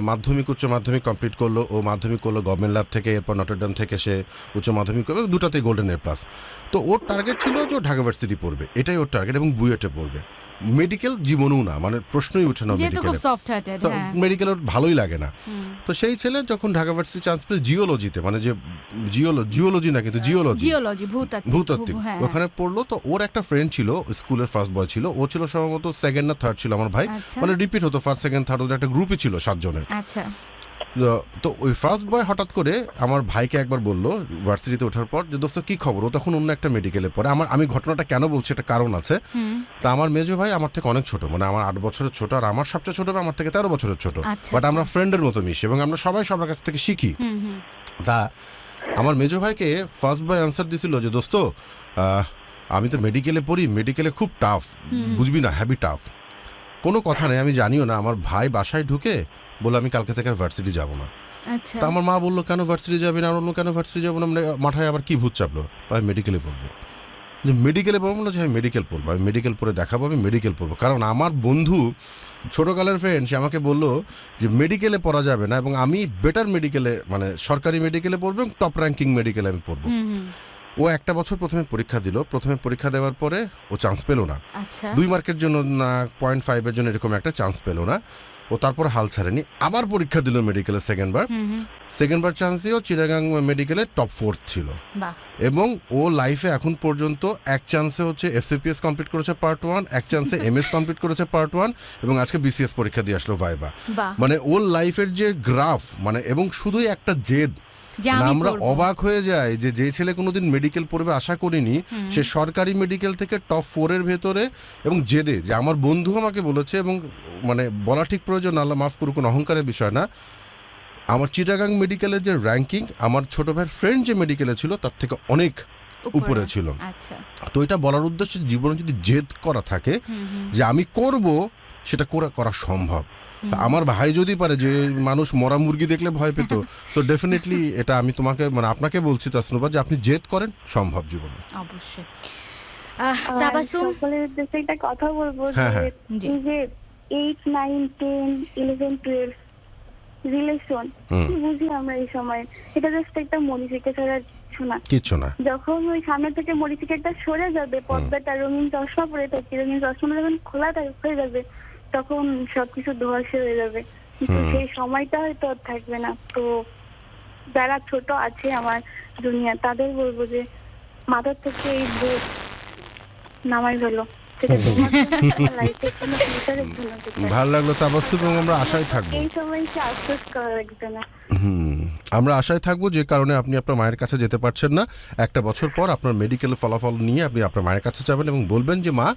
মাধ্যমিক উচ্চ মাধ্যমিক কমপ্লিট করলো, ও মাধ্যমিক করলো গভর্নমেন্ট ল্যাব থেকে, এরপর নটরডেম থেকে সে উচ্চ মাধ্যমিক করবে, দুটাতেই গোল্ডেন এ প্লাস। তো ওর টার্গেট ছিল যে ও ঢাকা ভার্সিটি পড়বে, এটাই ওর টার্গেট, এবং বুয়েটে পড়বে। মেডিকেল জীবনেও না, মানে প্রশ্নই উঠে না মেডিকেল, ওর ভালোই লাগে না। তো সেই ছেলে যখন ঢাকা ভার্সিটি চান্স পেল জিওলজিতে, মানে যে জিওলজি না কিন্তু জিওলজি ভূতাত্ত্বিক, ওখানে পড়লো। তো ওর একটা ফ্রেন্ড ছিল, স্কুলের ফার্স্ট বয় ছিল, ও ছিল সম্ভবত সেকেন্ড না থার্ড ছিল আমার ভাই, মানে রিপিট হতো ফার্স্ট সেকেন্ড থার্ড, ওদের একটা গ্রুপই ছিল 7 জনের। তো ওই ফার্স্ট বয় হঠাৎ করে আমার ভাইকে একবার বললো ভার্সিটিতে ওঠার পর, যে দোস্ত কি খবর, ও তখন অন্য একটা মেডিকেলে পড়ে। আমি ঘটনাটা কেন বলছি, একটা কারণ আছে। তা আমার মেজো ভাই আমার থেকে অনেক ছোট, মানে আমার 8 বছরের ছোট, আর আমার সবচেয়ে ছোট ভাই আমার থেকে 13 বছরের ছোট, বাট আমরা ফ্রেন্ডের মতো মিশি, এবং আমরা সবাই সবার কাছ থেকে শিখি। তা আমার মেজো ভাইকে ফার্স্ট বয় অ্যান্সার দিছিল যে, দোস্ত আমি তো মেডিকেলে পড়ি, মেডিকেলে খুব টাফ, বুঝবি না, হ্যাভি টাফ। কোনো কথা নেই, আমি জানিও না। আমার ভাই বাসায় ঢুকে বলে, আমি কালকে থেকে আর ভার্সিটি যাবো না। তা আমার মা বললো, কেন ভার্সিটি যাবি না? অন্য কেন ভার্সিটি যাবো না? মাথায় আবার কি ভূত চাপলো, আমি মেডিকেলে পড়বো। মেডিকেলে পড়বো বললো যে আমি মেডিকেল পড়বো, আমি মেডিকেল পড়ে দেখাবো, আমি মেডিকেল পড়বো। কারণ আমার বন্ধু, ছোটোকালের ফ্রেন্ড, সে আমাকে বললো যে মেডিকেলে পড়া যাবে না, এবং আমি বেটার মেডিকেলে, মানে সরকারি মেডিকেলে পড়বো, এবং টপ র্যাঙ্কিং মেডিকেলে আমি পড়বো। ও 1 বছর প্রথমে পরীক্ষা দিল। প্রথমে পরীক্ষা দেওয়ার পরে ও চান্স পেল না, 2 মার্কের জন্য না 0.5 জন্য, এরকম একটা চান্স পেল না। ও তারপর হাল ছাড়েনি, আবার পরীক্ষা দিল মেডিকেলে সেকেন্ডবার চান্স দিয়ে চিটাগাং মেডিকেলে টপ 4 ছিল। এবং ও লাইফে এখন পর্যন্ত 1 চান্সে হচ্ছে FCPS কমপ্লিট করেছে পার্ট 1, 1 চান্সে MS কমপ্লিট করেছে পার্ট 1, এবং আজকে BCS পরীক্ষা দিয়ে আসলো ভাইবা। মানে ওর লাইফের যে গ্রাফ, মানে, এবং শুধুই একটা জেদ, আমরা অবাক হয়ে যাই যে ছেলে কোনোদিন মেডিকেল পড়বে আশা করিনি, সে সরকারি মেডিকেল থেকে টপ 4 এর ভেতরে, এবং জেদে, যে আমার বন্ধু আমাকে বলেছে, এবং মানে বলা ঠিক প্রয়োজন, আল্লাহ মাফ করুক, কোনো অহংকারের বিষয় না, আমার চিটাগাং মেডিকেলের যে র্যাঙ্কিং আমার ছোট ভাইয়ের ফ্রেন্ড যে মেডিকেলে ছিল তার থেকে অনেক উপরে ছিল। তো এটা বলার উদ্দেশ্যে, জীবনে যদি জেদ করা থাকে যে আমি করব, সেটা করা সম্ভব। আমার ভাই যদি পারে, যে মানুষ মরা মুরগি দেখলে ভয় পেত, সো ডেফিনেটলি এটা আমি তোমাকে, মানে আপনাকে বলছি তাসনুবা, যে আপনি জেদ করেন, সম্ভব জীবনে। অবশ্যই। সকলের উদ্দেশ্যে একটা কথা বলবো, যে 8, 9, 10, 11, 12 রিলেশন কি বুঝি আমরা এই সময়, এটা জাস্ট একটা মরিচিকা ছাড়া কিছু না। যখন ওই সামনে থেকে মরিচিকাটা সরে যাবে, পর্দাটা রঙিন চশমা পরে থাকি, রঙিন চশমা যখন খোলা হয়ে যাবে, তখন সবকিছু ধোঁয়াশা হয়ে যাবে, কিন্তু সেই সময়টা হয়তো আর থাকবে না। তো যারা ছোট আছে আমার দুনিয়া, তাদের বলবো যে মাথার থেকে এই বোধ নামাই ফেলো। ভালো লাগলো তাবাসসুম, এবং আমরা আশায় থাকবো, এই সময় আফসোস করা লাগবে না। আমরা আশায় থাকবো, যে কারণে আপনি আপনার মায়ের কাছে যেতে পারছেন না। 1 বছর পর আপনার মেডিকেল ফলাফল নিয়ে আপনি আপনার মায়ের কাছে যাবেন, এবং বলবেন যে মা,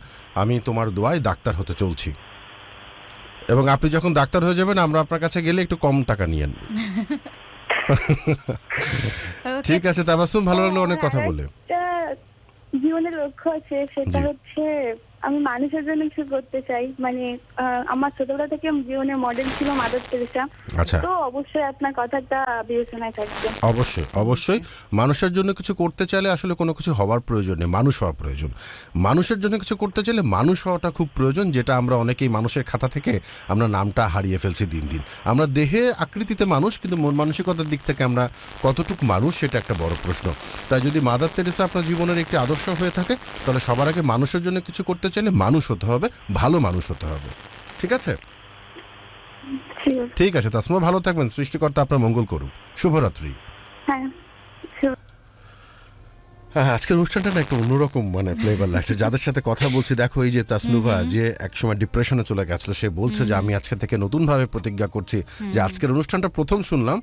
আমি তোমার দোয়ায় ডাক্তার হতে চলছি। এবং আপনি যখন ডাক্তার হয়ে যাবেন, আমরা আপনার কাছে গেলে একটু কম টাকা নিয়েন। ঠিক আছে তাবাসসুম, ভালো লাগলো অনেক কথা বলে। জীবনের লক্ষ্য আছে, সেটা হচ্ছে আমি মানুষের জন্য কিছু করতে চাই। মানে আমার ছোটবেলা থেকে জীবনের মডেল ছিল মাদার তেরেসা। তো অবশ্যই আপনার কথাটা বিবেচনায় থাকবে। অবশ্যই অবশ্যই, মানুষের জন্য কিছু করতে চাইলে আসলে কোনো কিছু হওয়ার প্রয়োজন নেই, মানুষ হওয়ার প্রয়োজন। মানুষের জন্য কিছু করতে চাইলে মানুষ হওয়াটা খুব প্রয়োজন, যেটা আমরা অনেকেই মানুষের খাতা থেকে আমরা নামটা হারিয়ে ফেলছি দিন দিন। আমরা দেহে আকৃতিতে মানুষ, কিন্তু মন মানসিকতার দিক থেকে আমরা কতটুকু মানুষ, সেটা একটা বড় প্রশ্ন। তাই যদি মাদার তেরেসা আপনার জীবনের একটি আদর্শ হয়ে থাকে, তাহলে সবার আগে মানুষের জন্য কিছু করতে চাইলে মানুষ হতে হবে, ভালো মানুষ হতে হবে। ঠিক আছে? ঠিক আছে তাসমা, ভালো থাকবেন, সৃষ্টিকর্তা আপনার মঙ্গল করুক। শুভরাত্রি। হ্যাঁ, আজকের অনুষ্ঠানটা না একটা অন্যরকম মানে ফ্লেভার লাগছে। যাদের সাথে কথা বলছি, দেখো এই যে তাসনুভা যে একসময় ডিপ্রেশনে চলে গেছিল, সে বলছে যে আমি আজকে থেকে নতুনভাবে প্রতিজ্ঞা করছি যে আজকের অনুষ্ঠানটা প্রথম শুনলাম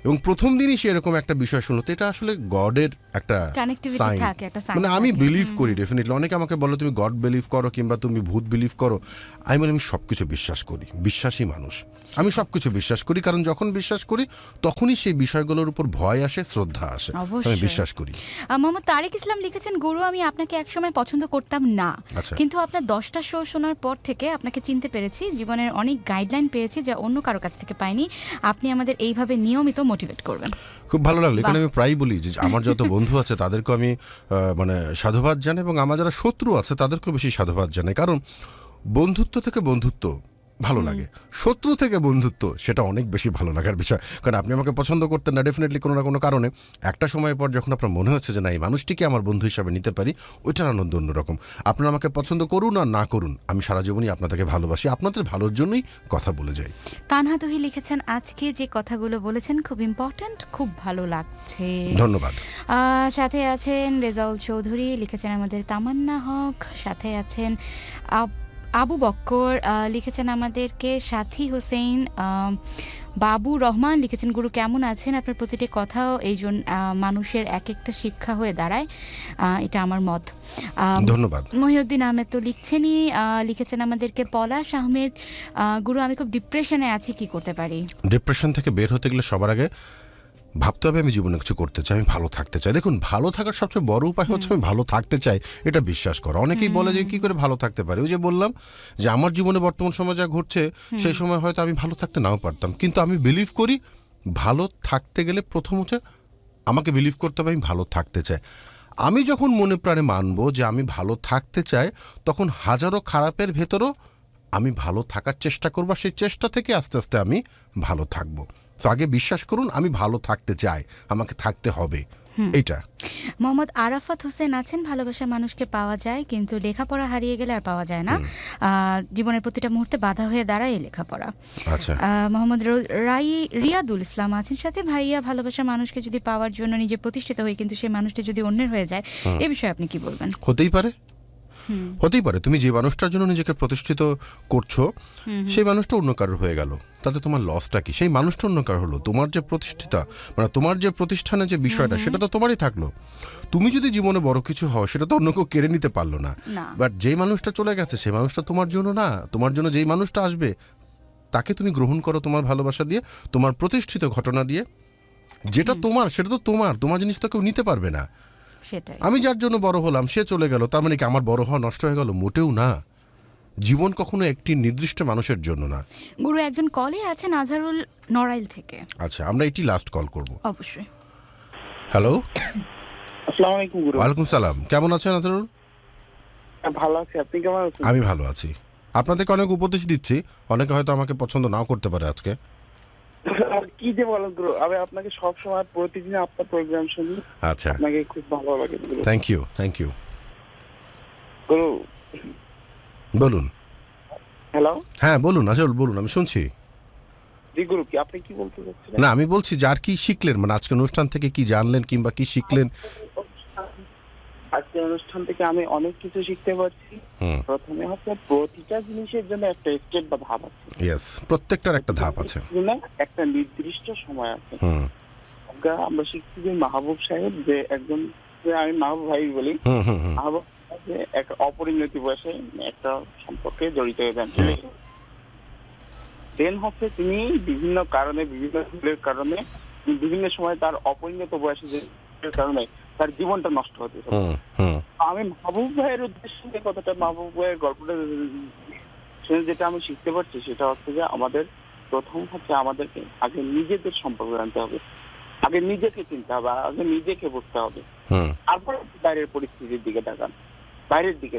এবং প্রথম দিনই সে এরকম একটা বিষয় শুনলো, তো এটা আসলে গডের একটা Connectivity sign। থাকে, একটা sign মানে আমি থাকে। বিলিভ করি ডেফিনেটলি। অনেকে আমাকে বলে তুমি গড বিলিভ করো কিংবা তুমি ভূত বিলিভ করো, আমি বলি আমি সবকিছু বিশ্বাস করি, বিশ্বাসী মানুষ আমি, সবকিছু বিশ্বাস করি, কারণ যখন বিশ্বাস করি তখনই সেই বিষয়গুলোর উপর ভয় আসে, শ্রদ্ধা আসে, আমি অবশ্যই। বিশ্বাস করি। মোহাম্মদ তারেক ইসলাম লিখেছেন, গুরু আমি আপনাকে একসময় পছন্দ করতাম না, আচ্ছা। কিন্তু আপনার 10টা শো শোনার পর থেকে আপনাকে চিনতে পেরেছি, জীবনের অনেক গাইডলাইন পেয়েছি যা অন্য কারো কাছ থেকে পাইনি। আপনি আমাদের এইভাবে নিয়মিত মোটিভেট করবেন। খুব ভালো লাগলো। এখানে আমি প্রায় বলি যে আমার যত বন্ধু আছে তাদেরকে আমি মানে সাধুবাদ জানাই, এবং আমার যারা শত্রু আছে তাদেরকেও বেশি সাধুবাদ জানাই, কারণ বন্ধুত্ব থেকে বন্ধুত্ব ভালো লাগে, শত্রু থেকে বন্ধুত্ব সেটা অনেক বেশি ভালো লাগার বিষয়। কারণ আপনি আমাকে পছন্দ করতেন না ডেফিনেটলি কোনো না কোনো কারণে, একটা সময় পর যখন আপনার মনে হচ্ছে যে না এই মানুষটিকে আমার বন্ধু হিসাবে নিতে পারি, ওইটার আনন্দ অন্যরকম। আপনারা আমাকে পছন্দ করুন আর না করুন, আমি সারা জীবনই আপনাদেরকে ভালোবাসি, আপনাদের ভালোর জন্যই কথা বলে যাই। তানহা তুহি লিখেছেন, আজকে যে কথাগুলো বলেছেন খুব ইম্পর্ট্যান্ট, খুব ভালো লাগছে। ধন্যবাদ। সাথে আছেন রেজাউল চৌধুরী, লিখেছেন আমাদের তামান্না হক, সাথে আছেন আবু বক্কর, লিখেছেন আমাদেরকে সাথী হোসেন, বাবু রহমান লিখেছেন, গুরু কেমন আছেন, আপনার প্রতিটি কথাও এই মানুষের এক একটা শিক্ষা হয়ে দাঁড়ায়, এটা আমার মত। ধন্যবাদ। মহিউদ্দিন আহমেদ তো লিখছেনই, লিখেছেন আমাদেরকে পলাশ আহমেদ, গুরু আমি খুব ডিপ্রেশনে আছি, কি করতে পারি? ডিপ্রেশন থেকে বের হতে গেলে সবার আগে ভাবতে হবে আমি জীবনে কিছু করতে চাই, আমি ভালো থাকতে চাই। দেখুন, ভালো থাকার সবচেয়ে বড় উপায় হচ্ছে আমি ভালো থাকতে চাই, এটা বিশ্বাস করা। অনেকেই বলে যে কি করে ভালো থাকতে পারে, ওই যে বললাম যে আমার জীবনে বর্তমান সময় যা ঘটছে সেই সময় হয়তো আমি ভালো থাকতে নাও পারতাম, কিন্তু আমি বিলিভ করি ভালো থাকতে গেলে প্রথম হচ্ছে আমাকে বিলিভ করতে হবে আমি ভালো থাকতে চাই। আমি যখন মনে প্রাণে মানবো যে আমি ভালো থাকতে চাই, তখন হাজারো খারাপের ভেতরও আমি ভালো থাকার চেষ্টা করবো, সেই চেষ্টা থেকে আস্তে আস্তে আমি ভালো থাকবো। তো আগে বিশ্বাস করুন আমি ভালো থাকতে চাই, আমাকে থাকতে হবে, এইটা। মোহাম্মদ আরাফাত হোসেন আছেন, ভালোবাসার মানুষকে পাওয়া যায় কিন্তু লেখাপড়া হারিয়ে গেলে আর পাওয়া যায় না, জীবনের প্রতিটা মুহূর্তে বাধা হয়ে দাঁড়ায় এই লেখাপড়া। আচ্ছা। মোহাম্মদ রিয়াদুল ইসলাম আছেন সাথে, ভাইয়া ভালোবাসার মানুষকে যদি পাওয়ার জন্য নিজে প্রতিষ্ঠিত হই কিন্তু সেই মানুষটা যদি অন্যের হয়ে যায়, এই বিষয়ে আপনি কি বলবেন? হতেই পারে, হতেই পারে। তুমি যে মানুষটার জন্য নিজেকে প্রতিষ্ঠিত করছো সেই মানুষটা অন্য কারোর হয়ে গেল, তাতে তোমার লসটা কি? সেই মানুষটা অন্য কারোর হলো, তোমার যে প্রতিষ্ঠিতা মানে তোমার যে প্রতিষ্ঠানের যে বিষয়টা সেটা তো তোমারই থাকলো। তুমি যদি জীবনে বড় কিছু হও সেটা তো অন্য কেউ কেড়ে নিতে পারলো না, বাট যেই মানুষটা চলে গেছে সেই মানুষটা তোমার জন্য না, তোমার জন্য যেই মানুষটা আসবে তাকে তুমি গ্রহণ করো তোমার ভালোবাসা দিয়ে, তোমার প্রতিষ্ঠিত ঘটনা দিয়ে। যেটা তোমার সেটা তো তোমার জিনিস তো কেউ নিতে পারবে না। সেটাই। আমি যার জন্য বড় হলাম সে চলে গেল, তার মানে কি আমার বড় হওয়া নষ্ট হয়ে গেল? মোটেও না। জীবন কখনো একটি নির্দিষ্ট মানুষের জন্য না। গুরু একজন কলে আছেন আজহারুল নড়াইল থেকে। আচ্ছা, আমরা এটি লাস্ট কল করব। অবশ্যই। হ্যালো, আসসালামু আলাইকুম গুরু। ওয়ালাইকুম সালাম। কেমন আছেন আজহারুল? ভালো আছি, আপনি কেমন আছেন? আমি ভালো আছি। আপনাদেরকে অনেক উপদেশ দিচ্ছি, অনেকে হয়তো আমাকে পছন্দ নাও করতে পারে আজকে। আর কি যে বলেন গুরু, আমি আপনাকে সব সময় প্রতিদিন আপনার প্রোগ্রাম শুনি। আচ্ছা, আপনাকে খুব ভালো লাগে গুরু। থ্যাংক ইউ গুরু বলুন। হ্যালো। হ্যাঁ বলুন আজহারুল, বলুন, আমি শুনছি। জি গুরু, কি আপনি কি বলতে চাচ্ছেন? না, আমি বলছি যার কি শিখলেন, মানে আজকে অনুষ্ঠান থেকে কি জানলেন কিংবা কি শিখলেন? আজকে অনুষ্ঠান থেকে আমি অনেক কিছু শিখতে পারছি। প্রথমে হচ্ছে প্রতিটা জিনিসের জন্য একটা স্টেপ বা ধাপ আছে। ইয়েস, প্রত্যেকটার একটা ধাপ আছে, একটা নির্দিষ্ট সময় আছে। আমরা শিখছি যে মাহবুব সাহেব যে একজন, আমি মাহবুব ভাই বলি, মাহবুব যে এক অপরিণতি বয়সে একটা সম্পর্কে জড়িত হয়ে যান। দেন হচ্ছে তিনি বিভিন্ন কারণে, বিভিন্ন ভুলের কারণে, বিভিন্ন সময় তার অপরিণত বয়সে যে কারণে তার জীবনটা নষ্ট হতে থাকে। আমি মাহবুব ভাইয়ের উদ্দেশ্যে কথাটা, মাহবুব ভাইয়ের গল্পটা শুনে যেটা আমি শিখতে পারছি সেটা হচ্ছে যে আমাদের প্রথম হচ্ছে আমাদেরকে আগে নিজেদের সম্পর্ক জানতে হবে, আগে নিজেকে চিনতে হবে, আগে নিজেকে বুঝতে হবে, তারপর বাইরের পরিস্থিতির দিকে তাকান, বাইরের দিকে